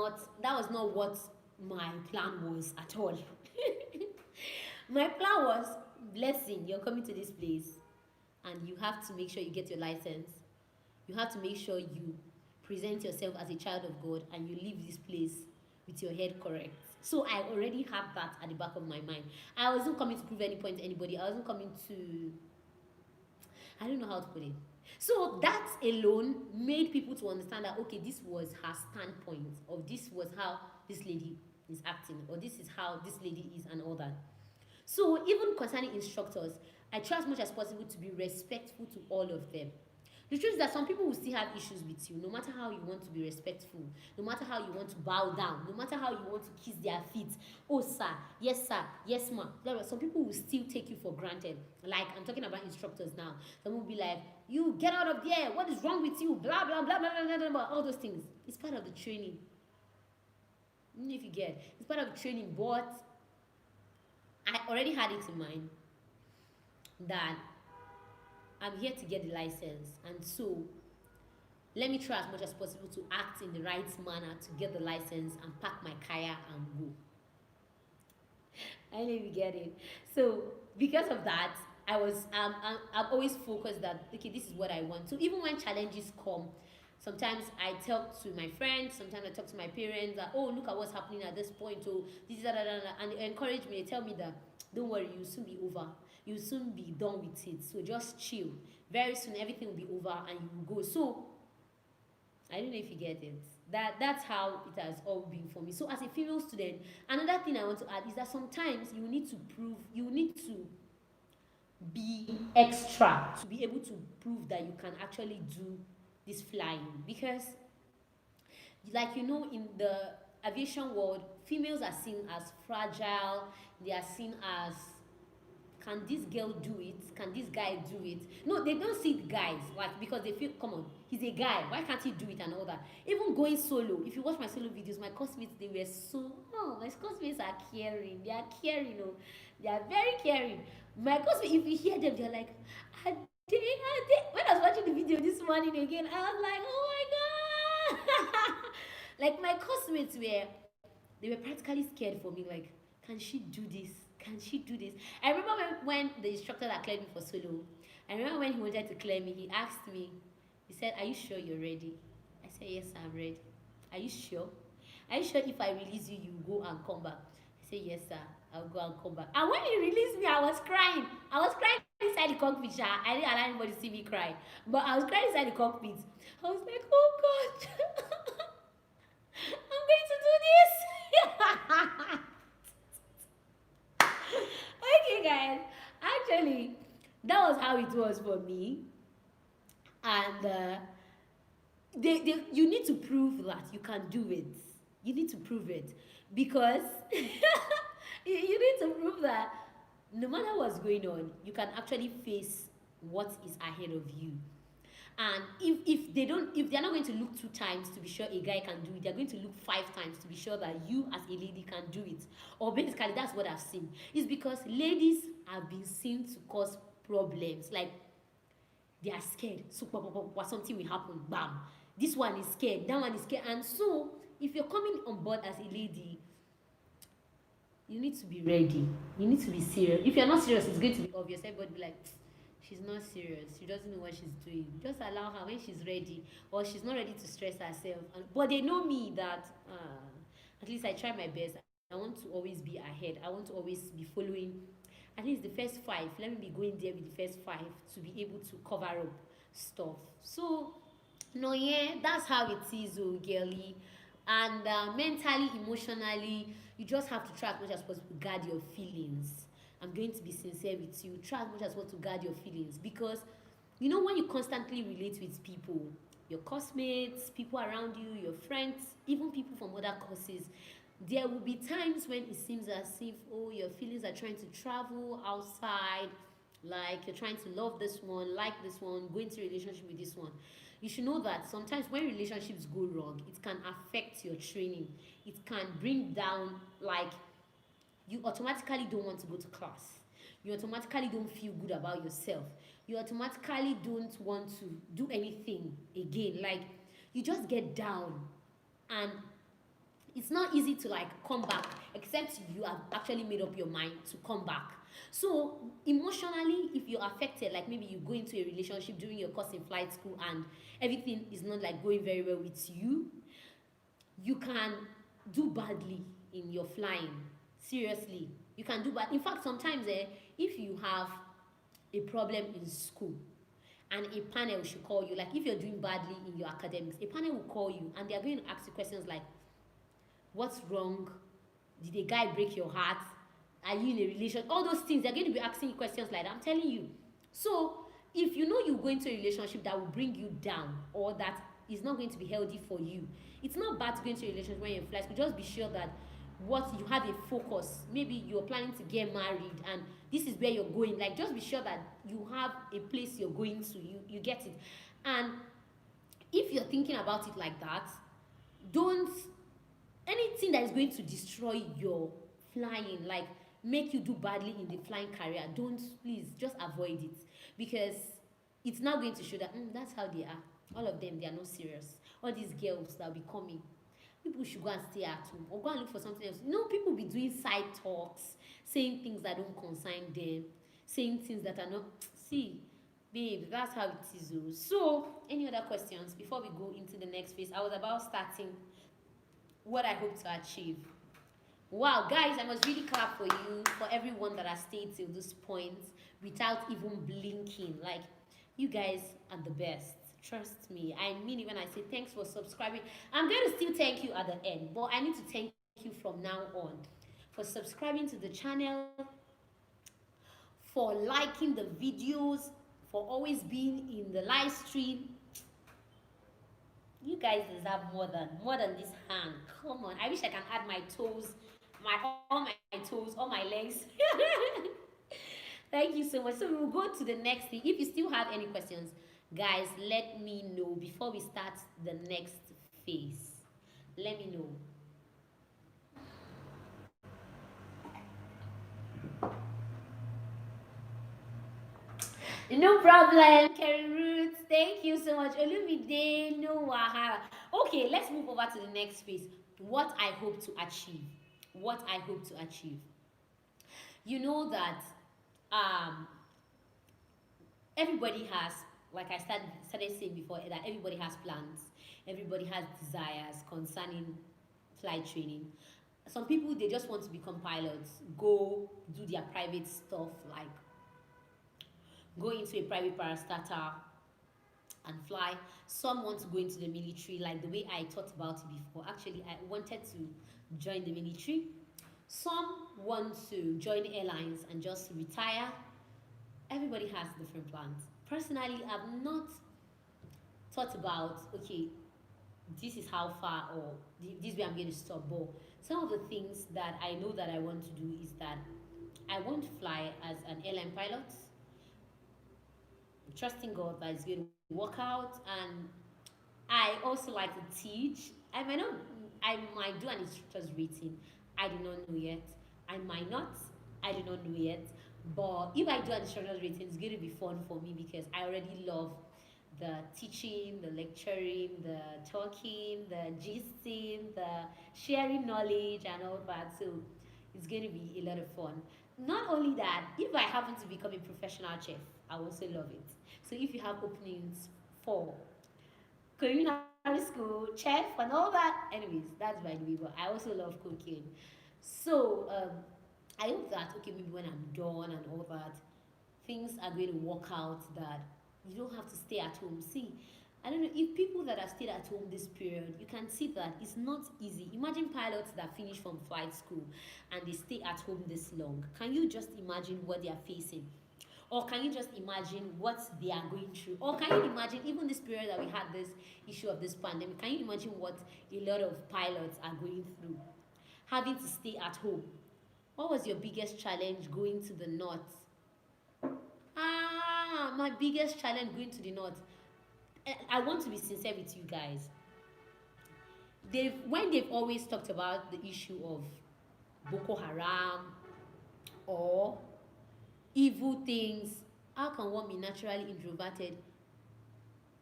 not what my plan was at all. My plan was, blessing, you're coming to this place and you have to make sure you get your license. You have to make sure you present yourself as a child of God and you leave this place with your head correct. So I already had that at the back of my mind. I wasn't coming to prove any point to anybody. I wasn't coming to, I don't know how to put it. So that alone made people to understand that, okay, this was her standpoint, or this was how this lady is acting, or this is how this lady is, and all that. So even concerning instructors, I try as much as possible to be respectful to all of them. The truth is that some people will still have issues with you, no matter how you want to be respectful, no matter how you want to bow down, no matter how you want to kiss their feet. Oh, sir, yes, ma. Some people will still take you for granted. Like, I'm talking about instructors now. Some will be like, you get out of there, what is wrong with you? Blah, blah, blah, blah, blah, blah, blah, all those things. It's part of the training. If you get, it's part of the training, but I already had it in mind that I'm here to get the license, and so let me try as much as possible to act in the right manner to get the license and pack my kaya and go. I know you get it. So because of that, I'm always focused that, okay, this is what I want. So even when challenges come, sometimes I talk to my friends, sometimes I talk to my parents that, oh, look at what's happening at this point, oh, this is that, and they encourage me. They tell me that, don't worry, you'll soon be over. You'll soon be done with it. So just chill. Very soon everything will be over and you will go. So I don't know if you get it. That's how it has all been for me. So as a female student, another thing I want to add is that sometimes you need to be extra to be able to prove that you can actually do this flying, because like in the aviation world, females are seen as fragile. They are seen as, can this girl do it? Can this guy do it? No, they don't see the guys, like, because they feel, come on, he's a guy, why can't he do it, and all that. Even going solo, if you watch my solo videos, my classmates, they were so, my classmates are caring. They are caring, they are very caring. My classmates, if you hear them, they're like, When I was watching the video this morning again, I was like, oh my god! Like my classmates were, they were practically scared for me. Like, can she do this? Can she do this? I remember when the instructor that cleared me for solo, I remember when he wanted to clear me, he asked me, he said, "Are you sure you're ready?" I said, "Yes, I'm ready." "Are you sure? Are you sure if I release you, you go and come back?" I said, "Yes, sir. I'll go and come back." And when he released me, I was crying. I was crying inside the cockpit. I didn't allow anybody to see me cry. But I was crying inside the cockpit. I was like, oh God, I'm going to do this. Okay, guys. Actually, that was how it was for me. And you need to prove that you can do it. You need to prove it because you need to prove that no matter what's going on, you can actually face what is ahead of you. And if they're not going to look 2 times to be sure a guy can do it, they're going to look 5 times to be sure that you as a lady can do it. Or basically, that's what I've seen. It's because ladies have been seen to cause problems. Like, they are scared, so something will happen, bam, this one is scared, that one is scared. And so if you're coming on board as a lady, you need to be ready, you need to be serious. If you're not serious, it's going to be obvious. Everybody will be like, she's not serious, she doesn't know what she's doing. Just allow her. When she's ready, or she's not ready to stress herself. But they know me that at least I try my best. I want to always be ahead. I want to always be following at least the first 5. Let me be going there with the first 5 to be able to cover up stuff. So no, yeah, that's how it is, oh girly. And mentally, emotionally, you just have to try as much as possible to guard your feelings. I'm going to be sincere with you. Try as much as possible to guard your feelings, because you know, when you constantly relate with people, your classmates, people around you, your friends, even people from other courses, there will be times when it seems as if, oh, your feelings are trying to travel outside, like you're trying to love this one, like this one, go into a relationship with this one. You should know that sometimes when relationships go wrong, it can affect your training. It can bring down, like, you automatically don't want to go to class. You automatically don't feel good about yourself. You automatically don't want to do anything again. Like, you just get down, and it's not easy to like come back except you have actually made up your mind to come back. So emotionally, if you're affected, like maybe you go into a relationship during your course in flight school and everything is not like going very well with you, you can do badly in your flying. Seriously, you can do bad. In fact, sometimes if you have a problem in school and a panel should call you, like if you're doing badly in your academics, a panel will call you and they are going to ask you questions like, what's wrong? Did a guy break your heart? Are you in a relation? All those things, they're going to be asking you questions like that. I'm telling you. So if you know you go into a relationship that will bring you down or that is not going to be healthy for you, it's not bad to go into a relationship when you're in flight school. Just be sure that what you have a focus. Maybe you're planning to get married and this is where you're going. Like, just be sure that you have a place you're going to. You get it. And if you're thinking about it like that, don't, anything that is going to destroy your flying, like make you do badly in the flying career, don't, please just avoid it, because it's now going to show that that's how they are. All of them, they are not serious. All these girls that will be coming, people should go and stay at home or go and look for something else. You know, people be doing side talks, saying things that don't concern them, saying things that are not. See, babe, that's how it is. So any other questions before we go into the next phase? I was about starting what I hope to achieve. Wow, guys, I must really clap for you, for everyone that has stayed till this point without even blinking. Like, you guys are the best. Trust me. I mean it when I say thanks for subscribing. I'm going to still thank you at the end, but I need to thank you from now on for subscribing to the channel, for liking the videos, for always being in the live stream. You guys deserve more than this hand. Come on. I wish I can add my toes, all my toes, all my legs. Thank you so much. So we'll go to the next thing. If you still have any questions, guys, let me know before we start the next phase. Let me know. No problem, Kerry Roots. Thank you so much. Olumide, no wahala. Okay, let's move over to the next phase. What I hope to achieve. What I hope to achieve. You know that um everybody has, like I started saying before, that everybody has plans, everybody has desires concerning flight training. Some people, they just want to become pilots, go do their private stuff, like go into a private parastatal and fly. Some want to go into the military, like the way I thought about it before. Actually, I wanted to join the military. Some want to join airlines and just retire. Everybody has different plans. Personally, I've not thought about, okay, this is how far, or this way I'm going to stop. But some of the things that I know that I want to do is that I want to fly as an airline pilot, trusting God that it's going to work out. And I also like to teach. I might do an instructor's rating. I do not know yet. I might not. I do not know yet. But if I do an instructor's rating, it's going to be fun for me because I already love the teaching, the lecturing, the talking, the gisting, the sharing knowledge and all that. So it's going to be a lot of fun. Not only that, if I happen to become a professional chef, I also love it. So if you have openings for culinary school, chef, and all that. Anyways, that's by the way, but I also love cooking. So I hope that, okay, maybe when I'm done and all that, things are going to work out, that you don't have to stay at home. See, I don't know if people that have stayed at home this period, you can see that it's not easy. Imagine pilots that finish from flight school and they stay at home this long. Can you just imagine what they are facing? Or can you just imagine what they are going through? Or can you imagine, even this period that we had this issue of this pandemic, can you imagine what a lot of pilots are going through? Having to stay at home. What was your biggest challenge going to the north? My biggest challenge going to the north. I want to be sincere with you guys. They've always talked about the issue of Boko Haram or evil things, how can one be naturally introverted?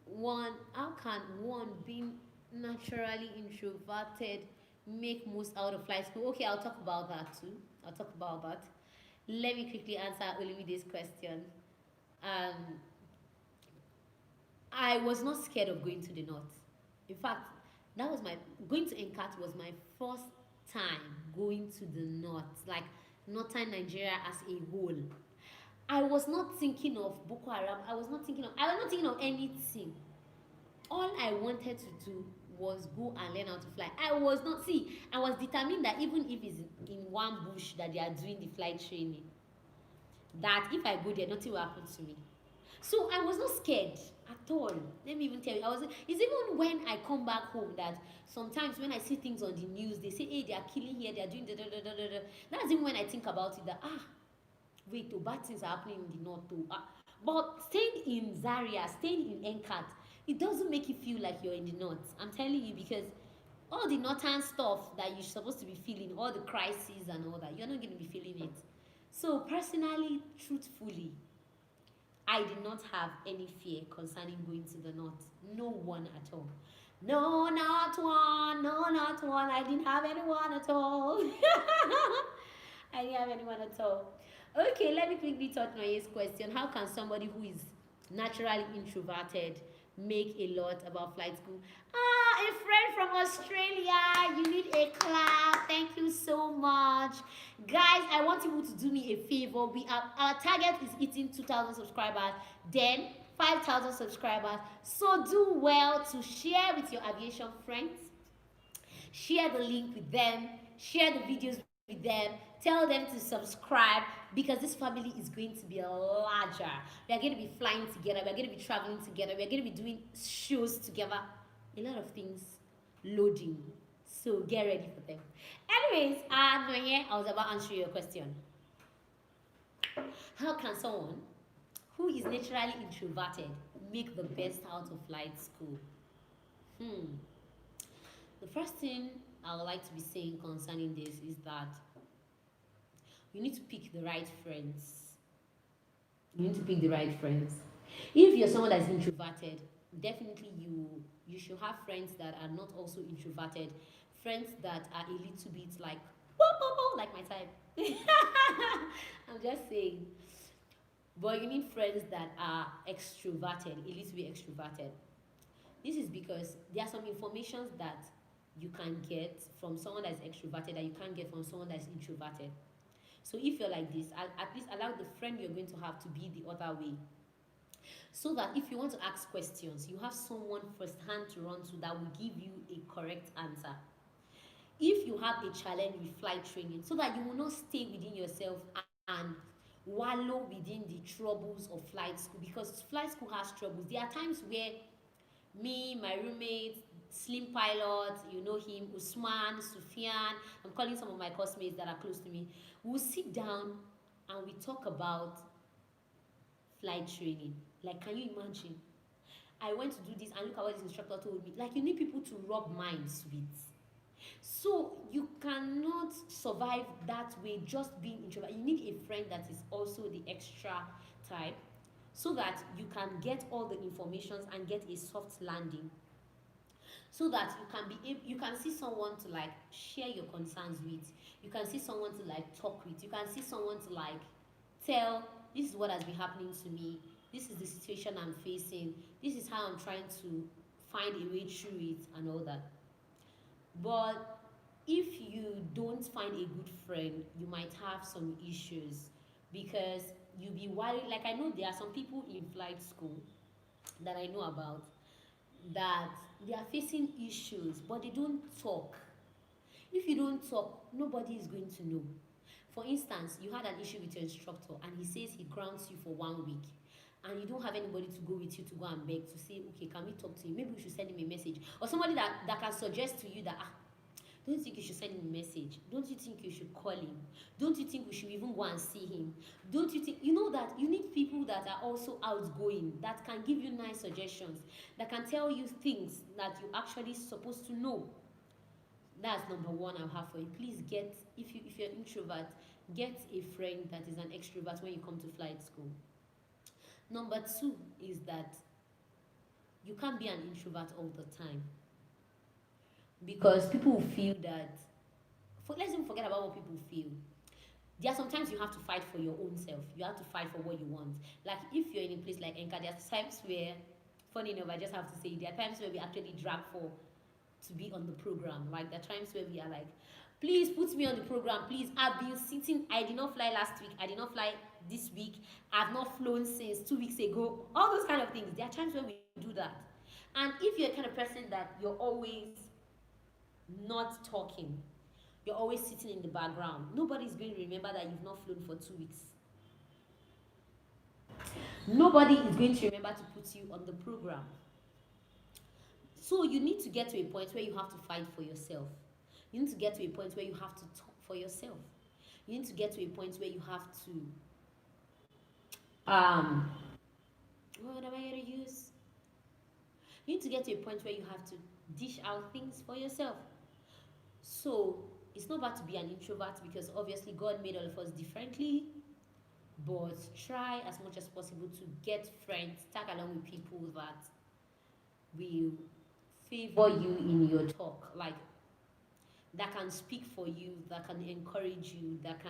How can one being naturally introverted make most out of flight school? Okay, I'll talk about that too. I'll talk about that. Let me quickly answer Olumide's question. Um, I was not scared of going to the north. In fact, that was my going to NCAT was my first time going to the north, like northern Nigeria as a whole. I was not thinking of Boko Haram. I was not thinking of anything. All I wanted to do was go and learn how to fly. I was determined that even if it's in one bush that they are doing the flight training, that if I go there, nothing will happen to me. So I was not scared at all. Let me even tell you, it's even when I come back home that sometimes when I see things on the news, they say, hey, they are killing here, they are doing da da da da da. That's even when I think about it, that wait, bad things are happening in the north too. But staying in Zaria, staying in NCAT, it doesn't make you feel like you're in the north. I'm telling you, because all the northern stuff that you're supposed to be feeling, all the crises and all that, you're not going to be feeling it. So personally, truthfully, I did not have any fear concerning going to the north. No one at all. No, not one. No, not one. I didn't have anyone at all. I didn't have anyone at all. Okay, let me quickly touch on his question. How can somebody who is naturally introverted make a lot about flight school? A friend from Australia. You need a clap. Thank you so much. Guys, I want you to do me a favor. Our target is hitting 2,000 subscribers, then 5,000 subscribers. So do well to share with your aviation friends. Share the link with them. Share the videos with them. Tell them to subscribe, because this family is going to be larger. We are going to be flying together. We are going to be traveling together. We are going to be doing shows together. A lot of things loading. So get ready for them. Anyways, Noye, I was about answering your question. How can someone who is naturally introverted make the best out of flight school? The first thing I would like to be saying concerning this is that you need to pick the right friends. You need to pick the right friends. If you're someone that's introverted, definitely you should have friends that are not also introverted, friends that are a little bit like like my type. I'm just saying. But you need friends that are extroverted, a little bit extroverted. This is because there are some informations that you can get from someone that's extroverted that you can't get from someone that's introverted. So if you're like this, at least allow the friend you're going to have to be the other way. So that if you want to ask questions, you have someone firsthand to run to that will give you a correct answer. If you have a challenge with flight training, so that you will not stay within yourself and wallow within the troubles of flight school, because flight school has troubles. There are times where me, my roommate, Slim Pilot, you know him, Usman, Sufyan, I'm calling some of my classmates that are close to me, we'll sit down and we talk about flight training. Like, can you imagine? I went to do this and look at what this instructor told me. Like, you need people to rub minds with. So you cannot survive that way just being introvert. You need a friend that is also the extra type, so that you can get all the informations and get a soft landing, so that you can be able, you can see someone to like share your concerns with, you can see someone to like talk with, you can see someone to like tell, this is what has been happening to me, this is the situation I'm facing, this is how I'm trying to find a way through it and all that. But if you don't find a good friend, you might have some issues, because you'll be worried. Like, I know there are some people in flight school that I know about that they are facing issues, but they don't talk. If you don't talk, nobody is going to know. For instance, you had an issue with your instructor and he says he grounds you for 1 week, and you don't have anybody to go with you to go and beg to say, okay, can we talk to you? Maybe we should send him a message. Or somebody that can suggest to you that, don't you think you should send him a message? Don't you think you should call him? Don't you think we should even go and see him? Don't you think, you know, that you need people that are also outgoing, that can give you nice suggestions, that can tell you things that you actually supposed to know. That's number one I'll have for you. Please get, if you're an introvert, get a friend that is an extrovert when you come to flight school. Number two is that you can't be an introvert all the time, because people will feel that, let's even forget about what people feel. There are sometimes you have to fight for your own self. You have to fight for what you want. Like, if you're in a place like NCAT, there are times where, funny enough, I just have to say, there are times where we actually drag for to be on the program. Like, there are times where we are like, please put me on the program, please. I've been sitting, I did not fly last week, I did not fly this week, I've not flown since 2 weeks ago. All those kind of things. There are times where we do that. And if you're the kind of person that you're always not talking, you're always sitting in the background, nobody's going to remember that you've not flown for 2 weeks. Nobody is going to remember to put you on the program. So you need to get to a point where you have to fight for yourself. You need to get to a point where you have to talk for yourself. You need to get to a point where you have to what am I going to use? You need to get to a point where you have to dish out things for yourself. So it's not bad to be an introvert, because obviously God made all of us differently. But try as much as possible to get friends, tag along with people that will favor you in your talk, like that can speak for you, that can encourage you, that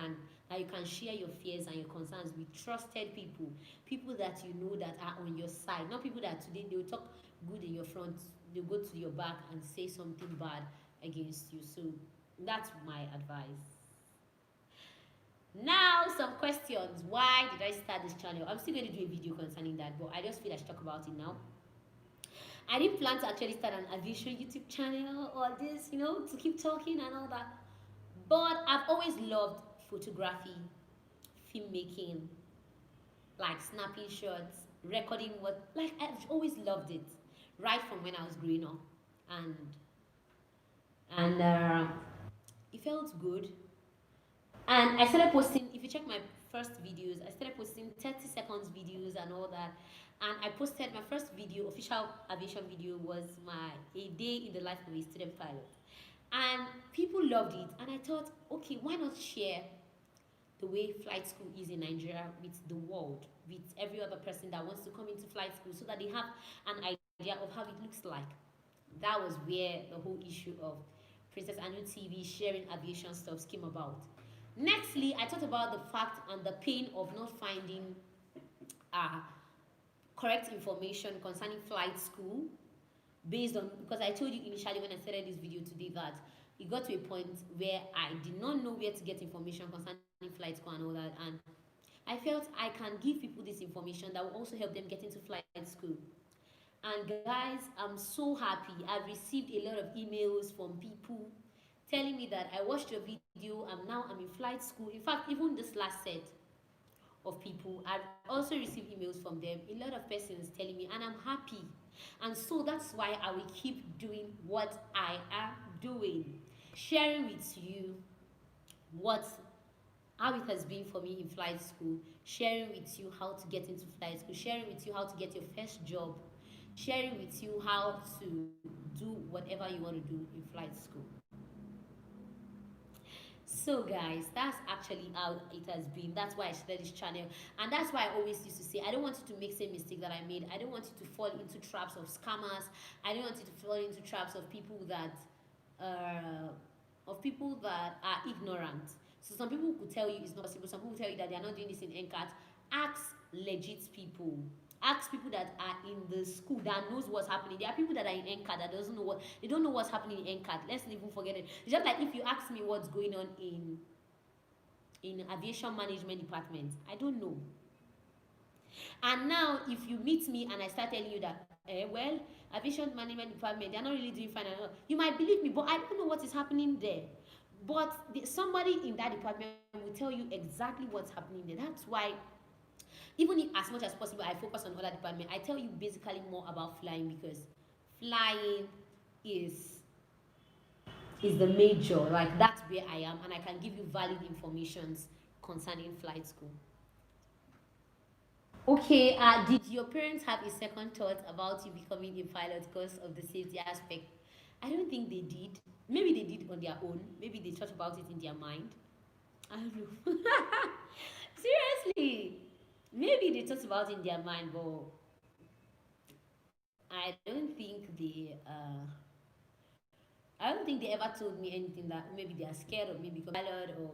you can share your fears and your concerns with trusted people, people that you know that are on your side, not people that today they will talk good in your front, they'll go to your back and say something bad against you. So that's my advice. Now, some questions. Why did I start this channel? I'm still going to do a video concerning that, but I just feel I should talk about it now. I didn't plan to actually start an aviation YouTube channel or this, to keep talking and all that. But I've always loved photography, filmmaking, like snapping shots, recording I've always loved it, right from when I was growing up. And it felt good. And I started posting, if you check my first videos, I started posting 30 seconds videos and all that. And I posted my first video, official aviation video, was a day in the life of a student pilot. And people loved it. And I thought, okay, why not share the way flight school is in Nigeria with the world, with every other person that wants to come into flight school, so that they have an idea of how it looks like. That was where the whole issue of Princess Anu TV sharing aviation stuff came about. Nextly, I talked about the fact and the pain of not finding uh, correct information concerning flight school, based on, because I told you initially when I started this video today that it got to a point where I did not know where to get information concerning flight school and all that, and I felt I can give people this information that will also help them get into flight school. And guys, I'm so happy. I've received a lot of emails from people telling me that I watched your video and now I'm in flight school. In fact, even this last set of people, I've also received emails from them, a lot of persons telling me, and I'm happy. And so that's why I will keep doing what I am doing, sharing with you what how it has been for me in flight school, sharing with you how to get into flight school, sharing with you how to get your first job, sharing with you how to do whatever you want to do in flight school. So guys, that's actually how it has been. That's why I started this channel, and that's why I always used to say I don't want you to make the same mistake that I made. I don't want you to fall into traps of scammers. I don't want you to fall into traps of people that are ignorant. So some people could tell you it's not possible. Some people tell you that they are not doing this in NCAT. Ask legit people. Ask people that are in the school that knows what's happening. There are people that are in NCAT that doesn't know they don't know what's happening in NCAT. Let's even forget it. It's just like if you ask me what's going on in aviation management department, I don't know. And now if you meet me and I start telling you that well, aviation management department, they're not really doing fine, you might believe me, but I don't know what is happening there. But somebody in that department will tell you exactly what's happening there. That's why, even if as much as possible I focus on other department, I tell you basically more about flying, because flying is the major, like that's where I am, and I can give you valid informations concerning flight school. Okay, did your parents have a second thought about you becoming a pilot because of the safety aspect? I don't think they did. Maybe they did on their own. Maybe they thought about it in their mind. I don't know. Seriously. Maybe they thought about it in their mind, but I don't think they ever told me anything that maybe they are scared of me because pilot, or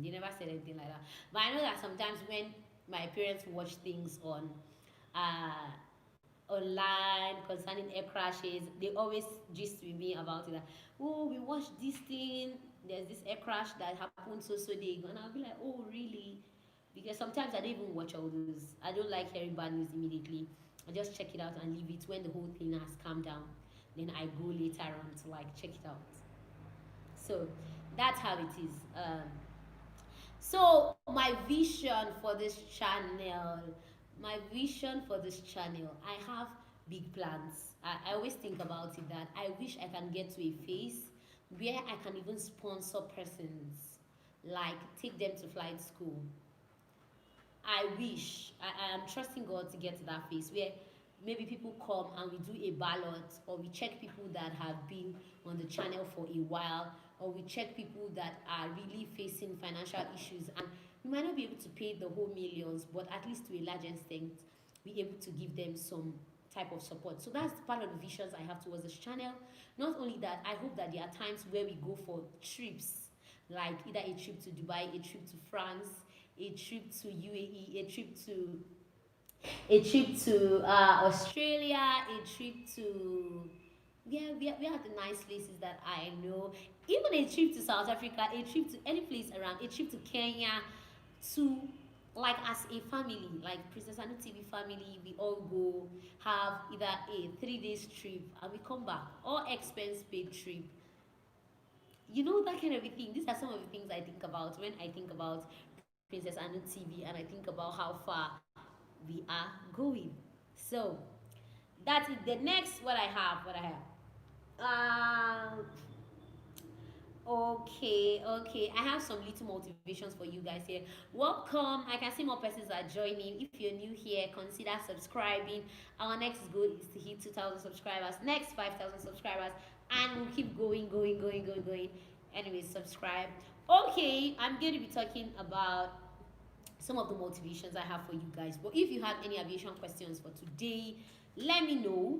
they never said anything like that. But I know that sometimes when my parents watch things on uh online concerning air crashes, they always gist with me about it. That, oh, we watched this thing. There's this air crash that happened so day ago, and I'll be like, oh, really? Because sometimes I don't even watch all those. I don't like hearing bad news immediately. I just check it out and leave it when the whole thing has calmed down. Then I go later on to like check it out. So that's how it is. So my vision for this channel, I have big plans. I always think about it that I wish I can get to a phase where I can even sponsor persons, like take them to flight school. I wish I am trusting God to get to that phase where maybe people come and we do a ballot, or we check people that have been on the channel for a while, or we check people that are really facing financial issues, and we might not be able to pay the whole millions, but at least to a large extent be able to give them some type of support. So that's part of the visions I have towards this channel. Not only that, I hope that there are times where we go for trips, like either a trip to Dubai, a trip to France, a trip to UAE, a trip to Australia, a trip to we are the nice places that I know, even a trip to South Africa, a trip to any place around, a trip to Kenya, to like as a family, like Princess Anu TV family, we all go have either a 3 days trip and we come back, all expense paid trip. You know, that kind of a thing. These are some of the things I think about when I think about Princess Anu TV, and I think about how far we are going. So that's it. The next, what I have. Okay. I have some little motivations for you guys here. Welcome. I can see more persons are joining. If you're new here, consider subscribing. Our next goal is to hit 2,000 subscribers. Next 5,000 subscribers, and we'll keep going. Anyway, subscribe. Okay, I'm going to be talking about some of the motivations I have for you guys. But if you have any aviation questions for today, let me know.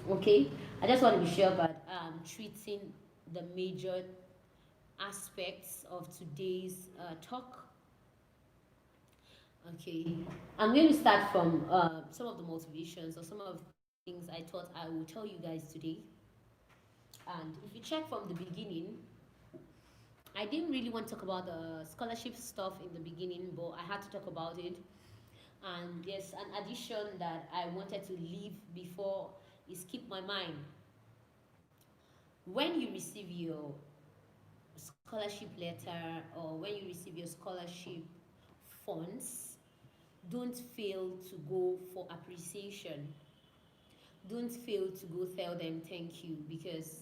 Okay, I just want to be sure about treating the major aspects of today's talk. Okay, I'm going to start from some of the motivations or some of the things I thought I will tell you guys today. And if you check from the beginning, I didn't really want to talk about the scholarship stuff in the beginning, but I had to talk about it. And there's an addition that I wanted to leave before it skipped my mind. When you receive your scholarship letter or when you receive your scholarship funds, don't fail to go for appreciation. Don't fail to go tell them thank you, because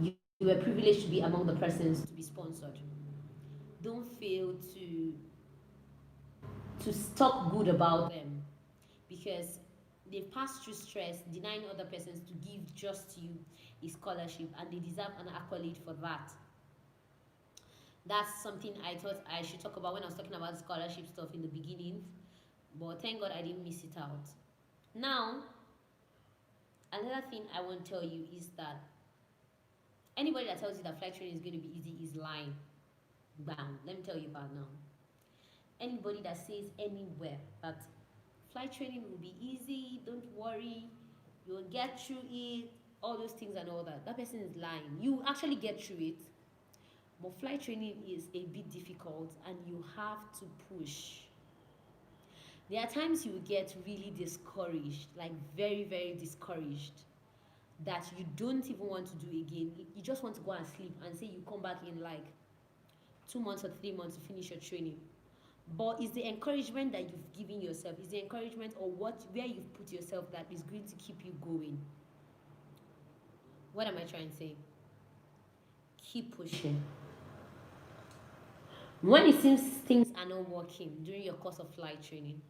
you were privileged to be among the persons to be sponsored. Don't fail to talk good about them, because they've passed through stress denying other persons to give just you a scholarship, and they deserve an accolade for that. That's something I thought I should talk about when I was talking about scholarship stuff in the beginning, but thank God I didn't miss it out. Now, another thing I want to tell you is that anybody that tells you that flight training is going to be easy is lying. Bam. Let me tell you about now. Anybody that says anywhere that flight training will be easy, don't worry, you'll get through it, all those things and all that, that person is lying. You actually get through it, but flight training is a bit difficult and you have to push. There are times you get really discouraged, like very, very discouraged, that you don't even want to do again. You just want to go and sleep and say you come back in like 2 months or 3 months to finish your training. But it's the encouragement that you've given yourself, it's the encouragement or where you've put yourself that is going to keep you going. What am I trying to say? Keep pushing. When it seems things are not working during your course of flight training,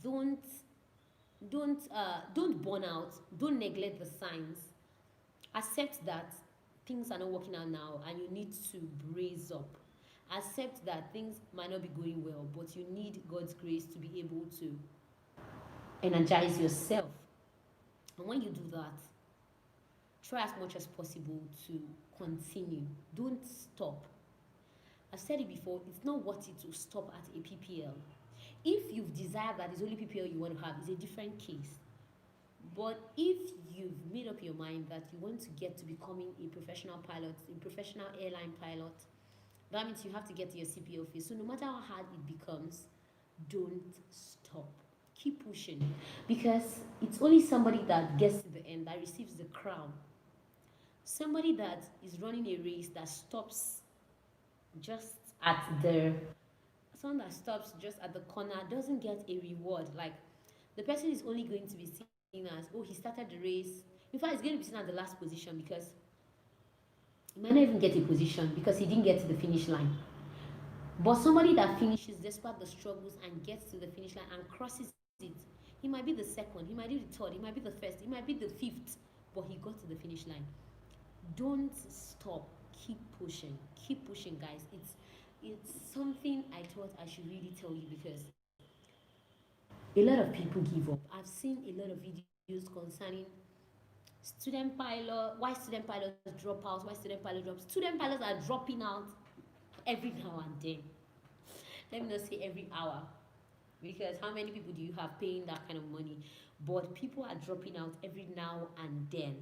don't burn out. Don't neglect the signs. Accept that things are not working out now and you need to brace up. Accept that things might not be going well, but you need God's grace to be able to energize yourself. And when you do that, try as much as possible to continue. Don't stop. I've said it before, it's not worth it to stop at a PPL. If you've desired that it's only PPL you want to have, it's a different case. But if you've made up your mind that you want to get to becoming a professional pilot, a professional airline pilot, that means you have to get to your CPL phase. So no matter how hard it becomes, don't stop. Keep pushing. Because it's only somebody that gets to the end that receives the crown. Somebody that is running a race that stops just at someone that stops just at the corner doesn't get a reward. Like, the person is only going to be seen as, oh, he started the race. In fact, he's going to be seen at the last position because he might not even get a position because he didn't get to the finish line. But somebody that finishes despite the struggles and gets to the finish line and crosses it, he might be the second, he might be the third, he might be the first, he might be the fifth, but he got to the finish line. Don't stop. Keep pushing. Keep pushing, guys. It's something I thought I should really tell you, because a lot of people give up. I've seen a lot of videos concerning student pilot, why student pilots drop out, why student pilot drops. Student pilots are dropping out every now and then. Let me not say every hour, because how many people do you have paying that kind of money? But people are dropping out every now and then.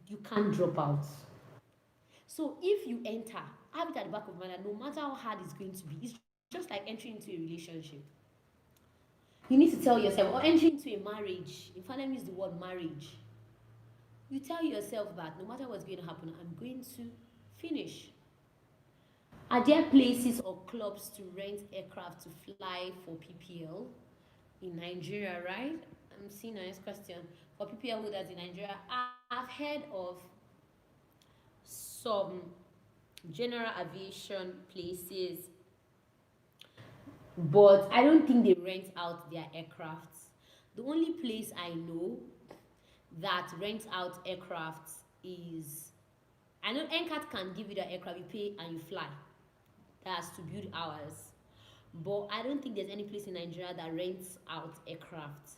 You can't drop out. So if you enter, have it at the back of your mind, no matter how hard it's going to be, it's just like entering into a relationship. You need to tell yourself, or entering into a marriage. In fact, let me use the word marriage. You tell yourself that no matter what's going to happen, I'm going to finish. Are there places or clubs to rent aircraft to fly for PPL in Nigeria, right? I'm seeing a nice question. For PPL holders in Nigeria, I've heard of some general aviation places, but I don't think they rent out their aircrafts. The only place I know that rents out aircrafts is I know NCAT can give you the aircraft, you pay and you fly. That's to build hours. But I don't think there's any place in Nigeria that rents out aircraft.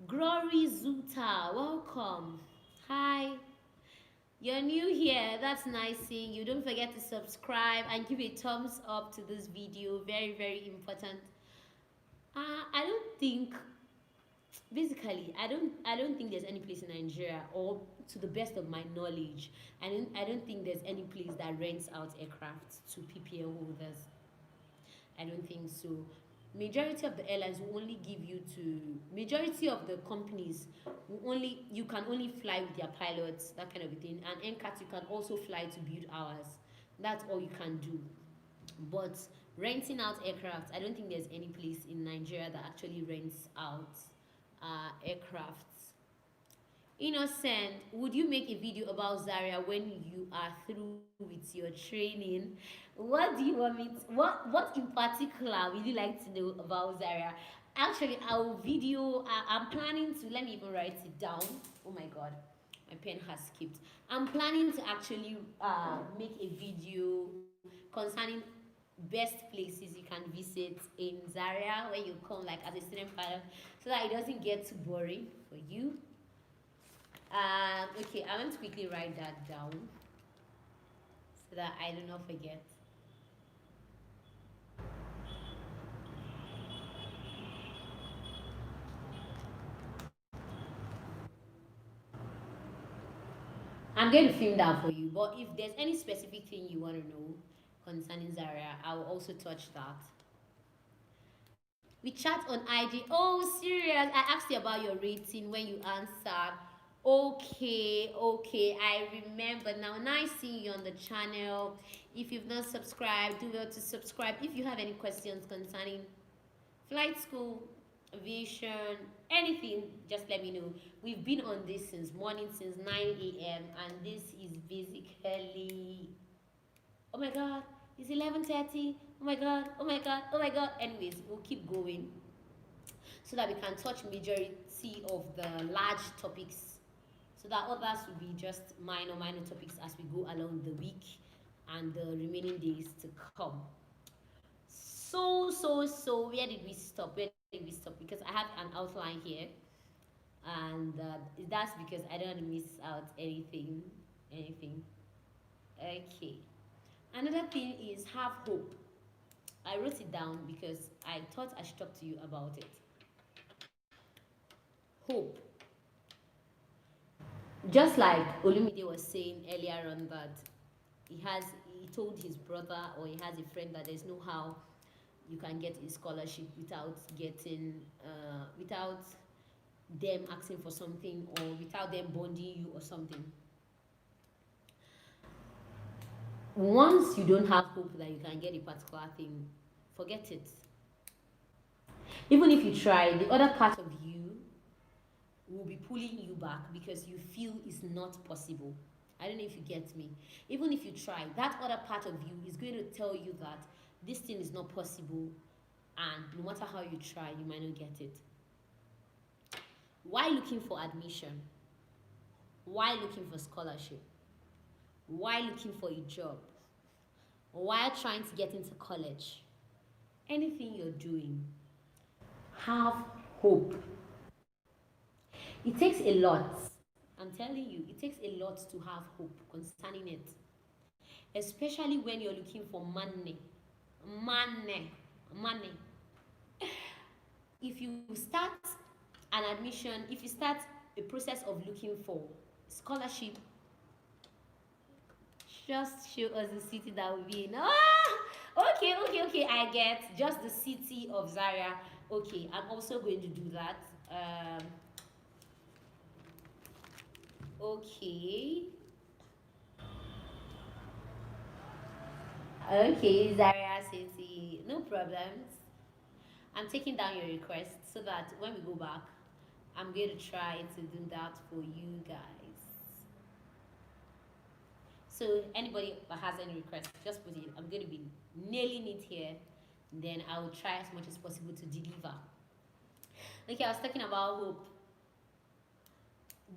Glory Zuta, welcome. Hi. You're new here. That's nice seeing you. Don't forget to subscribe and give a thumbs up to this video. Very, very important. I don't think basically I don't think there's any place in Nigeria, or to the best of my knowledge, I don't think there's any place that rents out aircraft to PPL holders. I don't think so. Majority of the airlines will only give you to majority of the companies will only you can only fly with their pilots, that kind of a thing. And NCAT you can also fly to build hours. That's all you can do. But renting out aircraft, I don't think there's any place in Nigeria that actually rents out aircrafts. Innocent, would you make a video about Zaria when you are through with your training? What do you want me to, what in particular would you like to know about Zaria? Actually, our video, I'm planning to, let me even write it down. Oh my god, my pen has skipped. I'm planning to actually make a video concerning best places you can visit in Zaria when you come like as a student pilot, so that it doesn't get too boring for you. Okay, I want to quickly write that down so that I do not forget. I'm going to film that for you, but if there's any specific thing you want to know concerning Zaria, I will also touch that. We chat on IG. Oh, serious? I asked you about your rating when you answered. Okay, I remember now. Nice seeing you on the channel. If you've not subscribed, do well to subscribe. If you have any questions concerning flight school, aviation, anything, just let me know. We've been on this since morning, since 9 a.m. and this is basically, oh my god, it's 11:30. Oh my god, oh my god, oh my god. Anyways, we'll keep going so that we can touch majority of the large topics, so that others will be just minor topics as we go along the week and the remaining days to come. So where did we stop? Because I have an outline here, and that's because I don't want to miss out anything. Okay, another thing is have hope. I wrote it down because I thought I should talk to you about it. Hope. Just like Olumide was saying earlier on, that he told his brother, or he has a friend, that there's no how you can get a scholarship without without them asking for something, or without them bonding you or something. Once you don't have hope that you can get a particular thing, forget it. Even if you try, the other part of you will be pulling you back because you feel it's not possible. I don't know if you get me. Even if you try, that other part of you is going to tell you that this thing is not possible, and no matter how you try, you might not get it. Why looking for admission? Why looking for scholarship? Why looking for a job? Why trying to get into college? Anything you're doing, have hope. It takes a lot. I'm telling you, it takes a lot to have hope concerning it. Especially when you're looking for money. If you start an admission, if you start a process of looking for scholarship, just show us the city that will be in. Okay, I get just the city of Zaria. Okay, I'm also going to do that. Okay, Zaria City, no problems. I'm taking down your request so that when we go back, I'm going to try to do that for you guys. So anybody that has any request, just put it. I'm going to be nailing it here. Then I will try as much as possible to deliver. Okay, I was talking about hope.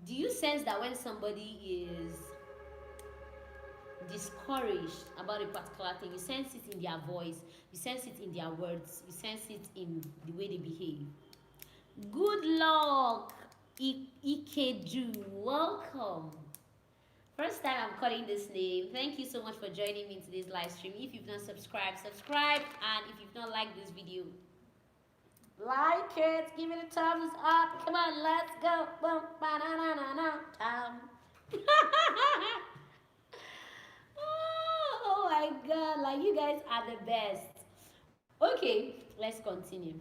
Do you sense that when somebody is discouraged about a particular thing, you sense it in their voice, you sense it in their words, you sense it in the way they behave. Good luck, Ikeju. Welcome. First time I'm calling this name. Thank you so much for joining me in today's live stream. If you've not subscribed, subscribe. And if you've not liked this video, like it, give it a thumbs up. Come on, let's go. Boom, oh my god, like you guys are the best. Okay, let's continue.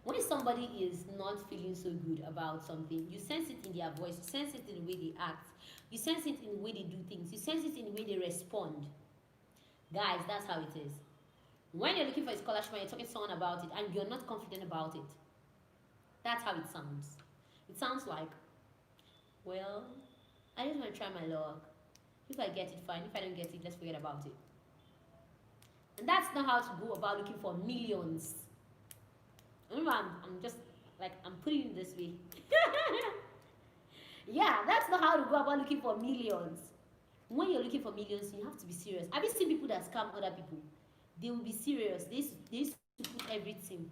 When somebody is not feeling so good about something, you sense it in their voice, you sense it in the way they act, you sense it in the way they do things, you sense it in the way they respond. Guys, that's how it is. When you're looking for a scholarship and you're talking to someone about it and you're not confident about it, that's how it sounds. It sounds like, well, I just want to try my luck. If I get it, fine. If I don't get it, let's forget about it. And that's not how to go about looking for millions. I'm just like, I'm putting it this way. Yeah, that's not how to go about looking for millions. When you're looking for millions, you have to be serious. Have you seen people that scam other people? They will be serious. They used to put everything.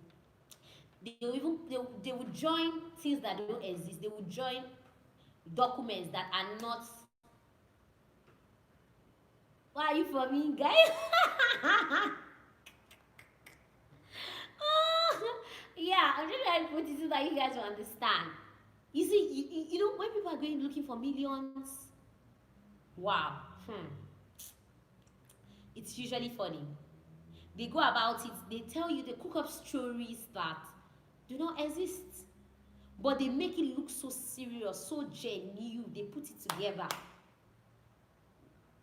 They will join things that don't exist. They will join documents that are not. Why are you for me, guys? Yeah, I'm just trying to put it so that you guys will understand. You see, you know, when people are going looking for millions, wow, it's usually funny. They go about it, they tell you, they cook up stories that do not exist, but they make it look so serious, so genuine. They put it together.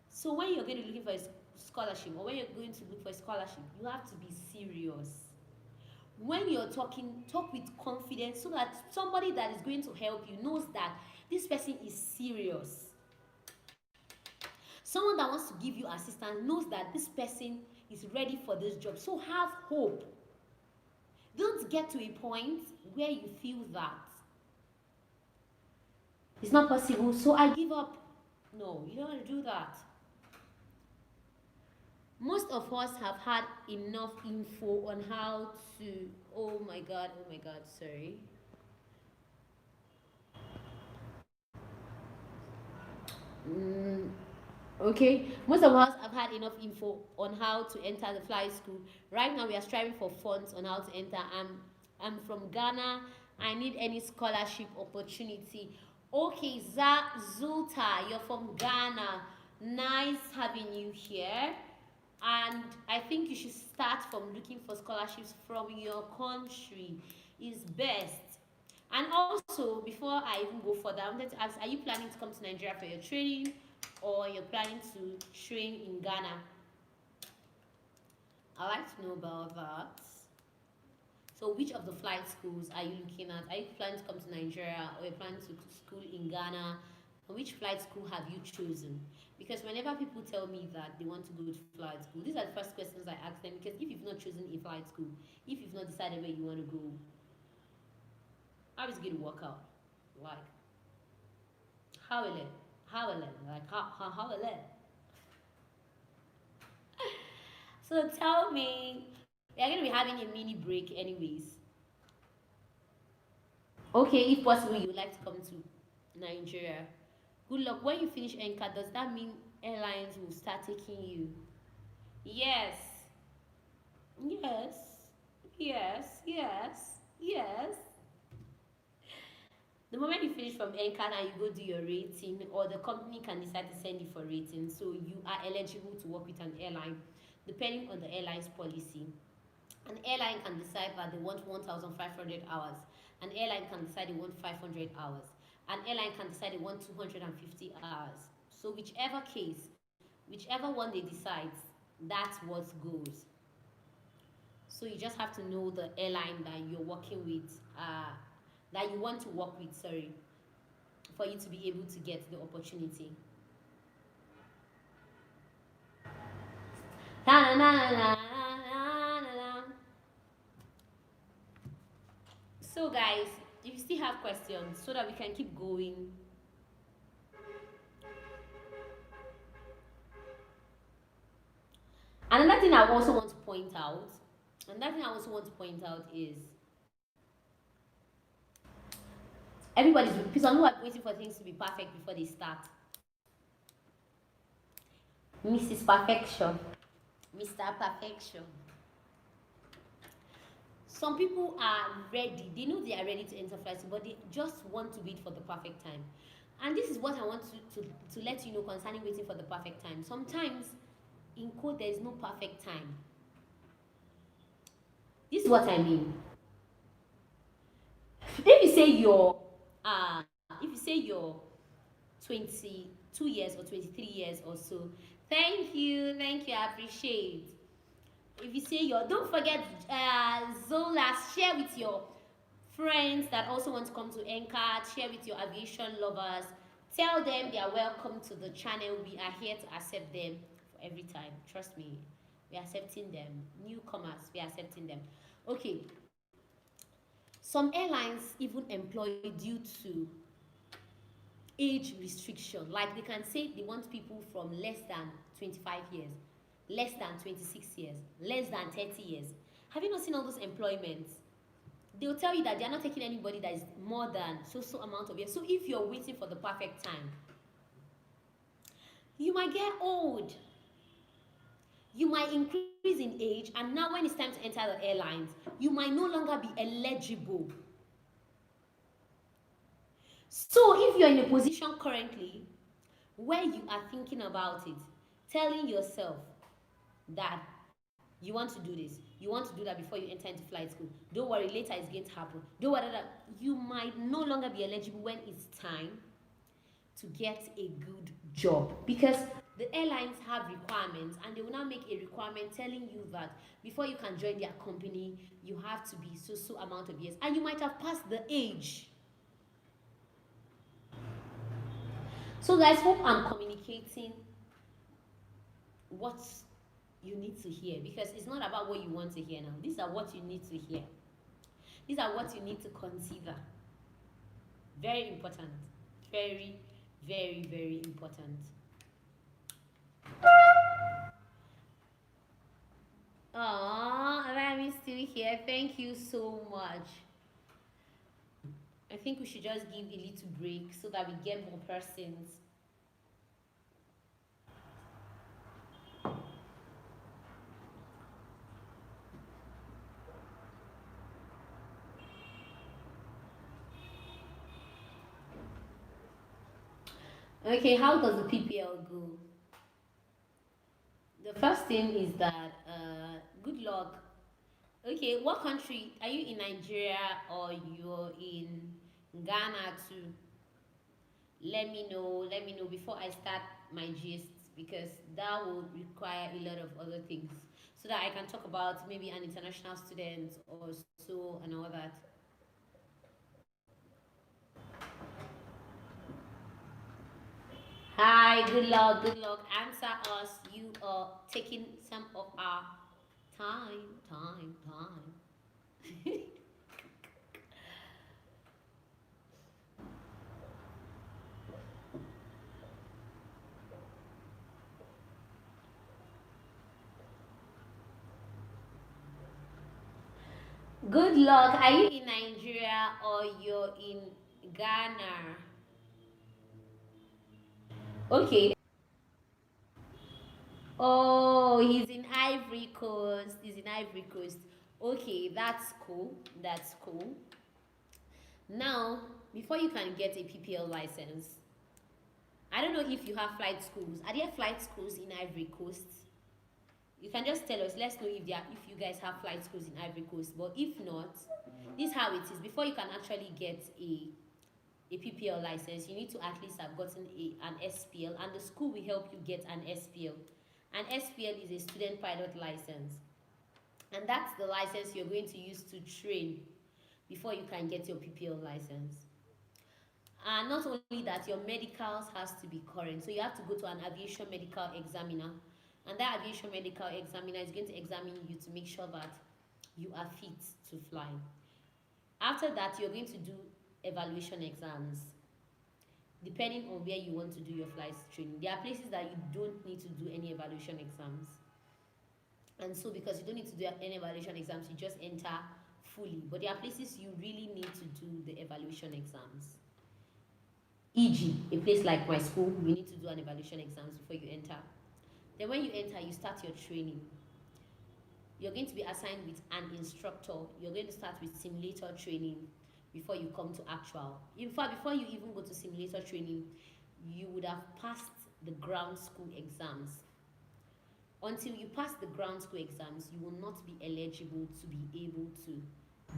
So when you're going to be looking for a scholarship, or when you're going to look for a scholarship, you have to be serious. When you're talking, talk with confidence so that somebody that is going to help you knows that this person is serious. Someone that wants to give you assistance knows that this person is ready for this job. So have hope. Don't get to a point where you feel that it's not possible, so I give up. No, you don't want to do that. Most of us have had enough info on how to, oh my god, sorry. Okay, most of us have had enough info on how to enter the flight school. Right now we are striving for funds on how to enter. I'm from Ghana. I need any scholarship opportunity. Okay, Zulta, you're from Ghana. Nice having you here. And I think you should start from looking for scholarships from your country. Is best. And also, before I even go further, I wanted to ask, are you planning to come to Nigeria for your training, or you're planning to train in Ghana? I'd like to know about that. So which of the flight schools are you looking at? Are you planning to come to Nigeria, or you're planning to school in Ghana? And which flight school have you chosen? Because whenever people tell me that they want to go to flight school, these are the first questions I ask them. Because if you've not chosen a flight school, if you've not decided where you want to go, how is it going to work out? Like, how will it? How will it? Like, how will it? So tell me, we are going to be having a mini break anyways. Okay, if possible, you would like to come to Nigeria. Good luck. When you finish NCAT, does that mean airlines will start taking you? Yes. Yes. Yes. Yes. Yes. The moment you finish from NCAT and you go do your rating, or the company can decide to send you for rating, so you are eligible to work with an airline, depending on the airline's policy. An airline can decide that they want 1,500 hours. An airline can decide they want 500 hours. An airline can decide they want 250 hours. So whichever case, whichever one they decide, that's what goes. So you just have to know the airline that you're working with, that you want to work with, sorry, for you to be able to get the opportunity. So guys, if you still have questions, so that we can keep going. Another thing I also want to point out, is some people are waiting for things to be perfect before they start. Mrs. Perfection, Mr. Perfection. Some people are ready. They know they are ready to enter flight school, but they just want to wait for the perfect time. And this is what I want to let you know concerning waiting for the perfect time. Sometimes, in quote, there is no perfect time. This is what I mean. If you say you're 22 years or 23 years or so, thank you, I appreciate. If you say don't forget Zola, share with your friends that also want to come to NCAT, share with your aviation lovers, tell them they are welcome to the channel. We are here to accept them for every time. Trust me, we are accepting them. Newcomers, we are accepting them. Okay. Some airlines even employ due to age restriction. Like they can say they want people from less than 25 years, less than 26 years, less than 30 years. Have you not seen all those employments? They'll tell you that they're not taking anybody that is more than so amount of years. So if you're waiting for the perfect time, you might get old. You might increase in age, and now when it's time to enter the airlines, you might no longer be eligible. So if you're in a position currently where you are thinking about it, telling yourself that you want to do this, you want to do that before you enter into flight school, don't worry, later it's going to happen, don't worry, that you might no longer be eligible when it's time to get a good job, because the airlines have requirements, and they will now make a requirement telling you that before you can join their company, you have to be so amount of years, and you might have passed the age. So guys, hope I'm communicating what you need to hear, because it's not about what you want to hear now. These are what you need to hear. These are what you need to consider. Very important. Very, very, very important. I'm still here. Thank you so much. I think we should just give a little break so that we get more persons. Okay, how does the PPL go? The first thing is that good luck. Okay, what country are you in? Nigeria or you're in Ghana too? Let me know. Let me know before I start my gist, because that will require a lot of other things so that I can talk about maybe an international student or so and all that. Hi, good luck, good luck. Answer us. You are taking some of our time. Good luck. Are you in Nigeria or you're in Ghana? Okay. Oh, he's in Ivory Coast. He's in Ivory Coast. Okay, that's cool. That's cool. Now, before you can get a PPL license, I don't know if you have flight schools. Are there flight schools in Ivory Coast? You can just tell us. Let's know if you guys have flight schools in Ivory Coast. But if not, this is how it is. Before you can actually get a PPL license, you need to at least have gotten an SPL, and the school will help you get an SPL. An SPL is a student pilot license, and that's the license you're going to use to train before you can get your PPL license. And not only that, your medicals has to be current, so you have to go to an aviation medical examiner, and that aviation medical examiner is going to examine you to make sure that you are fit to fly. After that, you're going to do evaluation exams depending on where you want to do your flight training. There are places that you don't need to do any evaluation exams. And so because you don't need to do any evaluation exams, you just enter fully. But there are places you really need to do the evaluation exams. E.g., a place like my school, you need to do an evaluation exams before you enter. Then when you enter, you start your training. You're going to be assigned with an instructor. You're going to start with simulator training before you come to actual. In fact, before you even go to simulator training, you would have passed the ground school exams. Until you pass the ground school exams, you will not be eligible to be able to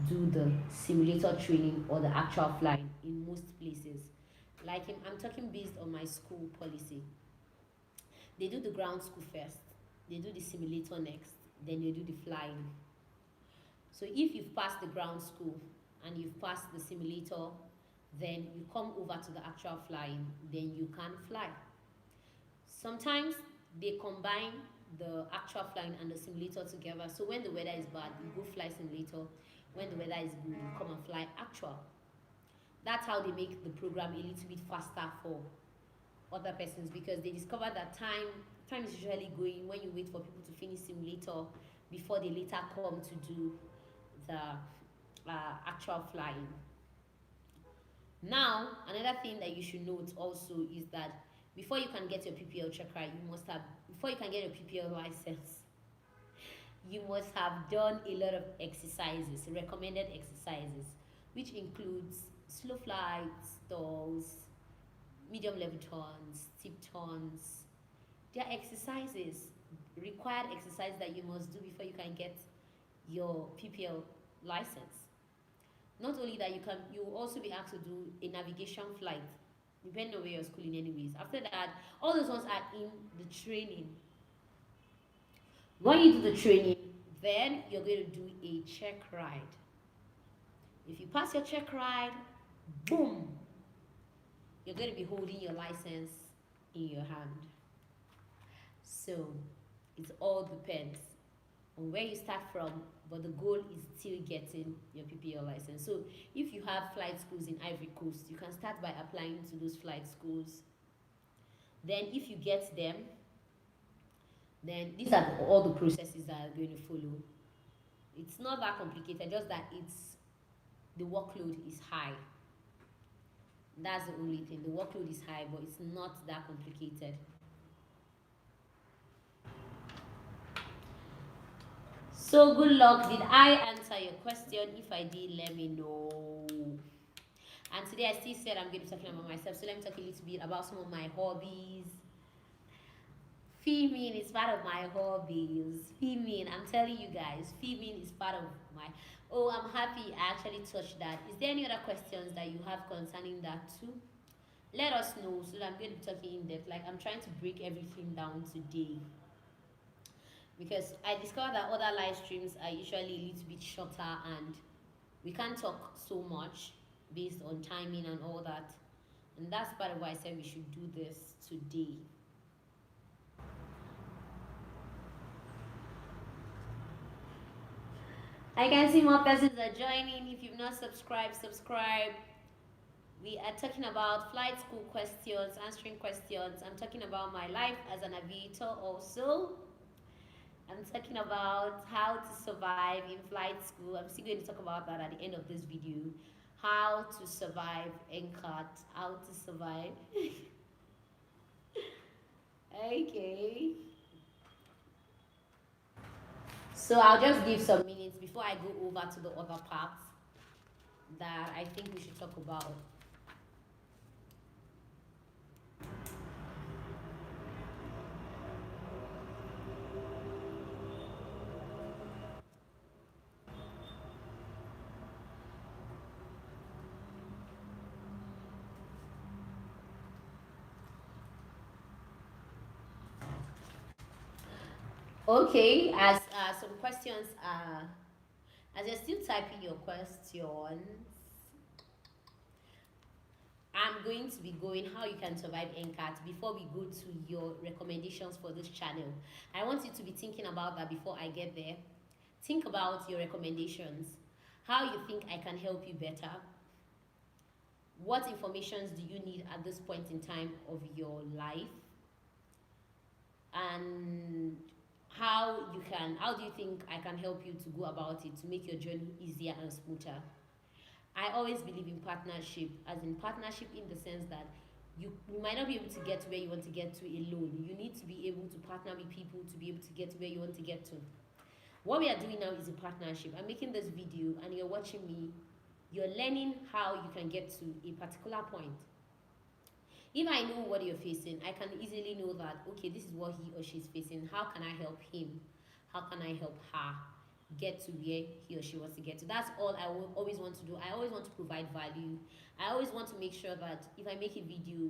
do the simulator training or the actual flying in most places. Like I'm talking based on my school policy. They do the ground school first, they do the simulator next, then they do the flying. So if you've passed the ground school and you've passed the simulator, then you come over to the actual flying, then you can fly. Sometimes they combine the actual flying and the simulator together. So when the weather is bad, you go fly simulator. When the weather is good, you come and fly actual. That's how they make the program a little bit faster for other persons, because they discover that time is usually going when you wait for people to finish simulator before they later come to do the actual flying. Now, another thing that you should note also is that before you can get your PPL check right, before you can get your PPL license, you must have done a lot of exercises, recommended exercises, which includes slow flights, stalls, medium level turns, steep turns. There are exercises, required exercises that you must do before you can get your PPL license. Not only that, you will also be asked to do a navigation flight, depending on where you're schooling anyways. After that, all those ones are in the training. When you do the training, then you're going to do a check ride. If you pass your check ride, boom, you're going to be holding your license in your hand. So it all depends on where you start from, but the goal is still getting your PPL license. So if you have flight schools in Ivory Coast, you can start by applying to those flight schools. Then if you get them, then these are all the processes that are going to follow. It's not that complicated, just that the workload is high. That's the only thing. The workload is high, but it's not that complicated. So good luck. Did I answer your question? If I did, let me know. And today I still said I'm going to be talking about myself. So let me talk a little bit about some of my hobbies. Filming is part of my hobbies. Filming, I'm telling you guys, filming is part of my... Oh, I'm happy I actually touched that. Is there any other questions that you have concerning that too? Let us know, so that I'm going to be talking in depth. Like, I'm trying to break everything down today, because I discovered that other live streams are usually a little bit shorter and we can't talk so much based on timing and all that. And that's part of why I said we should do this today. I can see more persons are joining. If you've not subscribed, subscribe. We are talking about flight school questions, answering questions. I'm talking about my life as an aviator also. I'm talking about how to survive in flight school. I'm still going to talk about that at the end of this video. How to survive NCAT. How to survive. Okay. So I'll just give some minutes before I go over to the other parts that I think we should talk about. Okay, as some questions as you're still typing your questions, I'm going to be going how you can survive NCAT before we go to your recommendations for this channel. I want you to be thinking about that before I get there. Think about your recommendations, how you think I can help you better. What informations do you need at this point in time of your life? And how do you think I can help you to go about it to make your journey easier and smoother? I always believe in partnership, as in partnership in the sense that you might not be able to get to where you want to get to alone. You need to be able to partner with people to be able to get to where you want to get to. What we are doing now is a partnership. I'm making this video and you're watching me. You're learning how you can get to a particular point. If I know what you're facing, I can easily know that, okay, this is what he or she's facing. How can I help him? How can I help her get to where he or she wants to get to? That's all I will always want to do. I always want to provide value. I always want to make sure that if I make a video,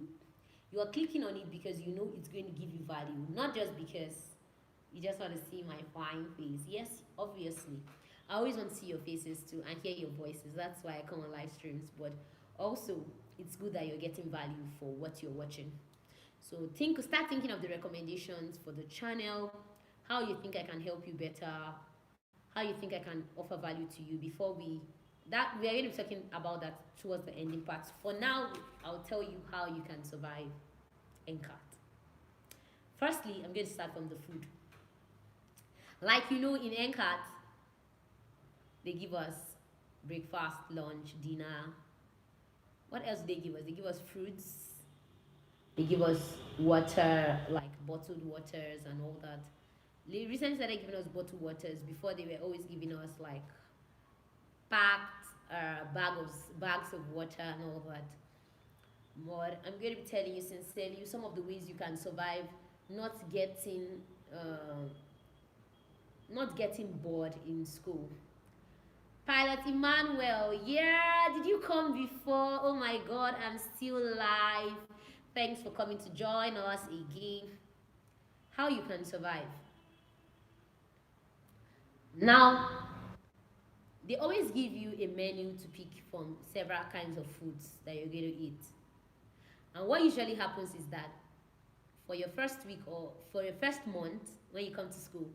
you are clicking on it because you know it's going to give you value, not just because you just want to see my fine face. Yes, obviously. I always want to see your faces too and hear your voices. That's why I come on live streams. But also, it's good that you're getting value for what you're watching. So start thinking of the recommendations for the channel, how you think I can help you better, how you think I can offer value to you before we are going to be talking about that towards the ending part. For now, I'll tell you how you can survive NCAT. Firstly, I'm going to start from the food. Like you know, in NCAT, they give us breakfast, lunch, dinner. What else do they give us? They give us fruits. They give us water, like bottled waters and all that. They recently started giving us bottled waters. Before, they were always giving us like packed bags of water and all that. But I'm going to be telling you sincerely some of the ways you can survive not getting bored in school. Pilot Emmanuel, yeah, did you come before? Oh my God, I'm still live. Thanks for coming to join us again. How you can survive. Now, they always give you a menu to pick from several kinds of foods that you're going to eat. And what usually happens is that for your first week or for your first month, when you come to school,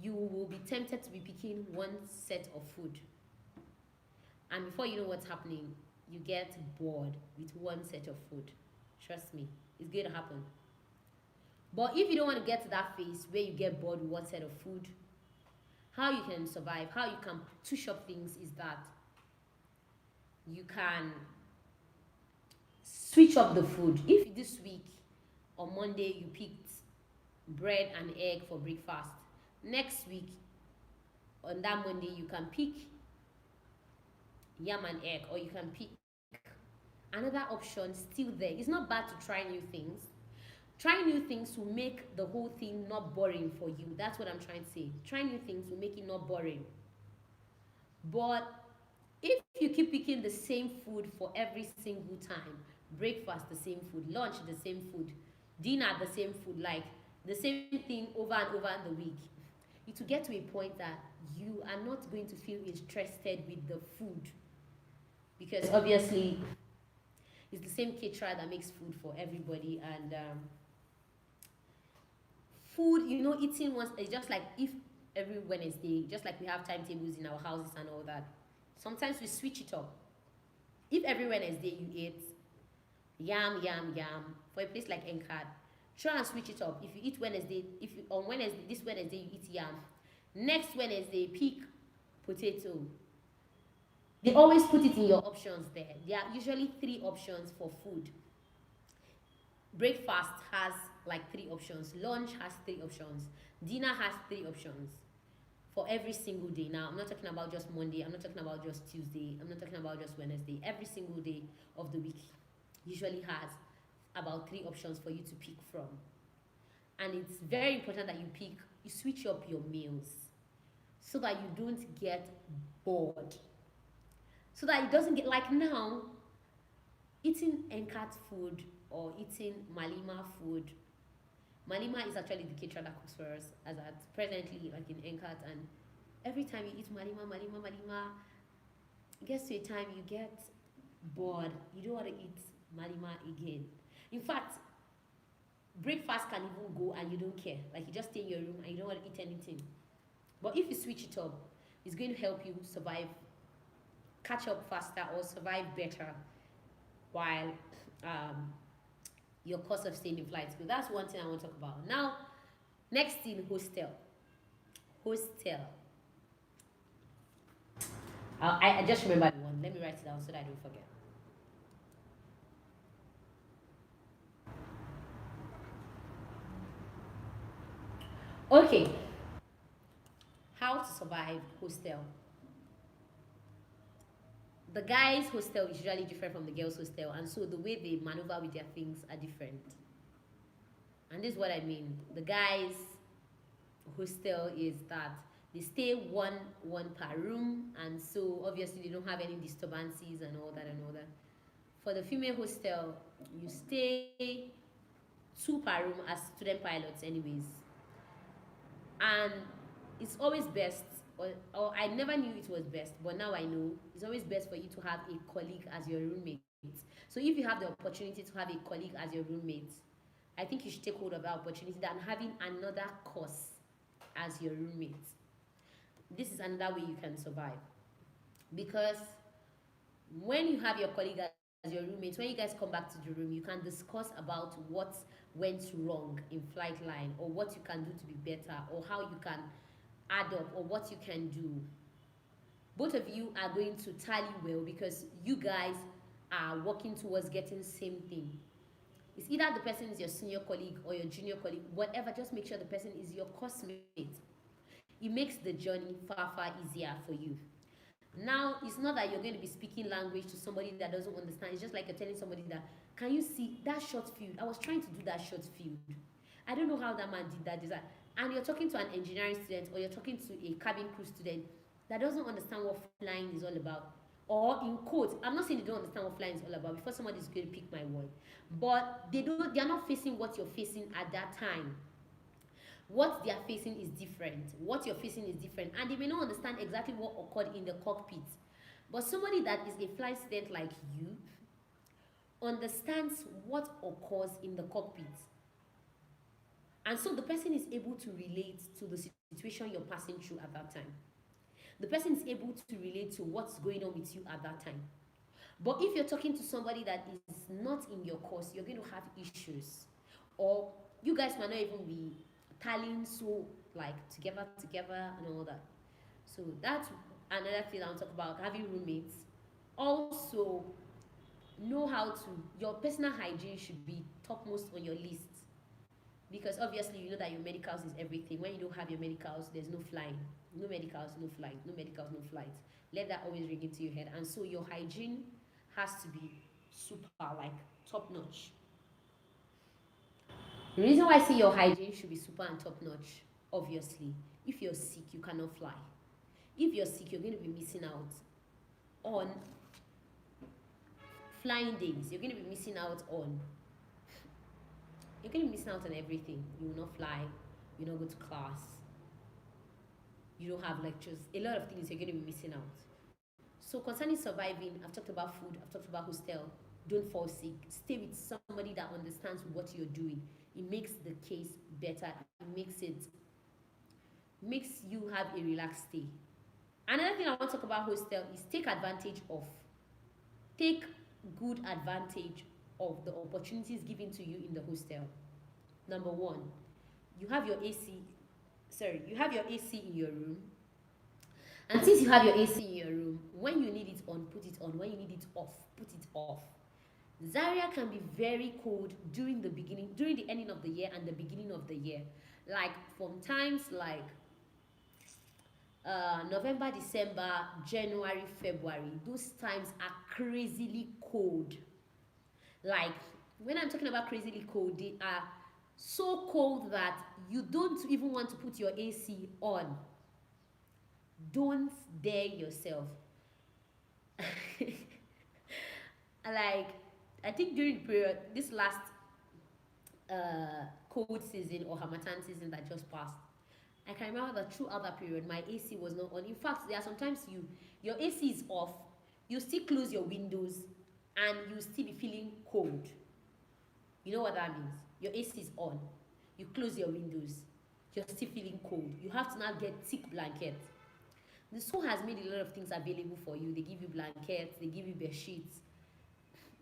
you will be tempted to be picking one set of food. And before you know what's happening, you get bored with one set of food. Trust me, it's going to happen. But if you don't want to get to that phase where you get bored with one set of food, how you can survive, how you can touch up things is that you can switch up the food. If this week on Monday you picked bread and egg for breakfast, next week on that Monday you can pick yam and egg, or you can pick another option still there. It's not bad to try new things. Try new things will make the whole thing not boring for you. That's what I'm trying to say. Try new things will make it not boring. But if you keep picking the same food for every single time, breakfast the same food, lunch the same food, dinner the same food, like the same thing over and over in the week, it will get to a point that you are not going to feel interested with the food. Because obviously, it's the same caterer that makes food for everybody. And food, you know, eating once, it's just like if every Wednesday, just like we have timetables in our houses and all that, sometimes we switch it up. If every Wednesday you eat yam for a place like NCAT, try and switch it up. If you eat Wednesday, on Wednesday, this Wednesday you eat yam, next Wednesday pick potato. They always put it in your options there. There are usually 3 options for food. Breakfast has like 3 options. Lunch has 3 options. Dinner has 3 options for every single day. Now, I'm not talking about just Monday. I'm not talking about just Tuesday. I'm not talking about just Wednesday. Every single day of the week usually has about 3 options for you to pick from. And it's very important that you switch up your meals so that you don't get bored. So that it doesn't get like now, eating NCAT food or eating Malima food. Malima is actually the caterer that cooks for us as at presently like in NCAT, and every time you eat Malima, it gets to a time you get bored. You don't want to eat Malima again. In fact, breakfast can even go and you don't care. Like you just stay in your room and you don't want to eat anything. But if you switch it up, it's going to help you survive, catch up faster, or survive better while your cost of staying in flight school. That's one thing I want to talk about. Now, next thing, hostel. hostel. I just remembered one. Let me write it down so that I don't forget. Okay, how to survive hostel. The guys' hostel is usually different from the girls' hostel, and so the way they maneuver with their things are different. And this is what I mean. The guys' hostel is that they stay one per room, and so obviously they don't have any disturbances and all that and all that. For the female hostel, you stay two per room as student pilots, anyways, and it's always best. Or I never knew it was best, but now I know it's always best for you to have a colleague as your roommate. So if you have the opportunity to have a colleague as your roommate, I think you should take hold of that opportunity than having another course as your roommate. This is another way you can survive, because when you have your colleague as your roommate, when you guys come back to the room, you can discuss about what went wrong in flight line, or what you can do to be better, or how you can add up, or what you can do. Both of you are going to tally well because you guys are working towards getting same thing. It's either the person is your senior colleague or your junior colleague, whatever, just make sure the person is your coursemate. It makes the journey far easier for you. Now, it's not that you're going to be speaking language to somebody that doesn't understand. It's just like you're telling somebody that, can you see that short field? I was trying to do that short field. I don't know how that man did that design. And you're talking to an engineering student, or you're talking to a cabin crew student that doesn't understand what flying is all about. Or in quotes, I'm not saying they don't understand what flying is all about before somebody is going to pick my word. But they're not facing what you're facing at that time. What they are facing is different. What you're facing is different. And they may not understand exactly what occurred in the cockpit. But somebody that is a flight student like you understands what occurs in the cockpit. And so the person is able to relate to the situation you're passing through at that time. The person is able to relate to what's going on with you at that time. But if you're talking to somebody that is not in your course, you're going to have issues. Or you guys might not even be tallying so like together and all that. So that's another thing I'll talk about, having roommates. Also, know how to, your personal hygiene should be topmost on your list. Because obviously you know that your medicals is everything. When you don't have your medicals, there's no flying. No medicals, no flight. No medicals, no flight. Let that always ring into your head. And so your hygiene has to be super, like top notch. The reason why I say your hygiene should be super and top notch, obviously, if you're sick, you cannot fly. If you're sick, you're going to be missing out on flying days. You're going to be missing out on everything. You will not fly, you will not go to class, you don't have lectures, a lot of things you're going to be missing out. So concerning surviving, I've talked about food, I've talked about hostel. Don't fall sick. Stay with somebody that understands what you're doing. It makes the case better. It makes you have a relaxed stay. Another thing I want to talk about hostel is take good advantage of the opportunities given to you in the hostel. Number one, you have your AC in your room. And since you have your AC in your room, when you need it on, put it on. When you need it off, put it off. Zaria can be very cold during the ending of the year and the beginning of the year. Like from times like November, December, January, February, those times are crazily cold. Like when I'm talking about crazily cold, they are so cold that you don't even want to put your AC on. Don't dare yourself. Like I think during the period, this last cold season or Harmattan season that just passed, I can remember that throughout that period, my AC was not on. In fact, there are sometimes your AC is off, you still close your windows, and you still be feeling cold. You know what that means? Your AC is on, you close your windows, you're still feeling cold. You have to now get thick blankets. The school has made a lot of things available for you. They give you blankets, they give you bed sheets,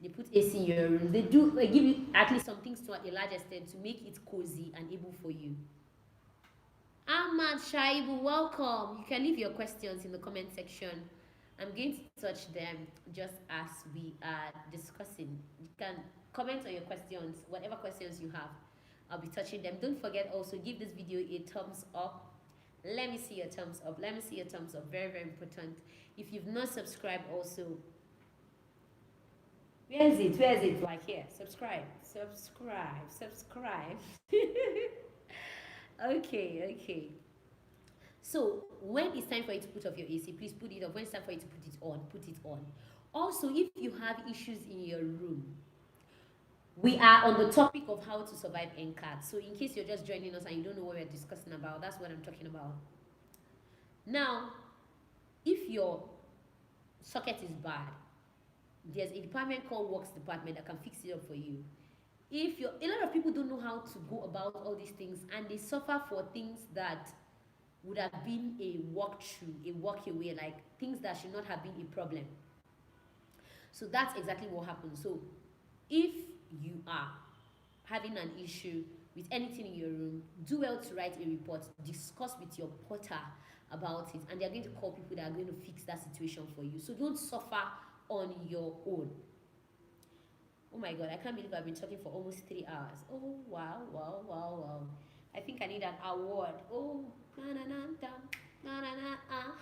they put AC in your room. They give you at least some things to a large extent to make it cozy and able for you. Ahmad Shaibu, welcome. You can leave your questions in the comment section. I'm going to touch them just as we are discussing. You can comment on your questions, whatever questions you have. I'll be touching them. Don't forget also, give this video a thumbs up. Let me see your thumbs up. Let me see your thumbs up. Very, very important. If you've not subscribed also, where is it? Where is it? Like here. Subscribe. Subscribe. Subscribe. Okay, okay. So when it's time for you to put off your AC, please put it off. When it's time for you to put it on, put it on. Also, if you have issues in your room, we are on the topic of how to survive NCAT. So in case you're just joining us and you don't know what we're discussing about, that's what I'm talking about. Now, if your socket is bad, there's a department called Works Department that can fix it up for you. If you're, a lot of people don't know how to go about all these things, and they suffer for things that would have been a walkthrough, a walk away, like things that should not have been a problem. So that's exactly what happens. So if you are having an issue with anything in your room, do well to write a report, discuss with your porter about it, and they're going to call people that are going to fix that situation for you. So don't suffer on your own. Oh my god, I can't believe I've been talking for almost 3 hours. Oh wow, wow, wow, wow. I think I need an award. Oh, na na na na na na na ah.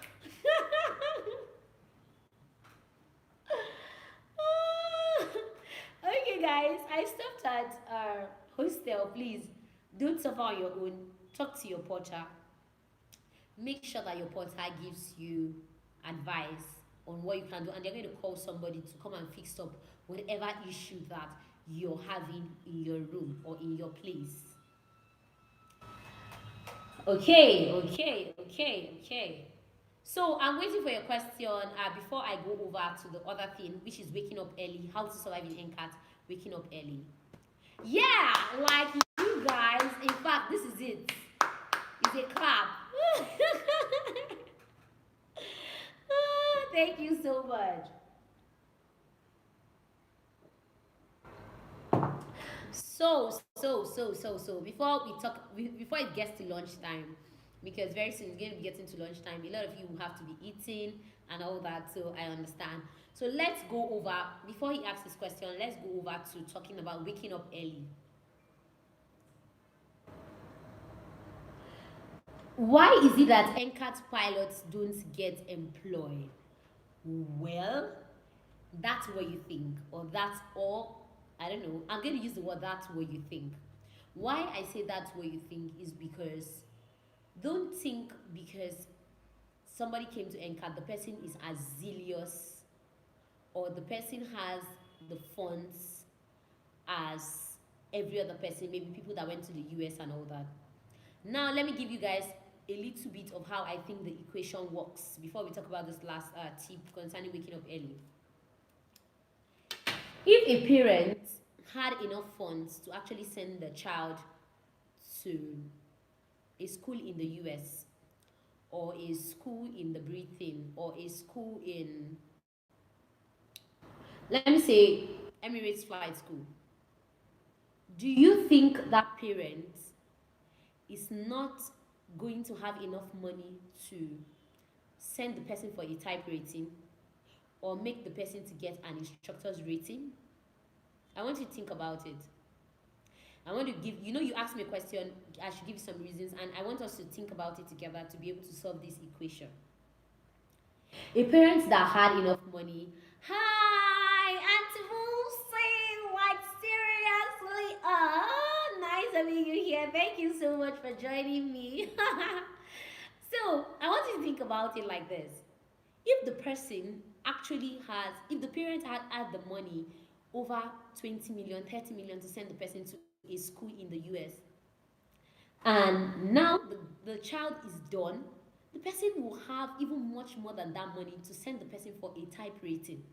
Okay, guys, I stopped at our hostel. Please don't suffer on your own. Talk to your porter. Make sure that your porter gives you advice on what you can do, and they're going to call somebody to come and fix up whatever issue that you're having in your room or in your place. Okay. So I'm waiting for your question before I go over to the other thing, which is waking up early, how to survive in NCAT, waking up early. Yeah, like you guys, in fact, this is it. It's a clap. Thank you so much. So before it gets to lunchtime, because very soon it's going to be getting to lunchtime, a lot of you will have to be eating and all that, so I understand. So let's go over, before he asks this question, let's go over to talking about waking up early. Why is it that NCAT pilots don't get employed? Well, that's what you think, or that's all. I don't know. I'm going to use the word that's what you think. Why I say that's what you think is because don't think because somebody came to NCAT, the person is as zealous or the person has the funds as every other person, maybe people that went to the US and all that. Now, let me give you guys a little bit of how I think the equation works before we talk about this last tip concerning waking up early. If a parent had enough funds to actually send the child to a school in the US or a school in the Britain or a school in, let me say, Emirates Flight School, do you think that parent is not going to have enough money to send the person for a type rating or make the person to get an instructor's rating? I want you to think about it. I want to give, you asked me a question, I should give you some reasons, and I want us to think about it together to be able to solve this equation. A parent that had enough money, hi, Auntie Lucy, like seriously, nice having you here. Thank you so much for joining me. So, I want you to think about it like this. If the person if the parent had the money, over 20 million, 30 million to send the person to a school in the US, and now the child is done, the person will have even much more than that money to send the person for a type rating.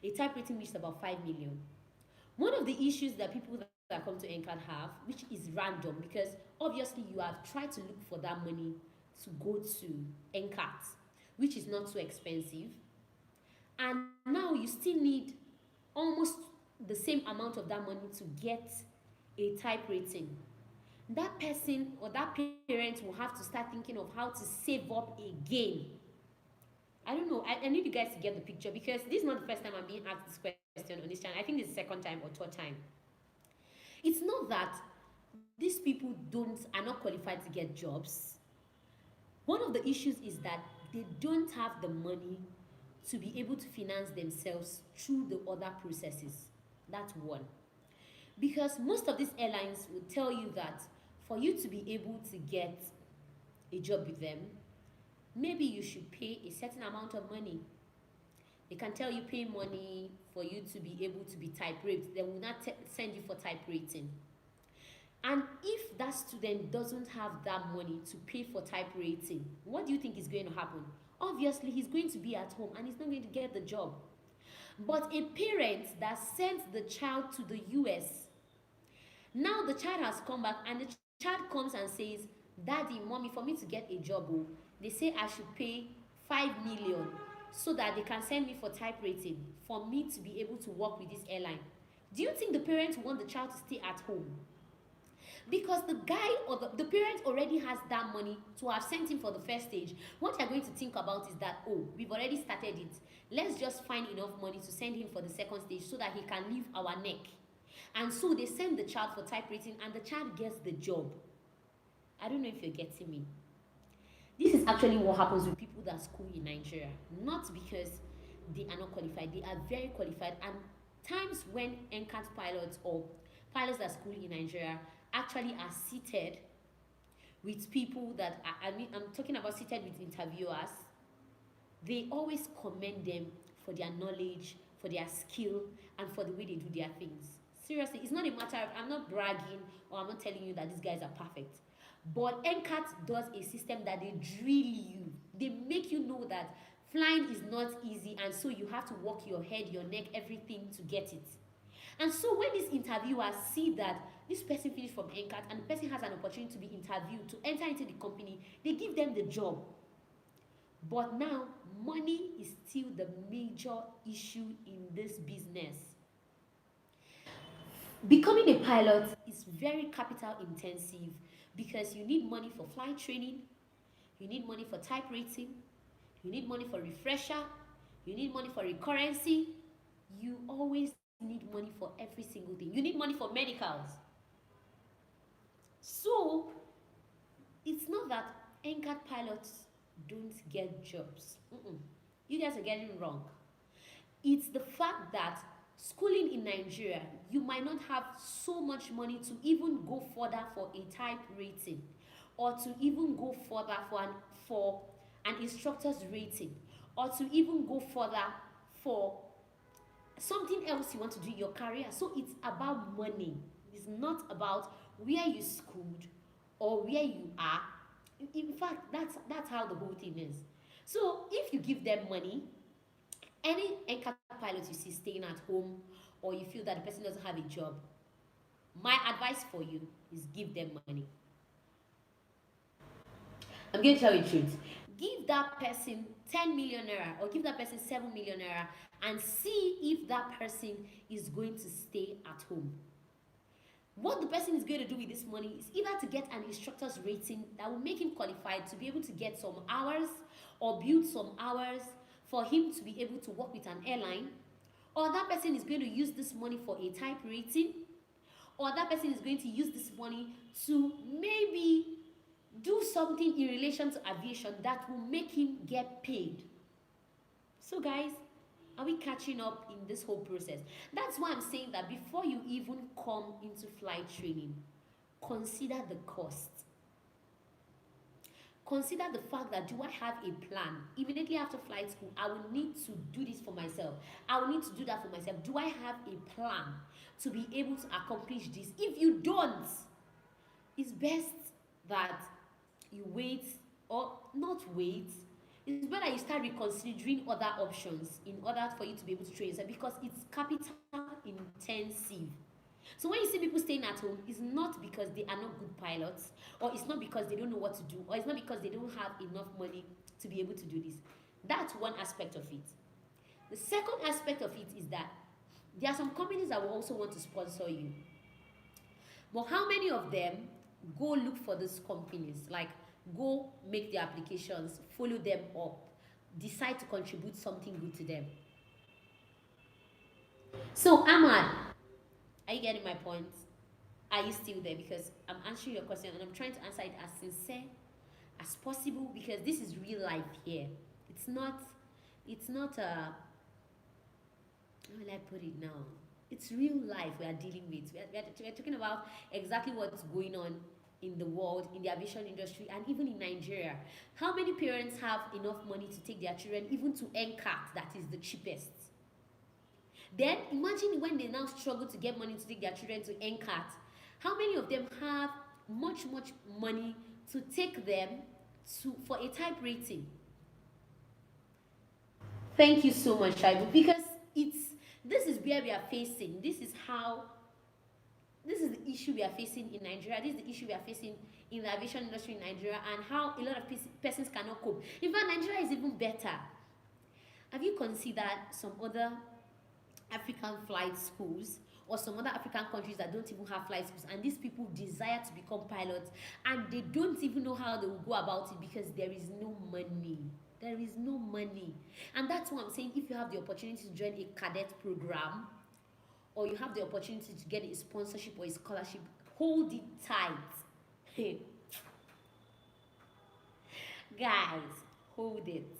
A type rating which is about 5 million. One of the issues that people that come to NCAT have, which is random, because obviously you have tried to look for that money to go to NCAT, which is not so expensive, and now you still need almost the same amount of that money to get a type rating. that person or that parent will have to start thinking of how to save up again. I don't know. I need you guys to get the picture, because this is not the first time I'm being asked this question on this channel. I think it's the second time or third time. It's not that these people are not qualified to get jobs. One of the issues is that they don't have the money to be able to finance themselves through the other processes. That's one. Because most of these airlines will tell you that for you to be able to get a job with them, maybe you should pay a certain amount of money. They can tell you pay money for you to be able to be type rated. They will not send you for type rating. And if that student doesn't have that money to pay for type rating, what do you think is going to happen? Obviously, he's going to be at home and he's not going to get the job. But a parent that sends the child to the US, now the child has come back and the child comes and says, Daddy, Mommy, for me to get a job, they say I should pay 5 million so that they can send me for type rating for me to be able to work with this airline. Do you think the parents want the child to stay at home? Because the guy or the parent already has that money to have sent him for the first stage. What you're going to think about is that, oh, we've already started it. Let's just find enough money to send him for the second stage so that he can leave our neck. And so they send the child for type rating and the child gets the job. I don't know if you're getting me. This is actually what happens with people that school in Nigeria. Not because they are not qualified. They are very qualified. And times when NCAT pilots or pilots that school in Nigeria actually are seated with people that I'm talking about seated with interviewers, they always commend them for their knowledge, for their skill, and for the way they do their things. Seriously, it's not a matter of, I'm not bragging or I'm not telling you that these guys are perfect. But NCAT does a system that they drill you. They make you know that flying is not easy, and so you have to work your head, your neck, everything to get it. And so when these interviewers see that this person finished from NCAT and the person has an opportunity to be interviewed, to enter into the company, they give them the job. But now, money is still the major issue in this business. Becoming a pilot is very capital intensive because you need money for flight training, you need money for type rating, you need money for refresher, you need money for recurrency, you always need money for every single thing. You need money for medicals. So, it's not that NCAT pilots don't get jobs. You guys are getting it wrong. It's the fact that schooling in Nigeria, you might not have so much money to even go further for a type rating or to even go further for an instructor's rating or to even go further for something else you want to do in your career. So it's about money. It's not about where you schooled or where you are. In fact, that's how the whole thing is. So if you give them money, any NCAT pilot you see staying at home or you feel that the person doesn't have a job, my advice for you is give them money. I'm going to tell you the truth. Give that person 10 million naira or give that person 7 million naira and see if that person is going to stay at home. What the person is going to do with this money is either to get an instructor's rating that will make him qualified to be able to get some hours or build some hours for him to be able to work with an airline, or that person is going to use this money for a type rating, or that person is going to use this money to maybe do something in relation to aviation that will make him get paid. So guys, are we catching up in this whole process? That's why I'm saying that before you even come into flight training, consider the cost. Consider the fact that, do I have a plan? Immediately after flight school, I will need to do this for myself. I will need to do that for myself. Do I have a plan to be able to accomplish this? If you don't, it's best that you wait, or not wait. It's better you start reconsidering other options in order for you to be able to train yourself, because it's capital intensive. So when you see people staying at home, it's not because they are not good pilots, or it's not because they don't know what to do, or it's not because they don't have enough money to be able to do this. That's one aspect of it. The second aspect of it is that there are some companies that will also want to sponsor you. But how many of them go look for these companies, like go make the applications, follow them up, decide to contribute something good to them. So Ahmad, are you getting my point? Are you still there? Because I'm answering your question and I'm trying to answer it as sincere as possible, because this is real life here. It's not, it's not a, how will I put it now? It's real life we are dealing with. We are talking about exactly what's going on in the world, in the aviation industry, and even in Nigeria. How many parents have enough money to take their children even to NCAT, that is the cheapest? Then imagine when they now struggle to get money to take their children to NCAT. How many of them have much, much money to take them to for a type rating? Thank you so much, Shaibu, because it's this is where we are facing. This is the issue we are facing in Nigeria. This is the issue we are facing in the aviation industry in Nigeria, and how a lot of persons cannot cope. In fact, Nigeria is even better. Have you considered some other African flight schools or some other African countries that don't even have flight schools, and these people desire to become pilots and they don't even know how they will go about it because there is no money. There is no money. And that's why I'm saying, if you have the opportunity to join a cadet program, or you have the opportunity to get a sponsorship or a scholarship, hold it tight. Guys, hold it.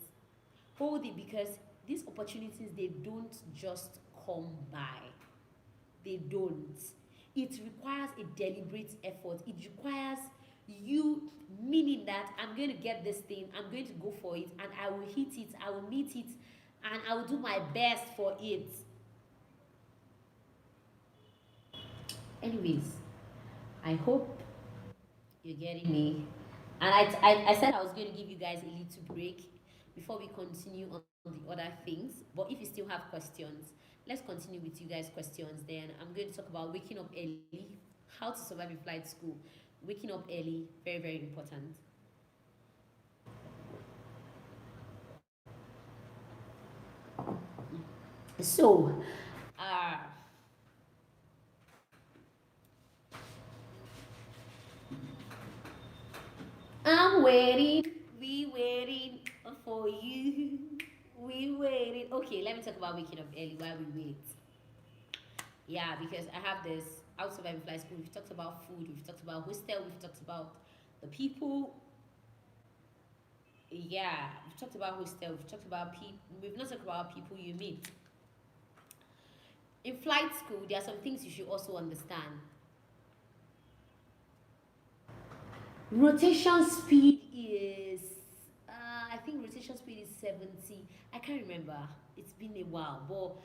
Hold it, because these opportunities, they don't just come by. They don't. It requires a deliberate effort. It requires you meaning that I'm going to get this thing, I'm going to go for it, and I will hit it, I will meet it, and I will do my best for it. Anyways, I hope you're getting me. And I said I was going to give you guys a little break before we continue on the other things. But if you still have questions, let's continue with you guys' questions. Then I'm going to talk about waking up early, how to survive in flight school. Waking up early, very, very important. So, uh, I'm waiting. We waiting for you. We waiting. Okay, let me talk about waking up early while we wait. Yeah, because I have this outside of flight school. We've talked about food. We've talked about hostel. We've talked about the people. Yeah, we've talked about hostel. We've talked about people. We've not talked about people you meet. In flight school, there are some things you should also understand. Rotation speed is, I think rotation speed is 70. I can't remember. It's been a while, but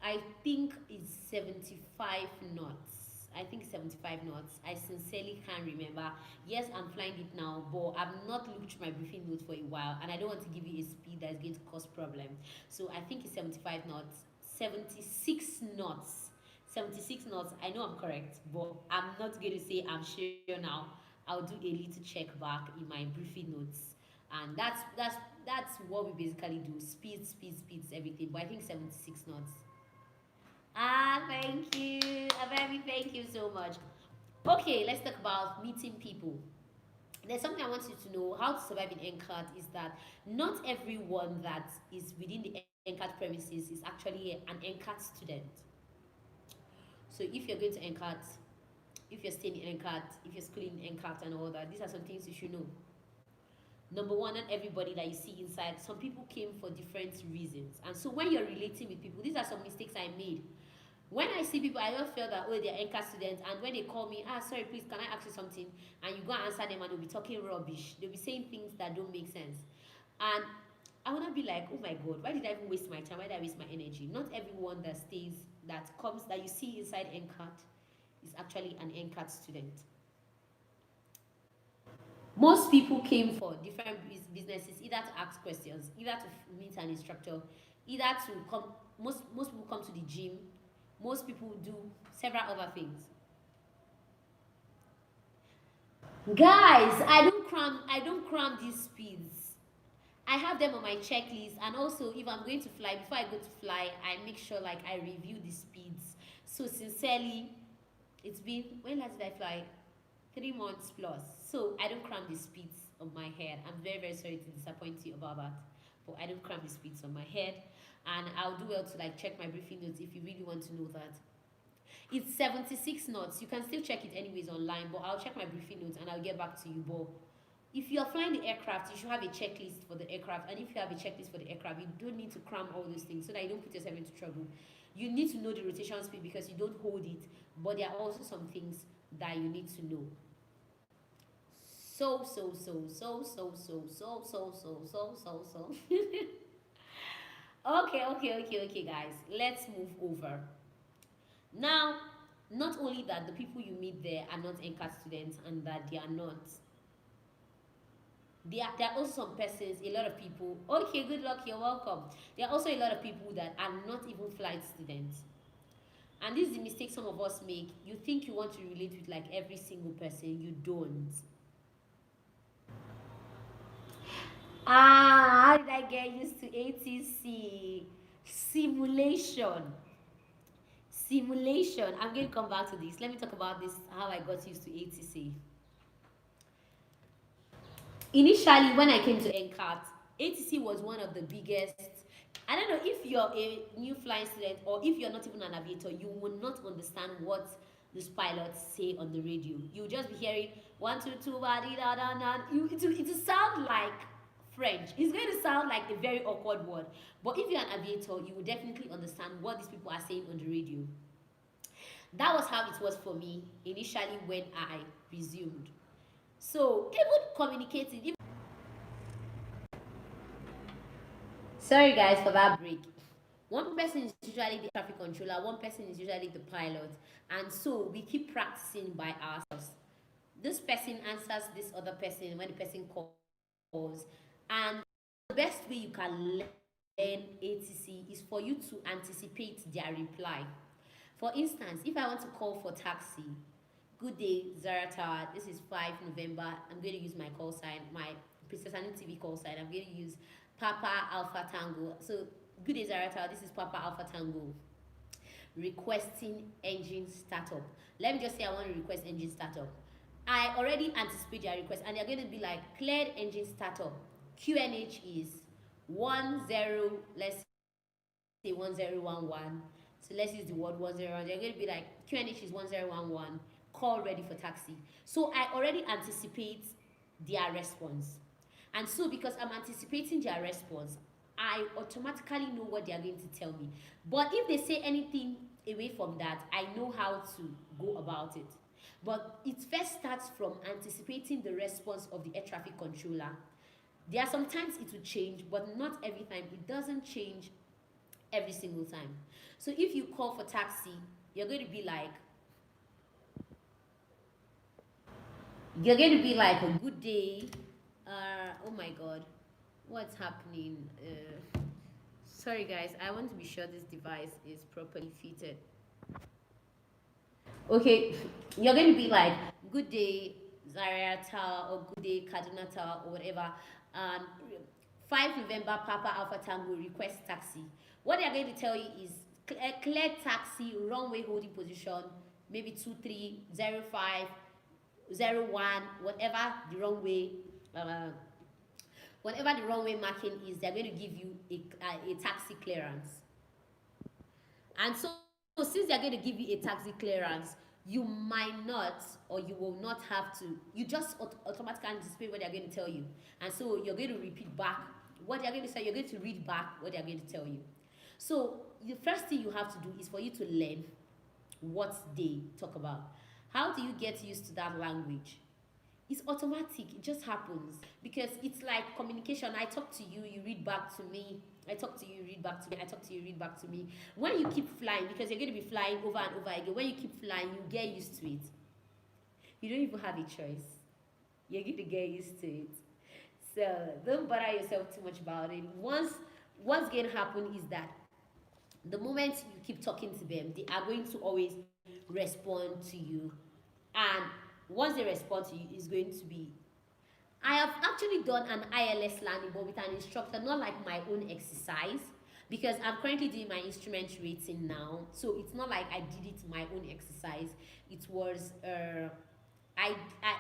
I think it's 75 knots. I think 75 knots. I sincerely can't remember. Yes, I'm flying it now, but I've not looked through my briefing notes for a while, and I don't want to give you a speed that's going to cause problem. So I think it's 75 knots, 76 knots. 76 knots. I know I'm correct, but I'm not going to say I'm sure now. I'll do a little check back in my briefing notes, and that's what we basically do. Speeds, everything. But I think 76 knots. Ah, thank you, Ababi. Thank you so much. Okay, let's talk about meeting people. There's something I want you to know. How to survive in NCAT is that not everyone that is within the NCAT premises is actually an NCAT student. So if you're going to NCAT, if you're staying in NCAT, if you're schooling in NCAT and all that, these are some things you should know. Number one, not everybody that you see inside. Some people came for different reasons. And so when you're relating with people, these are some mistakes I made. When I see people, I don't feel that, oh, they're NCAT students, and when they call me, sorry, please, can I ask you something? And you go and answer them, and they'll be talking rubbish. They'll be saying things that don't make sense. And I wanna be like, oh my God, why did I even waste my time? Why did I waste my energy? Not everyone that stays, that comes, that you see inside NCAT is actually an NCAT student. Most people came for different businesses, either to ask questions, either to meet an instructor, either to come. Most people come to the gym. Most people do several other things. Guys, I don't cram these speeds. I have them on my checklist, and also if I'm going to fly, before I go to fly, I make sure like I review the speeds. So sincerely, it's been, when last did I fly? 3 months plus. So I don't cram the speeds on my head. I'm very, very sorry to disappoint you about that. But I don't cram the speeds on my head. And I'll do well to like check my briefing notes if you really want to know that. It's 76 knots. You can still check it anyways online, but I'll check my briefing notes and I'll get back to you. But if you're flying the aircraft, you should have a checklist for the aircraft. And if you have a checklist for the aircraft, you don't need to cram all those things so that you don't put yourself into trouble. You need to know the rotation speed because you don't hold it, but there are also some things that you need to know. So. Okay, guys. Let's move over. Now, not only that the people you meet there are not NCAT students and that they are not. There are also some persons, a lot of people. Okay, good luck, you're welcome. There are also a lot of people that are not even flight students. And this is the mistake some of us make. You think you want to relate with like every single person, you don't. How did I get used to ATC? Simulation. I'm going to come back to this. Let me talk about this, how I got used to ATC. Initially, when I came to NCAT, ATC was one of the biggest. I don't know if you're a new flying student or if you're not even an aviator, you will not understand what these pilots say on the radio. You'll just be hearing 1, 2, 2, da da da. It will sound like French. It's going to sound like a very awkward word. But if you're an aviator, you will definitely understand what these people are saying on the radio. That was how it was for me initially when I resumed. So even communicating. Sorry guys for that break. One person is usually the traffic controller, one person is usually the pilot, and so we keep practicing by ourselves. This person answers this other person when the person calls, and the best way you can learn ATC is for you to anticipate their reply. For instance, if I want to call for taxi, good day, Zaria, this is 5 November. I'm going to use my call sign, my Princess Anu-TV call sign. I'm going to use Papa Alpha Tango. So, good day, Zaria, this is Papa Alpha Tango. Requesting engine startup. Let me just say I want to request engine startup. I already anticipate their request, and they're going to be like, cleared engine startup. QNH is 10, let's say 1011. So let's use the word 101. They're going to be like, QNH is 1011. Call ready for taxi. So I already anticipate their response. And so because I'm anticipating their response, I automatically know what they are going to tell me. But if they say anything away from that, I know how to go about it. But it first starts from anticipating the response of the air traffic controller. There are sometimes it will change, but not every time. It doesn't change every single time. So if you call for taxi, you're going to be like, a good day. Oh my god, what's happening? Sorry guys, I want to be sure this device is properly fitted. Okay, you're going to be like, good day Zaria Tower, or good day Kaduna Tower, or whatever. 5 November Papa Alpha Tango, request taxi. What they're going to tell you is clear taxi, runway holding position, maybe 2305 01, whatever the runway marking is. They're going to give you a taxi clearance. And so since they're going to give you a taxi clearance, you might not, or you will not have to, you just automatically anticipate what they're going to tell you. And so you're going to repeat back what they're going to say. You're going to read back what they're going to tell you. So the first thing you have to do is for you to learn what they talk about. How do you get used to that language? It's automatic. It just happens because it's like communication. I talk to you, you read back to me. I talk to you, you read back to me. I talk to you, you read back to me. When you keep flying, because you're going to be flying over and over again, when you keep flying, you get used to it. You don't even have a choice. You're going to get used to it. So don't bother yourself too much about it. What's going to happen is that the moment you keep talking to them, they are going to always respond to you. And once they respond to you, it's going to be... I have actually done an ILS landing, but with an instructor, not like my own exercise, because I'm currently doing my instrument rating now. So it's not like I did it my own exercise. It was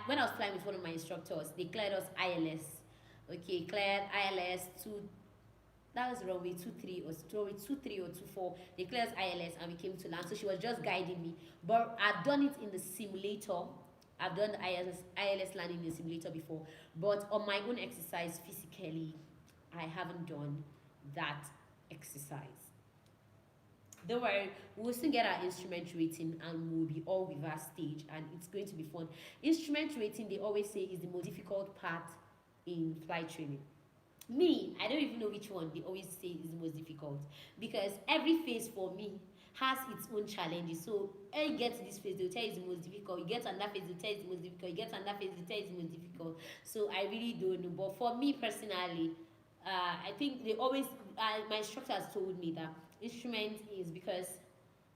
When I was flying with one of my instructors, they cleared us ILS. Okay, cleared ILS two. That was runway 23 or runway 23 or 24. They cleared us ILS and we came to land. So she was just guiding me. But I've done it in the simulator. I've done the ILS landing in the simulator before. But on my own exercise physically, I haven't done that exercise. Don't worry, we'll soon get our instrument rating and we'll be all with our stage and it's going to be fun. Instrument rating, they always say, is the most difficult part in flight training. Me, I don't even know which one they always say is the most difficult because every phase for me has its own challenges. So when you get to this phase, they'll tell you it's the most difficult. You get to another phase, they'll tell you it's the most difficult. You get to another phase, they'll tell you it's the most difficult. So I really don't know. But for me personally, I think they always, my instructor has told me that instrument is because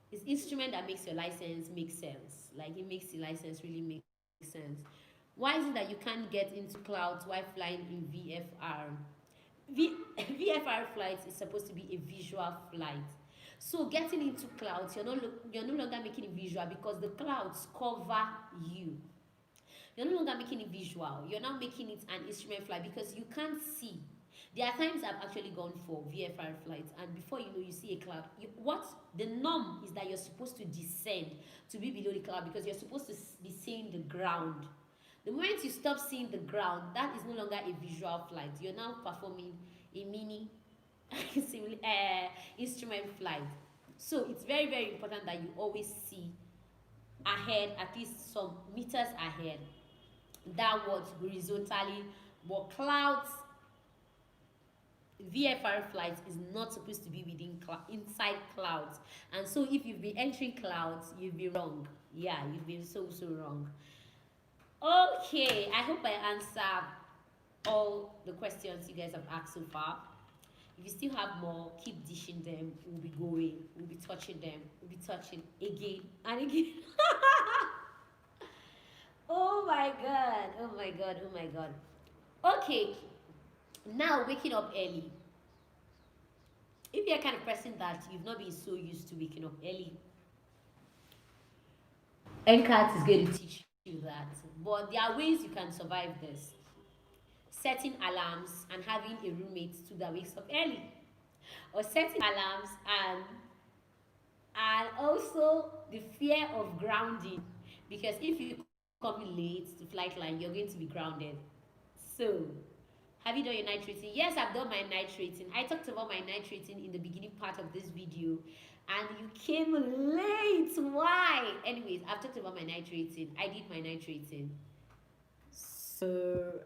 it's instrument that makes your license make sense. Like it makes the license really make sense. Why is it that you can't get into clouds while flying in VFR? VFR flight is supposed to be a visual flight. So getting into clouds, you're no longer making it visual because the clouds cover you. You're no longer making it visual. You're now making it an instrument flight because you can't see. There are times I've actually gone for VFR flights, and before you know, you see a cloud. What the norm is that you're supposed to descend to be below the cloud because you're supposed to be seeing the ground. The moment you stop seeing the ground, that is no longer a visual flight. You're now performing a mini instrument flight. So it's very, very important that you always see ahead, at least some meters ahead. That was horizontally, but clouds, VFR flight is not supposed to be within inside clouds. And so if you've been entering clouds, you've been wrong. Yeah, you've been so wrong. Okay, I hope I answered all the questions you guys have asked so far. If you still have more, keep dishing them. We'll be going. We'll be touching them. We'll be touching again and again. Oh my god. Oh my god. Oh my god. Okay. Now waking up early. If you're kind of person that you've not been so used to waking up early, NCAT is going to teach you that. But there are ways you can survive this. Setting alarms and having a roommate too that wakes up early. Or setting alarms and also the fear of grounding. Because if you come late to flight line, you're going to be grounded. So, have you done your night rating? Yes, I've done my night rating. I talked about my night rating in the beginning part of this video. And you came late. Why? Anyways, I've talked about my night rating. I did my night rating. So,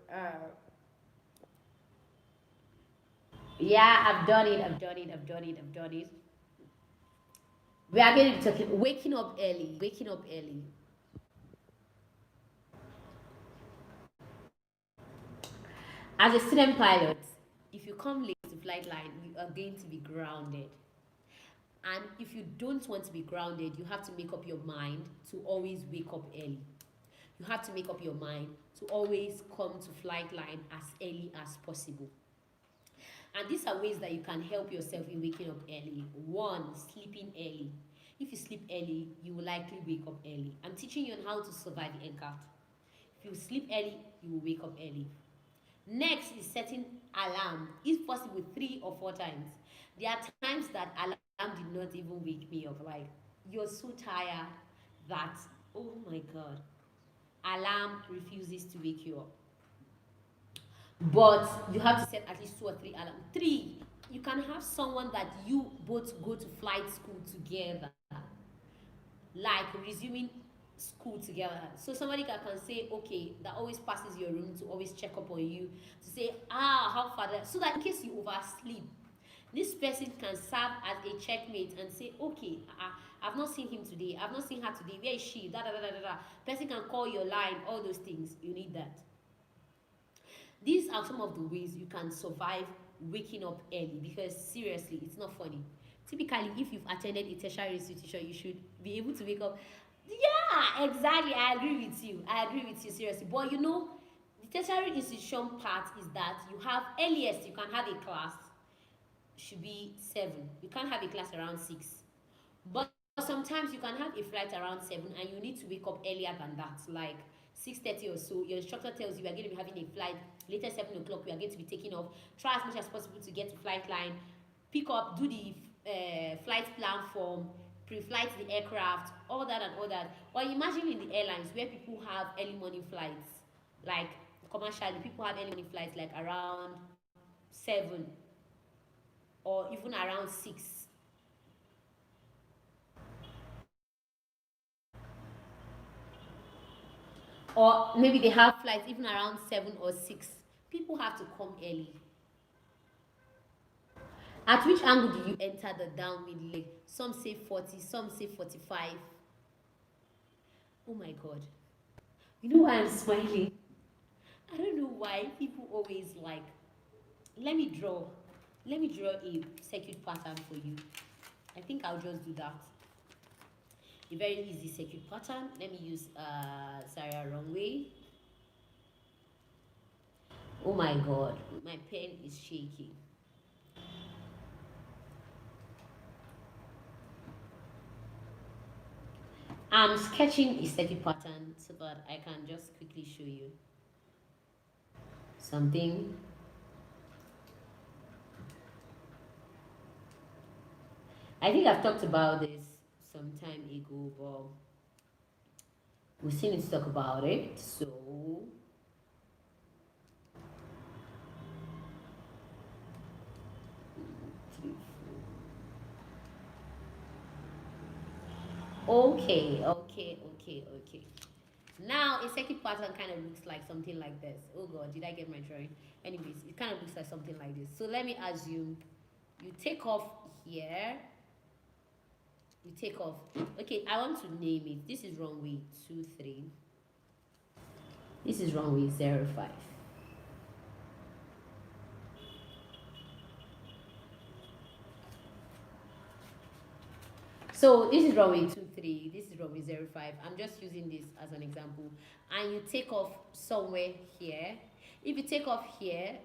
yeah, I've done it. We are going to be talking waking up early. As a student pilot, if you come late to flight line, you are going to be grounded. And if you don't want to be grounded, you have to make up your mind to always wake up early. You have to make up your mind to always come to flight line as early as possible. And these are ways that you can help yourself in waking up early. One, sleeping early. If you sleep early, you will likely wake up early. I'm teaching you on how to survive the NCAT. If you sleep early, you will wake up early. Next is setting alarm, if possible 3 or 4 times. There are times that alarm did not even wake me up. Like, you're so tired that, oh my god, alarm refuses to wake you up. But you have to set at least 2 or 3 alarms. 3, you can have someone that you both go to flight school together, like resuming school together. So somebody can say, okay, that always passes your room to always check up on you, to say, how far that, so that in case you oversleep, this person can serve as a checkmate and say, okay, I've not seen him today, I've not seen her today, where is she, person can call your line, all those things. You need that. These are some of the ways you can survive waking up early, because seriously, it's not funny. Typically, if you've attended a tertiary institution, you should be able to wake up. Yeah, exactly. I agree with you, seriously. But you know, the tertiary institution part is that you have earliest you can have a class should be 7. You can't have a class around 6. But sometimes you can have a flight around 7 and you need to wake up earlier than that, like 6:30 or so, your instructor tells you we are going to be having a flight. Later 7 o'clock, we are going to be taking off. Try as much as possible to get to flight line. Pick up, do the flight plan form, pre-flight the aircraft, all that and all that. Or imagine in the airlines where people have early morning flights, like commercially, people have early morning flights like around 7 or even around 6. Or maybe they have flights even around 7 or 6. People have to come early. At which angle do you enter the downwind leg? Some say 40, some say 45. Oh my god. You know why I'm smiling? I don't know why people always like, let me draw a circuit pattern for you. I think I'll just do that. A very easy circuit pattern. Let me use Zaria runway. Oh my god, my pen is shaking. I'm sketching a circuit pattern so that I can just quickly show you something. I think I've talked about this some time ago, but we still need to talk about it. So okay. Now a circuit pattern kind of looks like something like this. Oh god, did I get my drawing? Anyways, it kind of looks like something like this. So let me assume you take off here. You take off. Okay, I want to name it. This is runway 23. This is runway 05. So this is runway 23, this is runway 05. I'm just using this as an example. And you take off somewhere here. If you take off here,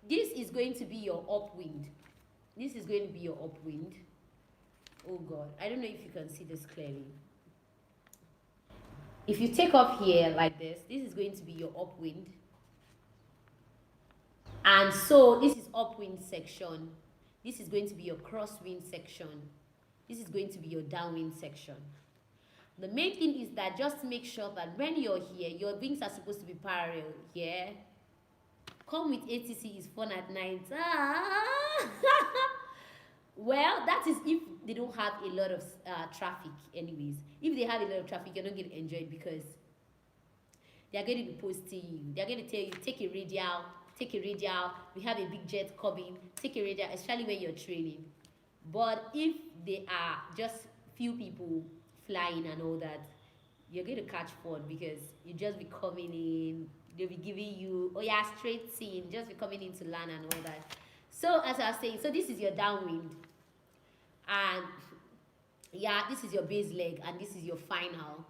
this is going to be your upwind. This is going to be your upwind. Oh god, I don't know if you can see this clearly. If you take off here like this is going to be your upwind. And so this is upwind section. This is going to be your crosswind section. This is going to be your downwind section. The main thing is that just make sure that when you're here, your wings are supposed to be parallel here. Come with ATC is fun at night. Well, that is if they don't have a lot of traffic anyways. If they have a lot of traffic, you're not going to enjoy it because they're going to be posting you. They're going to tell you, take a radial, we have a big jet coming, take a radial, especially when you're training. But if they are just few people flying and all that, you're going to catch fun because you just be coming in, they'll be giving you, oh yeah, straight scene, just be coming in to land and all that. So as I was saying, so this is your downwind. And yeah, this is your base leg and this is your final.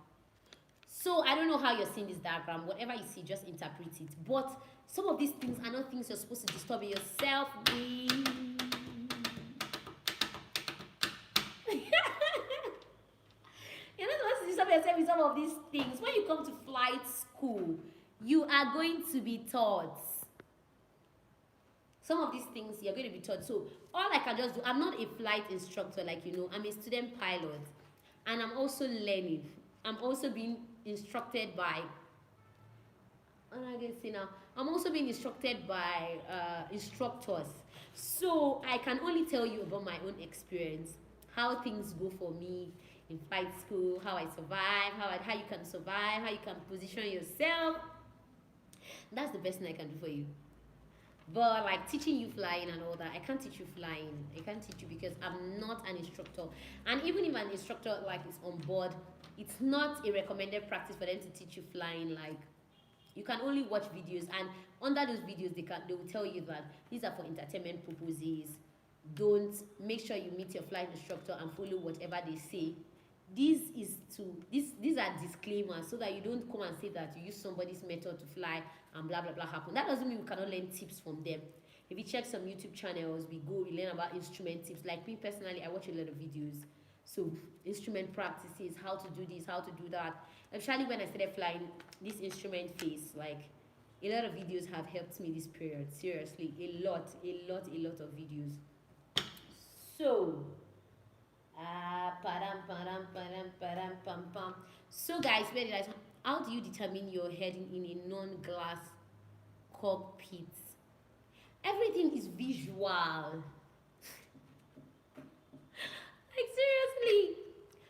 So I don't know how you're seeing this diagram. Whatever you see, just interpret it. But some of these things are not things you're supposed to disturb yourself with. You're not supposed to disturb yourself with some of these things. When you come to flight school, you are going to be taught. Some of these things you're going to be taught. So all I can just do, I'm not a flight instructor like you know. I'm a student pilot. And I'm also learning. I'm also being instructed by, I'm also being instructed by instructors. So I can only tell you about my own experience, how things go for me in flight school, how I survive, how you can survive, how you can position yourself. That's the best thing I can do for you. But like teaching you flying and all that, I can't teach you flying. I can't teach you because I'm not an instructor. And even if an instructor like is on board, it's not a recommended practice for them to teach you flying. Like you can only watch videos, and under those videos they will tell you that these are for entertainment purposes. Don't make sure you meet your flight instructor and follow whatever they say. These are disclaimers so that you don't come and say that you use somebody's method to fly and blah blah blah happen. That doesn't mean we cannot learn tips from them. If you check some YouTube channels, we learn about instrument tips. Like me personally, I watch a lot of videos So instrument practices, how to do this, how to do that. Especially when I started flying this instrument phase, like a lot of videos have helped me this period. Seriously, a lot of videos. So, padam, padam, padam, padam, pam, pam. So, guys, where did I? How do you determine you're heading in a non-glass cockpit? Everything is visual. Like seriously,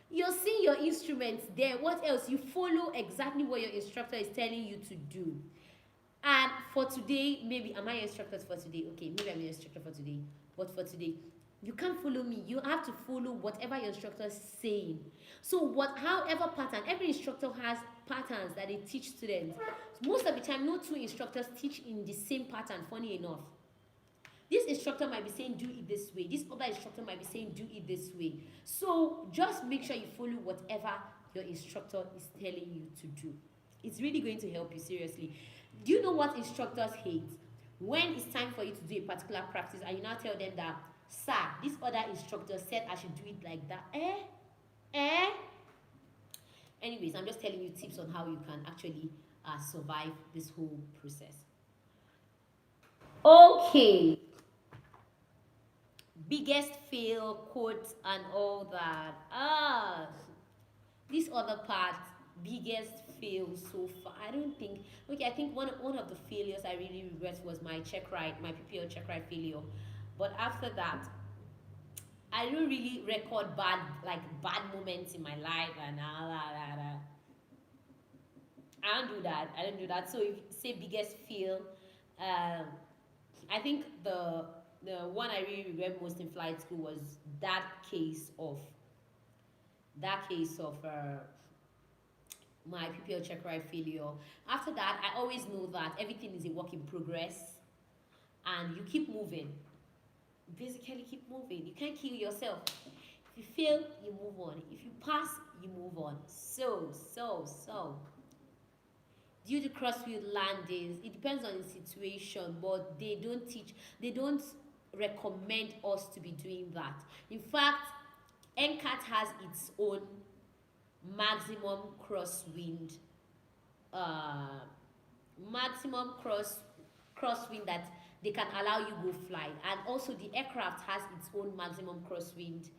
you're seeing your instruments there. What else? You follow exactly what your instructor is telling you to do. And for today, maybe am I your instructor for today? Okay, maybe I'm your instructor for today. But for today, you can't follow me. You have to follow whatever your instructor is saying. So however pattern, every instructor has patterns that they teach students. Most of the time, no two instructors teach in the same pattern, funny enough. This instructor might be saying do it this way. This other instructor might be saying do it this way. So just make sure you follow whatever your instructor is telling you to do. It's really going to help you, seriously. Do you know what instructors hate? When it's time for you to do a particular practice and you now tell them that, sir, this other instructor said I should do it like that. Anyways, I'm just telling you tips on how you can actually survive this whole process. Okay. Biggest fail, quotes, and all that. This other part, biggest fail so far. I don't think. Okay, I think one of the failures I really regret was my check ride, my PPL check ride failure. But after that, I don't really record bad moments in my life and all that. I don't do that. I don't do that. So if you say biggest fail, I think the one I really regret most in flight school was that case of my PPL check ride failure. After that, I always know that everything is a work in progress, and you keep moving. Basically, keep moving. You can't kill yourself. If you fail, you move on. If you pass, you move on. So. Due to crossfield landings, it depends on the situation, but they don't recommend us to be doing that. In fact, NCAT has its own maximum crosswind, uh, crosswind that they can allow you go fly, and also the aircraft has its own maximum crosswind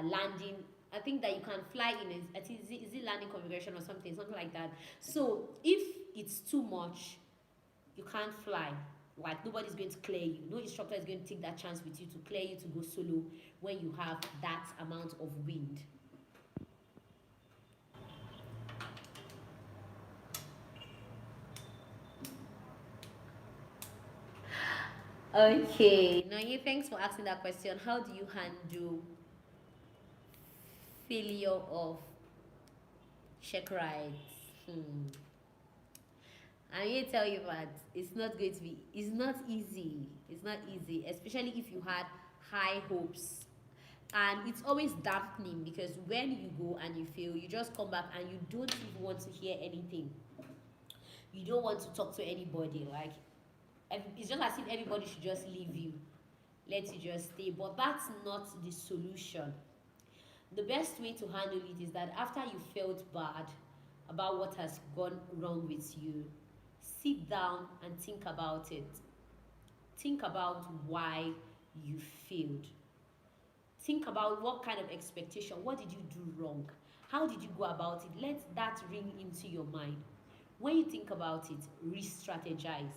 landing. I think that you can fly in is it landing configuration or something like that. So if it's too much, you can't fly. Like nobody's going to clear you. No instructor is going to take that chance with you to clear you to go solo when you have that amount of wind. Okay, Nigerian, thanks for asking that question. How do you handle failure of check rides? I'm here to tell you that it's not easy. It's not easy, especially if you had high hopes. And it's always dampening because when you go and you fail, you just come back and you don't even want to hear anything. You don't want to talk to anybody. Like, it's just as if everybody should just leave you, let you just stay. But that's not the solution. The best way to handle it is that after you felt bad about what has gone wrong with you, sit down and think about it. Think about why you failed. Think about what kind of expectation, what did you do wrong? How did you go about it? Let that ring into your mind. When you think about it, re-strategize.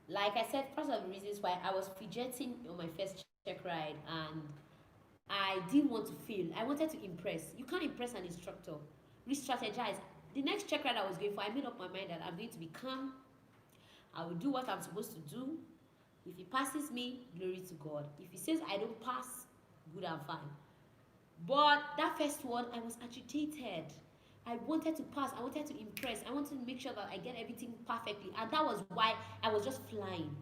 Like I said, part of the reasons why I was fidgeting on my first check ride, and I didn't want to fail. I wanted to impress. You can't impress an instructor. Re-strategize. The next check ride I was going for, I made up my mind that I'm going to be calm. I will do what I'm supposed to do. If he passes me, glory to God. If he says I don't pass, good and fine. But that first one, I was agitated. I wanted to pass. I wanted to impress. I wanted to make sure that I get everything perfectly. And that was why I was just flying.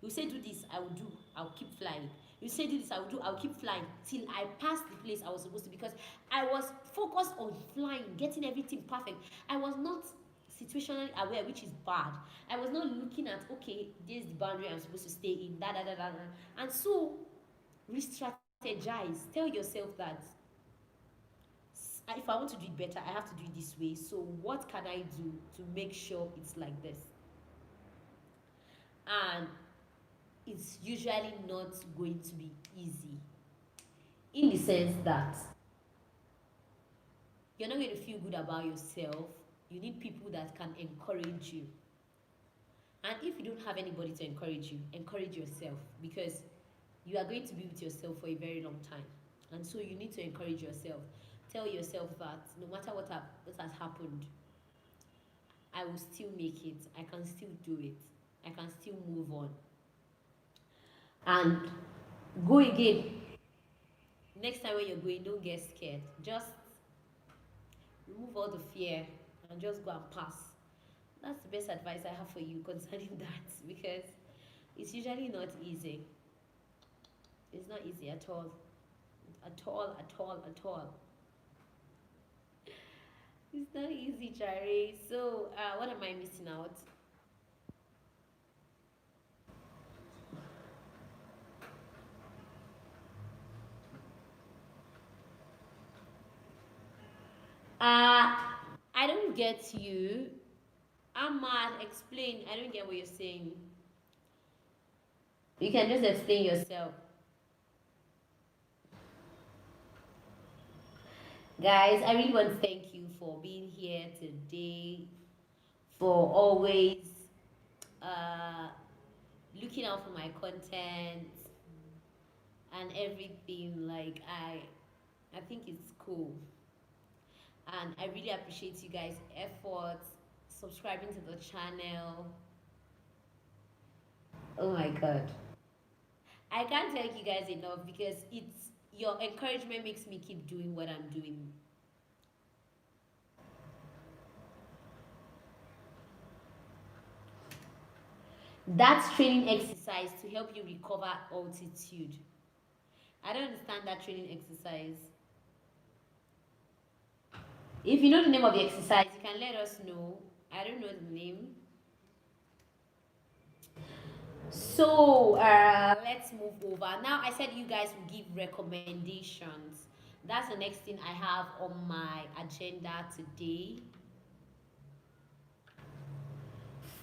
You say do this, I will do. I'll keep flying. You say do this, I will do. I'll keep flying till I pass the place I was supposed to, because I was focused on flying, getting everything perfect. I was not situationally aware, which is bad. I was not looking at, okay, this is the boundary I'm supposed to stay in, and so re-strategize. strategize. Tell yourself that if I want to do it better, I have to do it this way. So what can I do to make sure it's like this? And it's usually not going to be easy, in the sense that you're not going to feel good about yourself. You need people that can encourage you. And if you don't have anybody to encourage you, encourage yourself, because you are going to be with yourself for a very long time. And so you need to encourage yourself. Tell yourself that no matter what has happened, I will still make it. I can still do it. I can still move on. And go again. Next time when you're going, don't get scared. Just remove all the fear and just go and pass. That's the best advice I have for you concerning that, because it's usually not easy. It's not easy at all. At all, at all, at all. It's not easy, Jare. So, what am I missing out? I don't get you. Ahmad, explain. I don't get what you're saying. You can just explain yourself. Guys, I really want to thank you for being here today, for always uh, looking out for my content and everything. Like I think it's cool, and I really appreciate you guys' efforts, subscribing to the channel. Oh my god, I can't thank you guys enough, because it's your encouragement makes me keep doing what I'm doing. That's training exercise to help you recover altitude. I don't understand that training exercise. If you know the name of the exercise, you can let us know. I don't know the name. So let's move over. Now I said you guys will give recommendations. That's the next thing I have on my agenda today.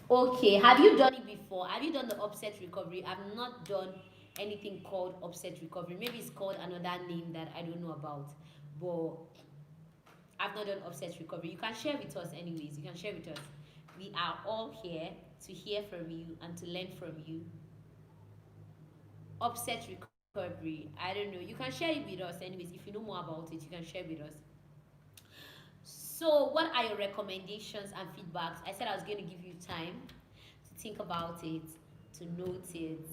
Okay, have you done it before? Have you done the upset recovery? I've not done anything called upset recovery. Maybe it's called another name that I don't know about. But I've not done offset recovery. You can share with us anyways. You can share with us. We are all here to hear from you and to learn from you. Offset recovery. I don't know. You can share it with us anyways. If you know more about it, you can share with us. So, what are your recommendations and feedbacks? I said I was going to give you time to think about it, to note it.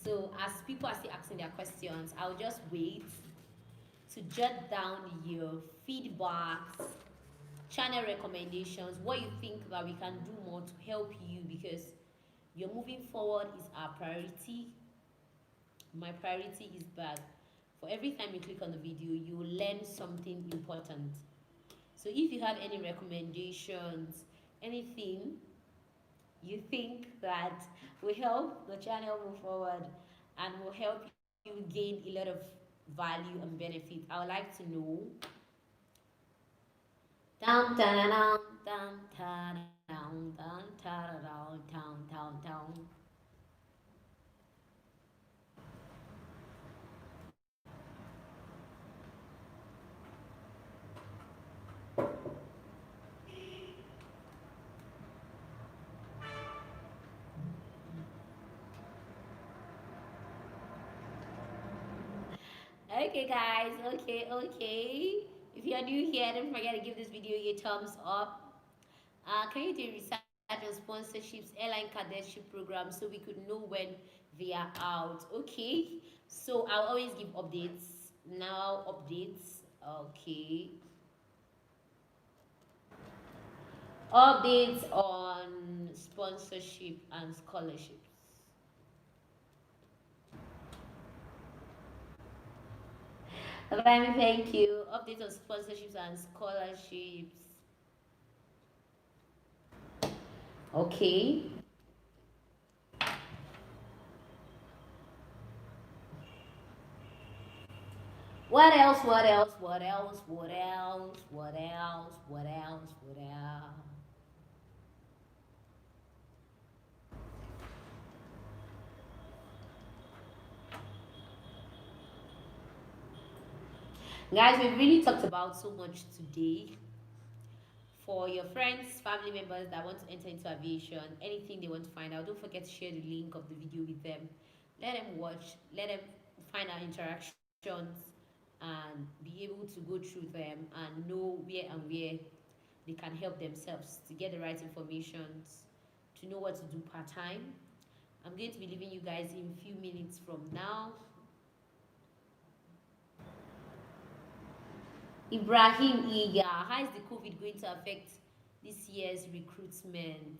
So, as people are still asking their questions, I'll just wait to jot down your feedbacks, channel recommendations, what you think that we can do more to help you, because your moving forward is our priority. My priority is that for every time you click on the video, you will learn something important. So if you have any recommendations, anything you think that will help the channel move forward and will help you gain a lot of value and benefit, I would like to know. Down, down, down, down, down, down, down, down, down, down, down. Okay, guys. Okay. If you're new here, don't forget to give this video a thumbs up. Can you do research on sponsorships, airline cadetship programs, so we could know when they are out? Okay. So I'll always give updates. Now updates. Okay. Updates on sponsorship and scholarships. Thank you. Updates on sponsorships and scholarships. Okay. What else? What else? What else? What else? What else? What else? What else? Guys, we've really talked about so much today. For your friends, family members that want to enter into aviation, anything they want to find out, don't forget to share the link of the video with them. Let them watch, let them find our interactions and be able to go through them and know where they can help themselves to get the right information, to know what to do part time. I'm going to be leaving you guys in a few minutes from now. Ibrahim Iya, how is the COVID going to affect this year's recruitment?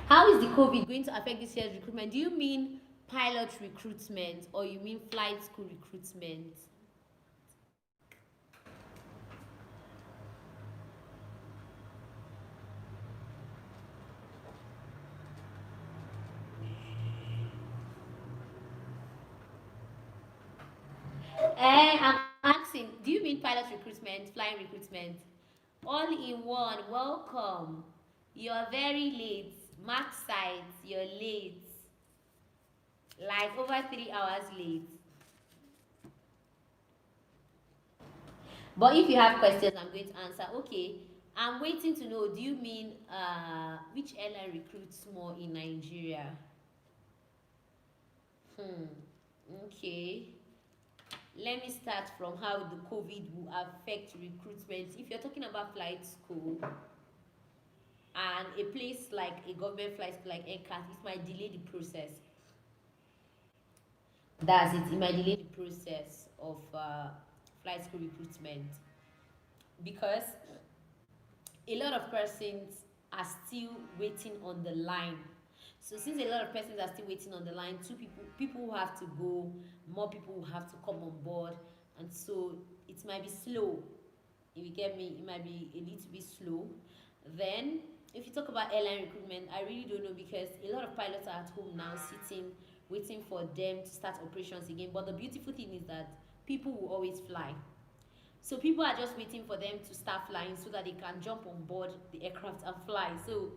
How is the COVID going to affect this year's recruitment? Do you mean pilot recruitment or you mean flight school recruitment? I'm asking, do you mean pilot recruitment, flying recruitment? All in one, welcome. You're very late. Mark sites, you're late. Like over 3 hours late. But if you have questions, I'm going to answer. Okay, I'm waiting to know, do you mean which airline recruits more in Nigeria? Okay. Let me start from how the COVID will affect recruitment. If you're talking about flight school and a place like a government flight school like NCAT, it might delay the process. That's it. It might delay the process of flight school recruitment because a lot of persons are still waiting on the line. So since a lot of persons are still waiting on the line, people who have to go, more people will have to come on board, and so it might be slow. If you get me, it might be a little bit slow. Then if you talk about airline recruitment, I really don't know because a lot of pilots are at home now sitting waiting for them to start operations again. But the beautiful thing is that people will always fly. So people are just waiting for them to start flying so that they can jump on board the aircraft and fly. So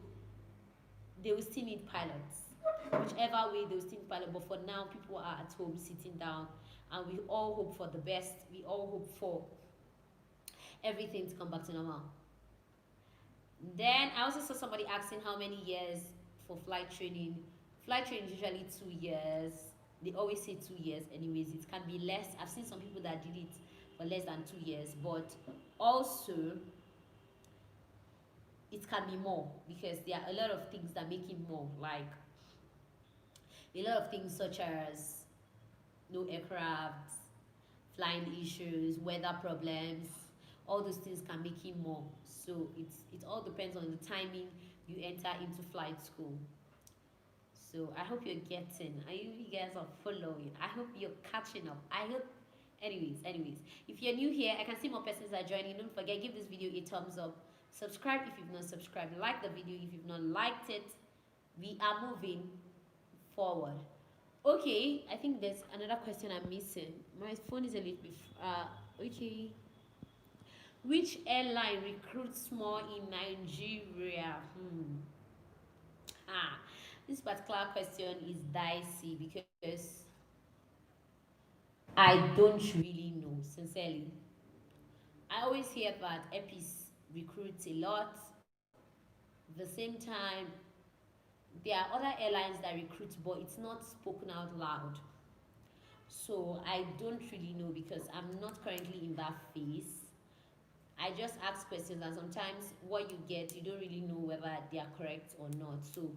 they will still need pilots. Whichever way, they will still need pilots. But for now, people are at home sitting down, and we all hope for the best. We all hope for everything to come back to normal. Then I also saw somebody asking how many years for flight training. Flight training is usually 2 years. They always say 2 years anyways. It can be less. I've seen some people that did it for less than 2 years, but also it can be more because there are a lot of things that make it more, like a lot of things such as no aircraft, flying issues, weather problems. All those things can make it more. So it all depends on the timing you enter into flight school. So I hope you're getting. You guys are following. I hope you're catching up. I hope. Anyways, if you're new here, I can see more persons are joining. Don't forget, give this video a thumbs up. Subscribe if you've not subscribed. Like the video if you've not liked it. We are moving forward. Okay, I think there's another question I'm missing. My phone is a little bit. Okay. Which airline recruits more in Nigeria? This particular question is dicey because I don't really know, sincerely. I always hear that EPIS recruits a lot. At the same time, there are other airlines that recruit, but it's not spoken out loud. So I don't really know because I'm not currently in that phase. I just ask questions, and sometimes what you get, you don't really know whether they are correct or not. So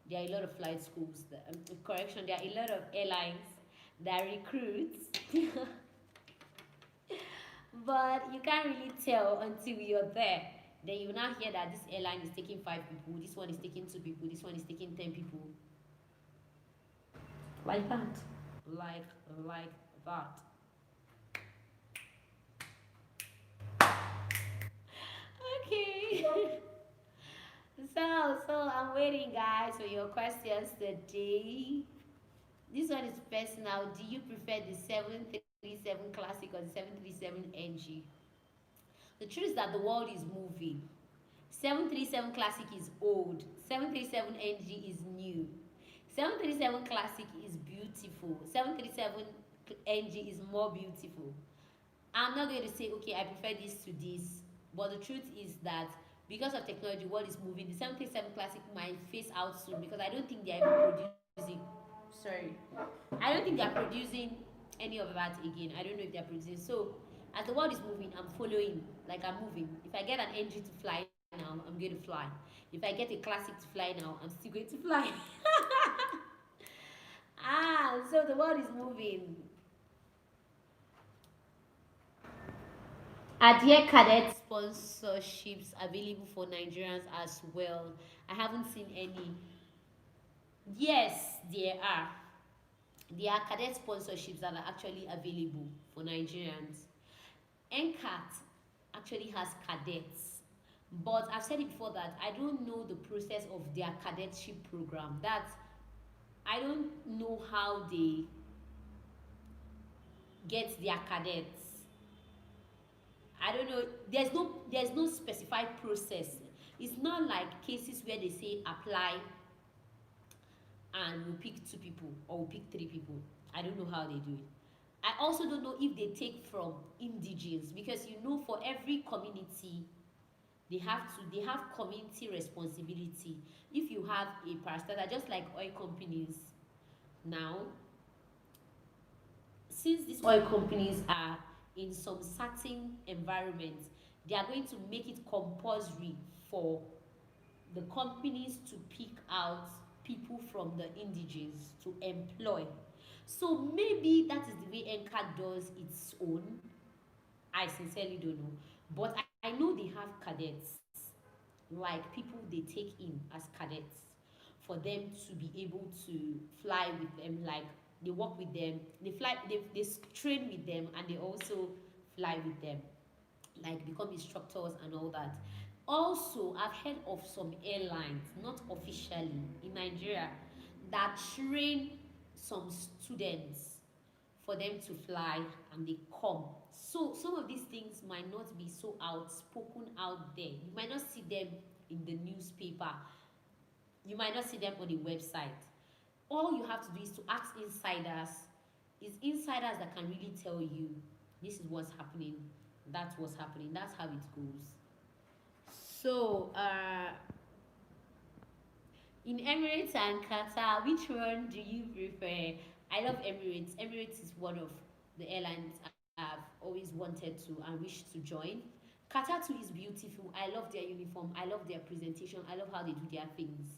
there are a lot of flight schools that, correction, there are a lot of airlines that recruit, but you can't really tell until you're there. Then you now hear that this airline is taking 5 people, this one is taking 2 people, this one is taking 10 people. Like that. Like that. Okay. So I'm waiting, guys, for your questions today. This one is personal. Do you prefer the 737 Classic or the 737 NG? The truth is that the world is moving. 737 Classic is old. 737 NG is new. 737 Classic is beautiful. 737 NG is more beautiful. I'm not going to say, okay, I prefer this to this. But the truth is that because of technology, the world is moving. The 737 Classic might phase out soon because I don't think they're even producing. Sorry. I don't think they're producing any of that again. I don't know if they're producing. So, as the world is moving, I'm following. Like I'm moving. If I get an NG to fly now, I'm going to fly. If I get a Classic to fly now, I'm still going to fly. So the world is moving. Are there cadet sponsorships available for Nigerians as well? I haven't seen any. Yes, there are. There are cadet sponsorships that are actually available for Nigerians. NCAT actually has cadets, but I've said it before that I don't know the process of their cadetship program. That I don't know how they get their cadets. I don't know. There's no specified process. It's not like cases where they say apply and we'll pick 2 people or we'll pick 3 people. I don't know how they do it. I also don't know if they take from indigenes because for every community they have community responsibility. If you have a parastatal, just like oil companies now, since these oil companies are in some certain environments, they are going to make it compulsory for the companies to pick out people from the indigenes to employ. So maybe that is the way NCAT does its own. I sincerely don't know. But I know they have cadets, like people they take in as cadets for them to be able to fly with them. Like they work with them, they fly, they train with them, and they also fly with them, like become instructors and all that. Also, I've heard of some airlines, not officially in Nigeria, that train some students for them to fly and they come. So some of these things might not be so outspoken out there. You might not see them in the newspaper. You might not see them on the website. All you have to do is to ask insiders. It's insiders that can really tell you this is what's happening, that's what's happening, that's how it goes. So, in Emirates and Qatar, which one do you prefer? I love Emirates. Emirates is one of the airlines I've always wanted to and wish to join. Qatar too is beautiful. I love their uniform. I love their presentation. I love how they do their things.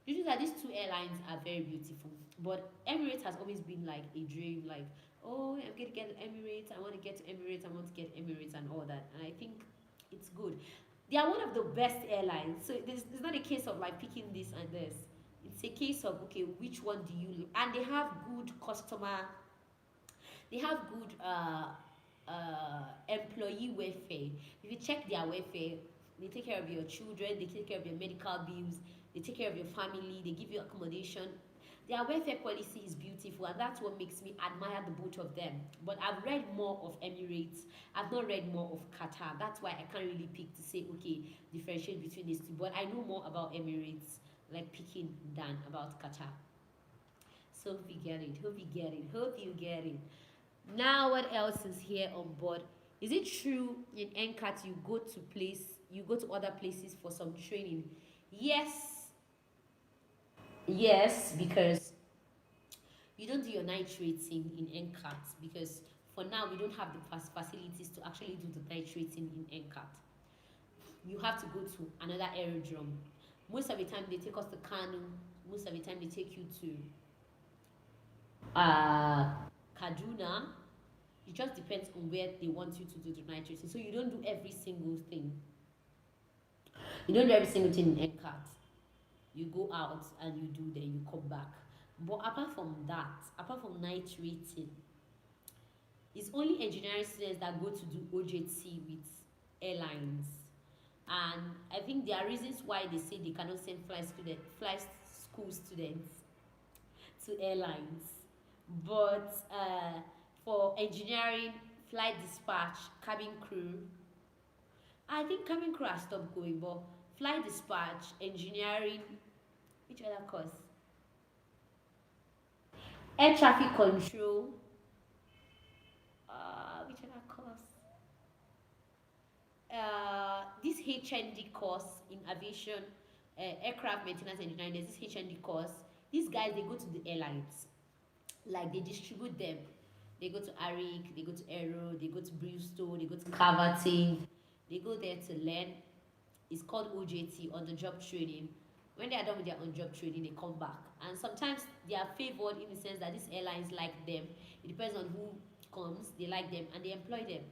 The truth is that these 2 airlines are very beautiful. But Emirates has always been like a dream, like, oh, I'm going to get Emirates. I want to get to Emirates. I want to get Emirates and all that. And I think it's good. They are one of the best airlines. So it's not a case of like picking this and this. It's a case of, okay, which one do you look? And they have good customer, they have good employee welfare. If you check their welfare, they take care of your children, they take care of your medical bills, they take care of your family, they give you accommodation. Their welfare policy is beautiful, and that's what makes me admire the both of them. But I've read more of Emirates. I've not read more of Qatar. That's why I can't really pick to say, okay, differentiate between these two. But I know more about Emirates, like picking, than about Qatar. So hope you get it. Hope you get it. Hope you get it. Now, what else is here on board? Is it true in NCAT you go to other places for some training? Yes. Yes, because you don't do your night rating in NCAT because for now we don't have the facilities to actually do the night rating in NCAT. You have to go to another aerodrome. Most of the time they take us to Kanu. Most of the time they take you to Kaduna. It just depends on where they want you to do the night rating. So you don't do every single thing. You don't do every single thing in NCAT. You go out and you do, then you come back. But apart from that, apart from night rating, it's only engineering students that go to do OJT with airlines. and I think there are reasons why they say they cannot send fly school students to airlines. But for engineering, flight dispatch, cabin crew, I think cabin crew has stopped going, but flight dispatch, engineering, which other course? Air traffic control, which other course? This HND course in aviation, aircraft maintenance engineering, there's this HND course. These guys, they go to the airlines, like they distribute them. They go to Arik, they go to Aero, they go to Bristol, they go to Caverton. They go there to learn. It's called OJT, on the job training. When they are done with their on job training, they come back. And sometimes they are favored in the sense that these airlines like them. It depends on who comes, they like them and they employ them.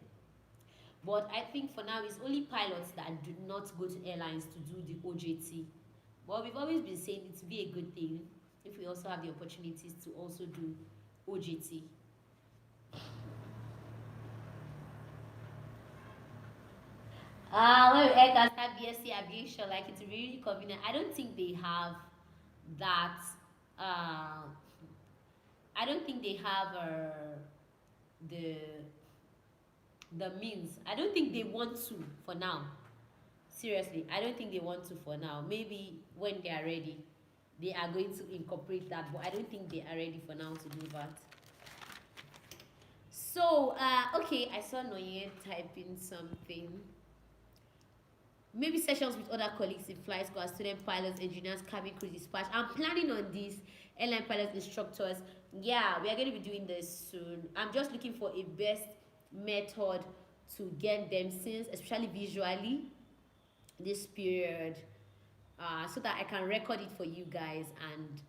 But I think for now, it's only pilots that do not go to airlines to do the OJT. But we've always been saying it to be a good thing if we also have the opportunities to also do OJT. When aircraft have BSc aviation, like it's really convenient. I don't think they have that. I don't think they have the the means. I don't think they want to for now. Seriously, I don't think they want to for now. Maybe when they are ready, they are going to incorporate that. But I don't think they are ready for now to do that. So, okay, I saw Noye typing something. Maybe sessions with other colleagues in flight school, student pilots, engineers, cabin crew dispatch. I'm planning on this. Airline pilots, instructors. Yeah, we are going to be doing this soon. I'm just looking for a best method to get them, since especially visually this period, so that I can record it for you guys, and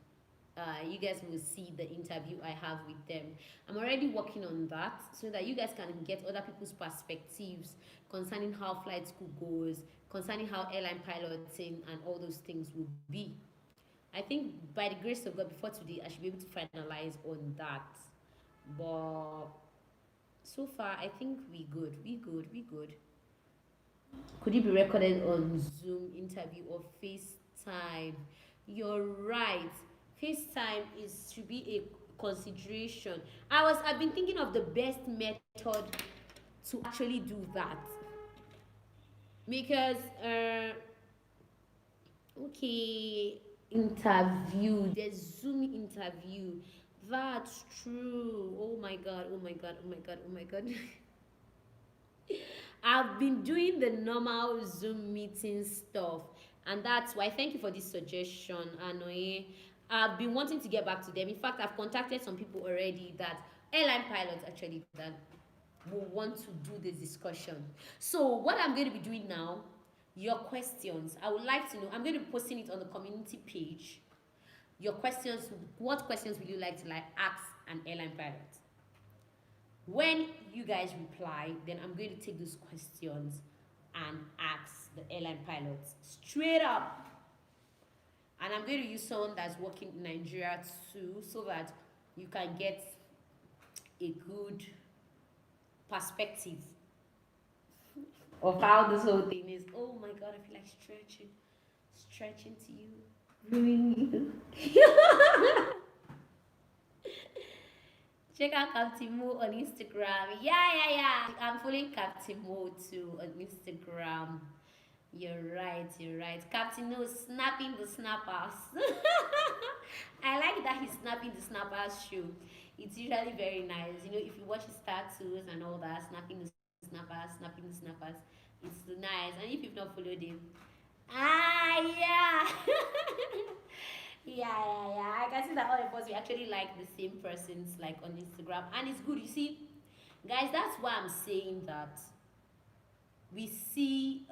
you guys will see the interview I have with them. I'm already working on that so that you guys can get other people's perspectives concerning how flight school goes, concerning how airline piloting and all those things will be. I think by the grace of God, before today, I should be able to finalize on that. But so far, I think we good. We good. Could it be recorded on Zoom interview or FaceTime? You're right. FaceTime should be a consideration. I've been thinking of the best method to actually do that. Because okay, interview, the Zoom interview. That's true. Oh my god, oh my god, oh my god, oh my god. I've been doing the normal Zoom meeting stuff, and that's why. Thank you for this suggestion, Anoye. I've been wanting to get back to them. In fact, I've contacted some people already, that airline pilots actually, that will want to do this discussion. So what I'm going to be doing now, your questions, I would like to know. I'm going to be posting it on the community page. Your questions, what questions will you like to ask an airline pilot? When you guys reply, then I'm going to take those questions and ask the airline pilots straight up. And I'm going to use someone that's working in Nigeria too, so that you can get a good perspective of how this whole thing is. Oh my god, I feel like stretching to you, viewing you. Check out Captain Mo on Instagram. Yeah. I'm following Captain Mo too on Instagram. You're right. Captain Mo is snapping the snappers. I like that he's snapping the snappers show. It's usually very nice. You know, if you watch his tattoos and all that, snapping the snappers, it's nice. And if you've not followed him, yeah. Yeah. I can see that all of us, we actually like the same persons, like on Instagram, and it's good. You see, guys, that's why I'm saying that we see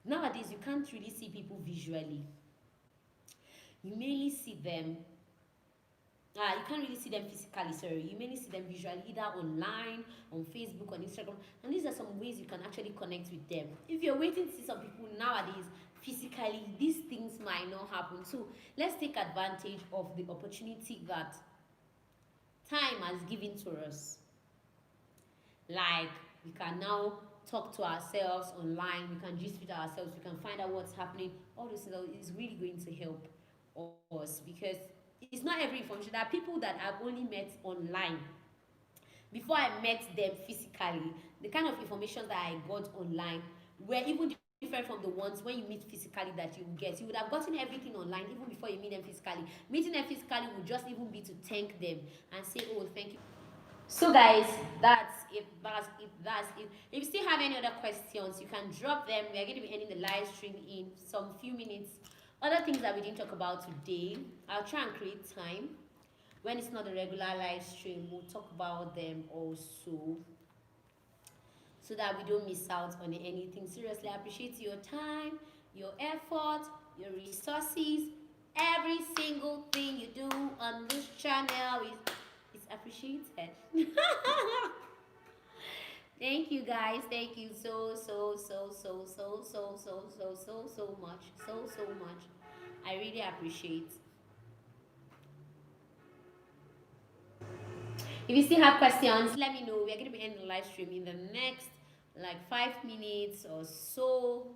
nowadays you can't really see people visually. You mainly see them. You can't really see them physically, sorry. You mainly see them visually, either online, on Facebook, on Instagram. And these are some ways you can actually connect with them. If you're waiting to see some people nowadays physically, these things might not happen. So let's take advantage of the opportunity that time has given to us. Like, we can now talk to ourselves online, we can gist with ourselves, we can find out what's happening. All this is really going to help us, because it's not every information. There are people that I've only met online. Before I met them physically, the kind of information that I got online were even different from the ones when you meet physically that you get. You would have gotten everything online even before you meet them physically. Meeting them physically would just even be to thank them and say, oh, thank you. So guys, that's it. If you still have any other questions, you can drop them. We are going to be ending the live stream in some few minutes. Other things that we didn't talk about today, I'll try and create time. When it's not a regular live stream, we'll talk about them also, so that we don't miss out on anything. Seriously, I appreciate your time, your effort, your resources. Every single thing you do on this channel is appreciated. Thank you guys. Thank you so much. So much. I really appreciate. If you still have questions, let me know. We are going to be ending the live stream in the next like 5 minutes or so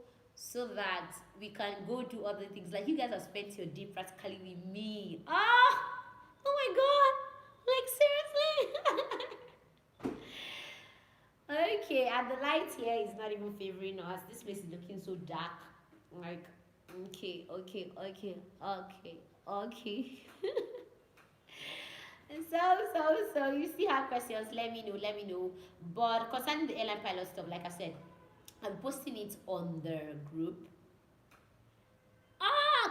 that we can go do other things. Like, you guys have spent your day practically with me. Oh my god, like seriously. Okay, and the light here is not even favoring us. This place is looking so dark. Like, okay. So you still have questions, let me know. But concerning the airline pilot stuff, like I said, I'm posting it on the group.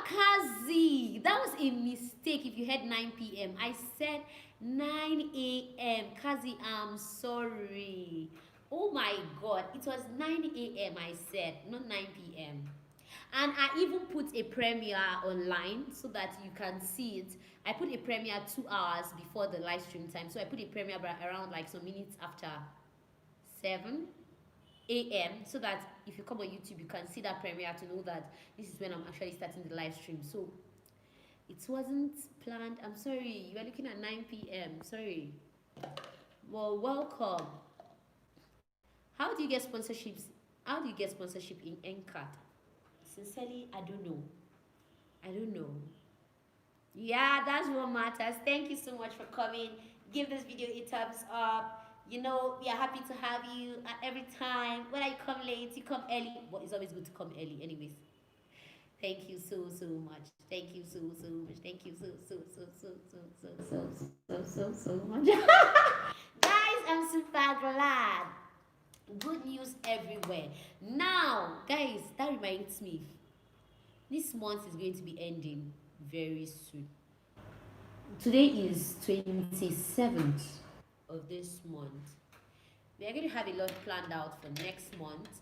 Kazi, that was a mistake. If you had 9 p.m, I said 9 a.m. Kazi, I'm sorry. Oh my god, it was 9 a.m. I said, not 9 p.m. And I even put a premiere online so that you can see it. I put a premiere 2 hours before the live stream time. So I put a premiere around like some minutes after 7 a.m. so that if you come on YouTube, you can see that premiere to know that this is when I'm actually starting the live stream. So it wasn't planned. I'm sorry. You are looking at 9 p.m. Sorry. Well, welcome. How do you get sponsorships? How do you get sponsorship in NCAT? Sincerely, I don't know. Yeah, that's what matters. Thank you so much for coming. Give this video a thumbs up. You know, we are happy to have you at every time. Whether you come late, you come early, but it's always good to come early anyways. Thank you so much. Thank you so much. Thank you so much. Guys, I'm super glad. Good news everywhere. Now, guys, that reminds me, this month is going to be ending very soon. Today is 27th of this month. We are going to have a lot planned out for next month.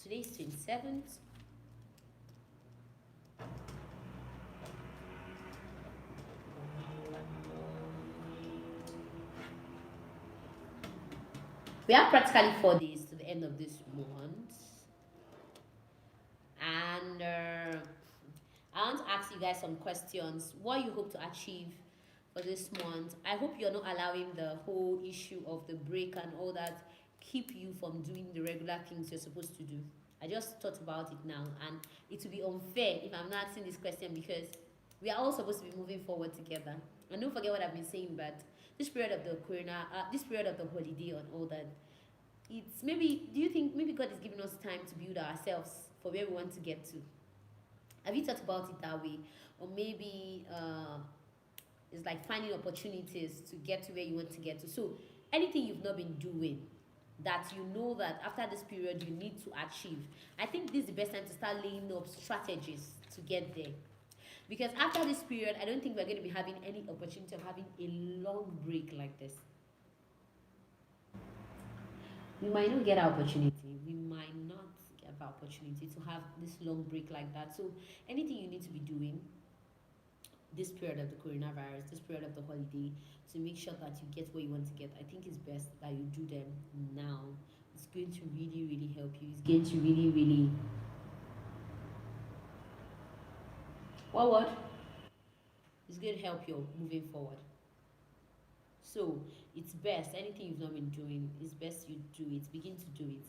Today is 27th. We have practically 4 days to the end of this month. And I want to ask you guys some questions. What you hope to achieve for this month? I hope you're not allowing the whole issue of the break and all that keep you from doing the regular things you're supposed to do. I just thought about it now, and it would be unfair if I'm not asking this question, because we are all supposed to be moving forward together. And don't forget what I've been saying, but this period of the this period of the holiday and all that, it's maybe, do you think maybe God is giving us time to build ourselves for where we want to get to? Have you thought about it that way? Or maybe it's like finding opportunities to get to where you want to get to. So anything you've not been doing that you know that after this period you need to achieve, I think this is the best time to start laying up strategies to get there. Because after this period, I don't think we're going to be having any opportunity of having a long break like this. We might not get our opportunity. We might not get the opportunity to have this long break like that. So anything you need to be doing this period of the coronavirus, this period of the holiday, to make sure that you get where you want to get, I think it's best that you do them now. It's going to really help you. It's going to really what? It's going to help you moving forward. So it's best, anything you've not been doing, it's best you do it. Begin to do it.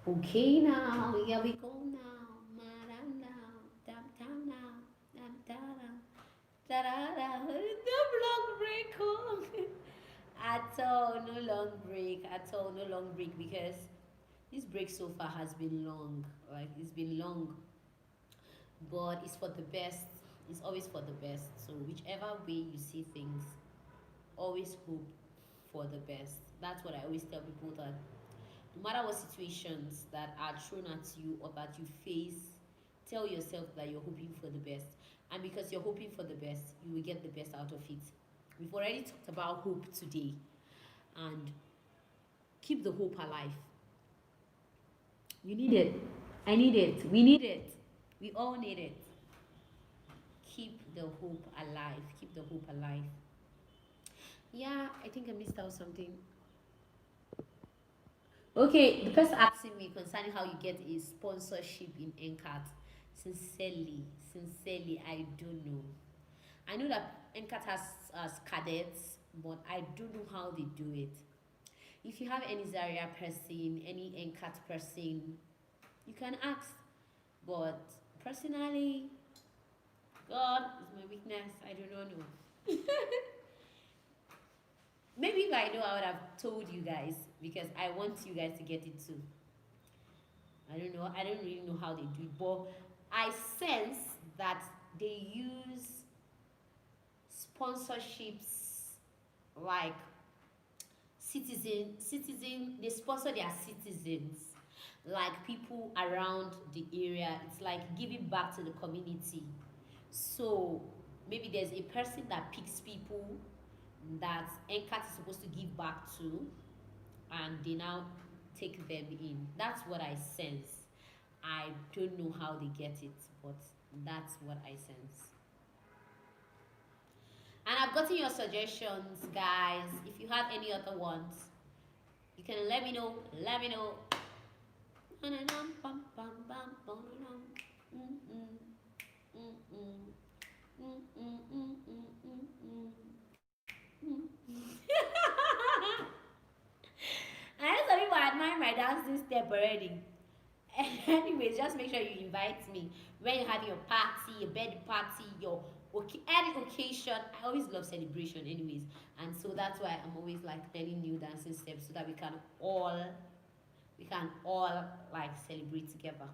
Okay, now here we go now. Madam now, dam dam now, dam dam da da da. No long break, oh. At all, no long break. At all, no long break, because this break so far has been long. Like, it's been long, but it's for the best. It's always for the best. So whichever way you see things, always hope for the best. That's what I always tell people, that no matter what situations that are thrown at you or that you face, tell yourself that you're hoping for the best. And because you're hoping for the best, you will get the best out of it. We've already talked about hope today, and keep the hope alive. You need it. I need it. We need it. We all need it. Keep the hope alive. Keep the hope alive. Yeah, I think I missed out something. Okay, the person asking me concerning how you get a sponsorship in NCAT. Sincerely, I don't know. I know that NCAT has cadets, but I don't know how they do it. If you have any Zaria person, any NCAT person, you can ask. But personally, God is my weakness. I do not know. Maybe if I know, I would have told you guys, because I want you guys to get it too. I don't know. I don't really know how they do it, but I sense that they use sponsorships like citizen. They sponsor their citizens, like people around the area. It's like giving back to the community. So maybe there's a person that picks people that NCAT is supposed to give back to, and they now take them in. That's what I sense. I don't know how they get it, but that's what I sense. And I've gotten your suggestions, guys. If you have any other ones, you can let me know. Let me know. I know some people admire my dancing step already. Anyways, just make sure you invite me when you have your party, your birthday party, your any occasion. I always love celebration, anyways, and so that's why I'm always like learning new dancing steps so that we can all like celebrate together,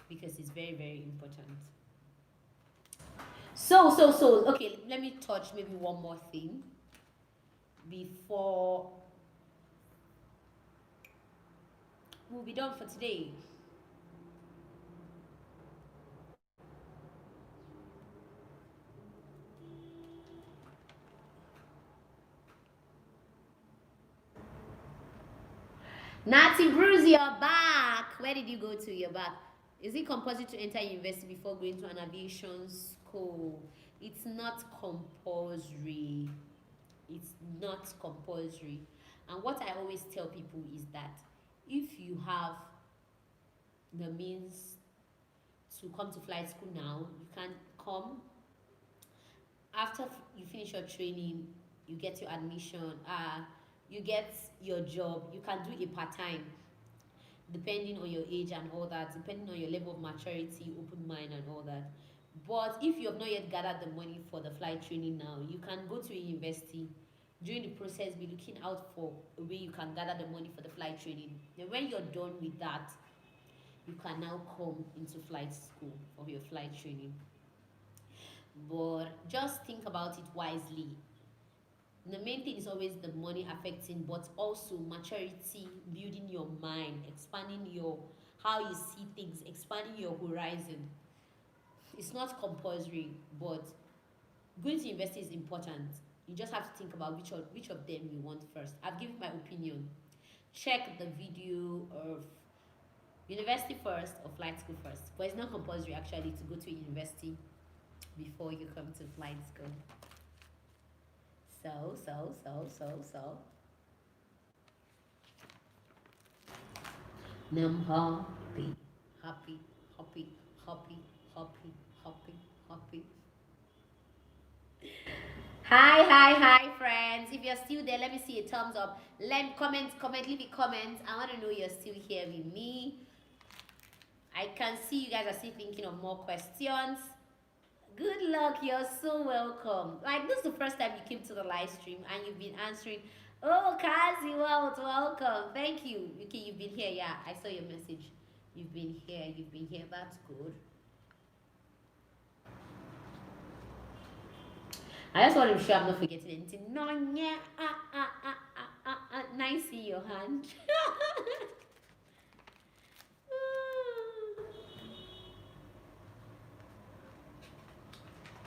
because it's very, very important. So okay, let me touch maybe one more thing before we'll be done for today. Natty Bruce, you're back. Where did you go to? You're back. Is it compulsory to enter university before going to an aviation school? It's not compulsory. It's not compulsory. And what I always tell people is that if you have the means to come to flight school now, you can come. After you finish your training, you get your admission, you get your job, you can do a part-time depending on your age and all that, depending on your level of maturity, open mind and all that. But if you have not yet gathered the money for the flight training now, you can go to a university. During the process, be looking out for a way you can gather the money for the flight training. Then when you're done with that, you can now come into flight school for your flight training. But just think about it wisely. The main thing is always the money affecting, but also maturity, building your mind, expanding your how you see things, expanding your horizon. It's not compulsory, but going to university is important. You just have to think about which of them you want first. I've given my opinion. Check the video of university first or flight school first. But it's not compulsory actually to go to a university before you come to flight school. So. I'm happy, happy, happy, happy, happy, Hopping, hopping. Hi, friends. If you're still there, let me see a thumbs up. Let comment, leave a comment. I want to know you're still here with me. I can see you guys are still thinking of more questions. Good luck. You're so welcome. Like, this is the first time you came to the live stream and you've been answering. Oh, Kazi, welcome. Thank you. Okay, you've been here. Yeah, I saw your message. You've been here. That's good. I just want to be sure I'm not forgetting anything. No, yeah. Nice in your hand.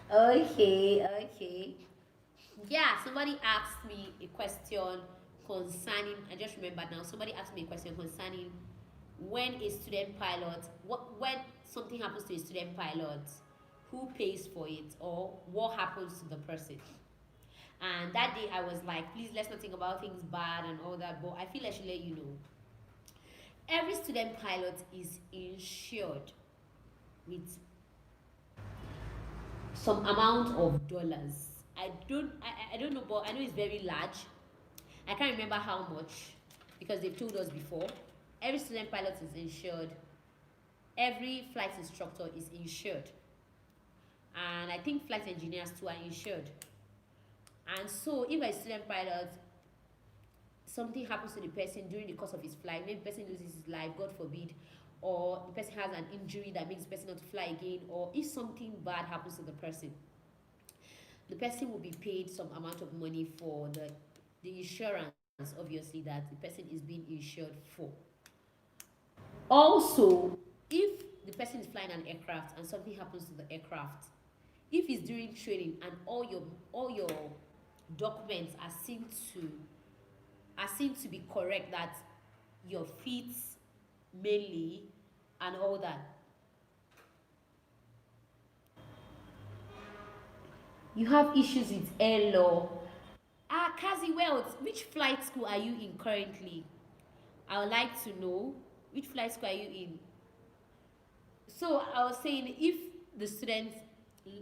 Okay. Yeah, somebody asked me a question concerning, I just remembered now, somebody asked me a question concerning when a student pilot, when something happens to a student pilot, who pays for it or what happens to the person. And that day I was like, please let's not think about things bad and all that, but I feel I should let you know. Every student pilot is insured with some amount of dollars. I don't know, but I know it's very large. I can't remember how much because they've told us before. Every student pilot is insured. Every flight instructor is insured. And I think flight engineers too are insured. And so if a student pilot, something happens to the person during the course of his flight, maybe the person loses his life, God forbid, or the person has an injury that makes the person not to fly again, or if something bad happens to the person will be paid some amount of money for the insurance, obviously, that the person is being insured for. Also, if the person is flying an aircraft and something happens to the aircraft, if it's during training and all your documents are seen to be correct, that your feet mainly and all that, you have issues with air law. Kazi Wells, which flight school are you in currently? I would like to know which flight school are you in. So I was saying, if the student's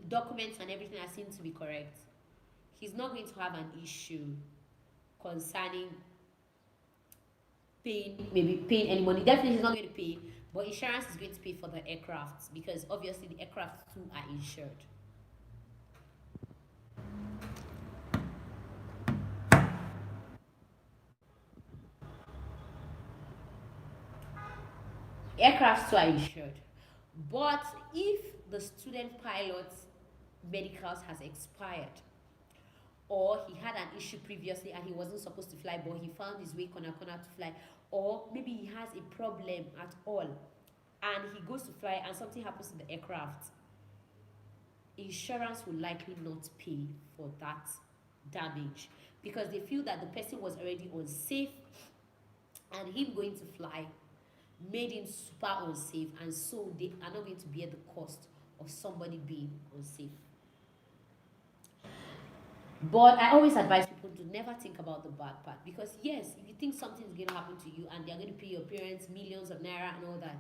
documents and everything are seen to be correct, he's not going to have an issue concerning paying any money. Definitely he's not going to pay, but insurance is going to pay for the aircraft because obviously the aircraft too are insured. Aircraft too are insured. But if the student pilot's medicals has expired, or he had an issue previously and he wasn't supposed to fly but he found his way corner to fly, or maybe he has a problem at all and he goes to fly and something happens to the aircraft, insurance will likely not pay for that damage because they feel that the person was already unsafe and him going to fly made him super unsafe, and so they are not going to bear the cost of somebody being unsafe. But I always advise people to never think about the bad part because yes, if you think something is going to happen to you and they're going to pay your parents millions of naira and all that,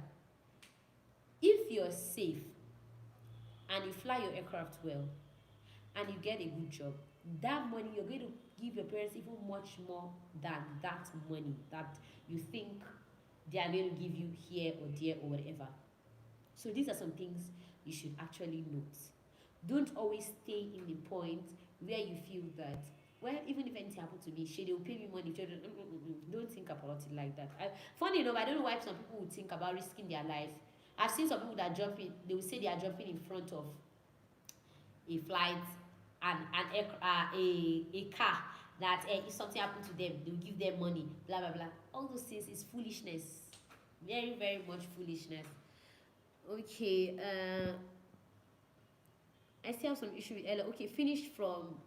if you're safe and you fly your aircraft well and you get a good job, that money you're going to give your parents even much more than that money that you think they are going to give you here or there or whatever. So these are some things you should actually note. Don't always stay in the point where you feel that, well, even if anything happened to me, they will pay me money. Don't think about it like that. Funny enough, I don't know why some people would think about risking their life. I've seen some people that jump in, they will say they are jumping in front of a flight and a car that if something happened to them, they'll give them money, blah, blah, blah. All those things is foolishness. Very, very much foolishness. Okay, I still have some issue with Ella. Okay, finished from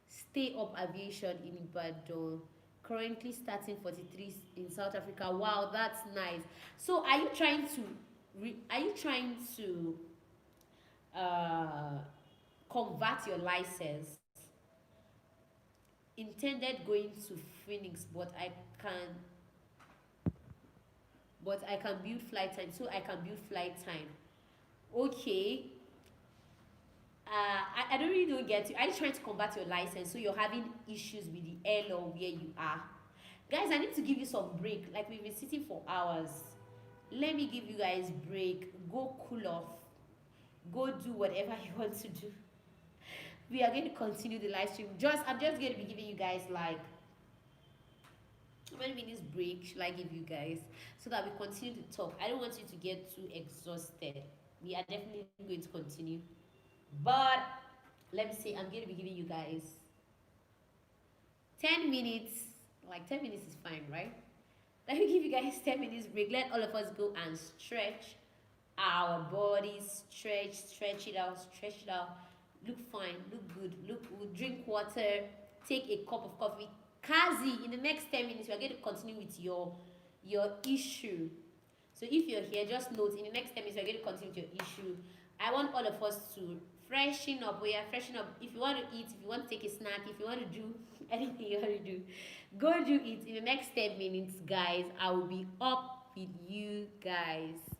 Stay Up Aviation in Ibadan. Currently starting 43 in South Africa. Wow, that's nice. So are you trying to convert your license? Intended going to Phoenix, but I can build flight time. So I can build flight time. Okay. I don't really don't get you. Are you trying to combat your license so you're having issues with the airlaw where you are? Guys, I need to give you some break. Like we've been sitting for hours. Let me give you guys break. Go cool off. Go do whatever you want to do. We are going to continue the live stream. I'm just going to be giving you guys like how many minutes break should I give you guys so that we continue to talk. I don't want you to get too exhausted. We are definitely going to continue. But let me see, I'm going to be giving you guys 10 minutes. Like 10 minutes is fine, right? Let me give you guys 10 minutes break. Let all of us go and stretch our bodies. Stretch it out, look fine, look good, look good. Drink water, take a cup of coffee. Kazi, in the next 10 minutes, we are going to continue with your issue. So if you're here, just note, in the next 10 minutes, we're going to continue with your issue. I want all of us to freshen up. We are freshen up. If you want to eat, if you want to take a snack, if you want to do anything you want to do, go do it. In the next 10 minutes, guys, I will be up with you guys.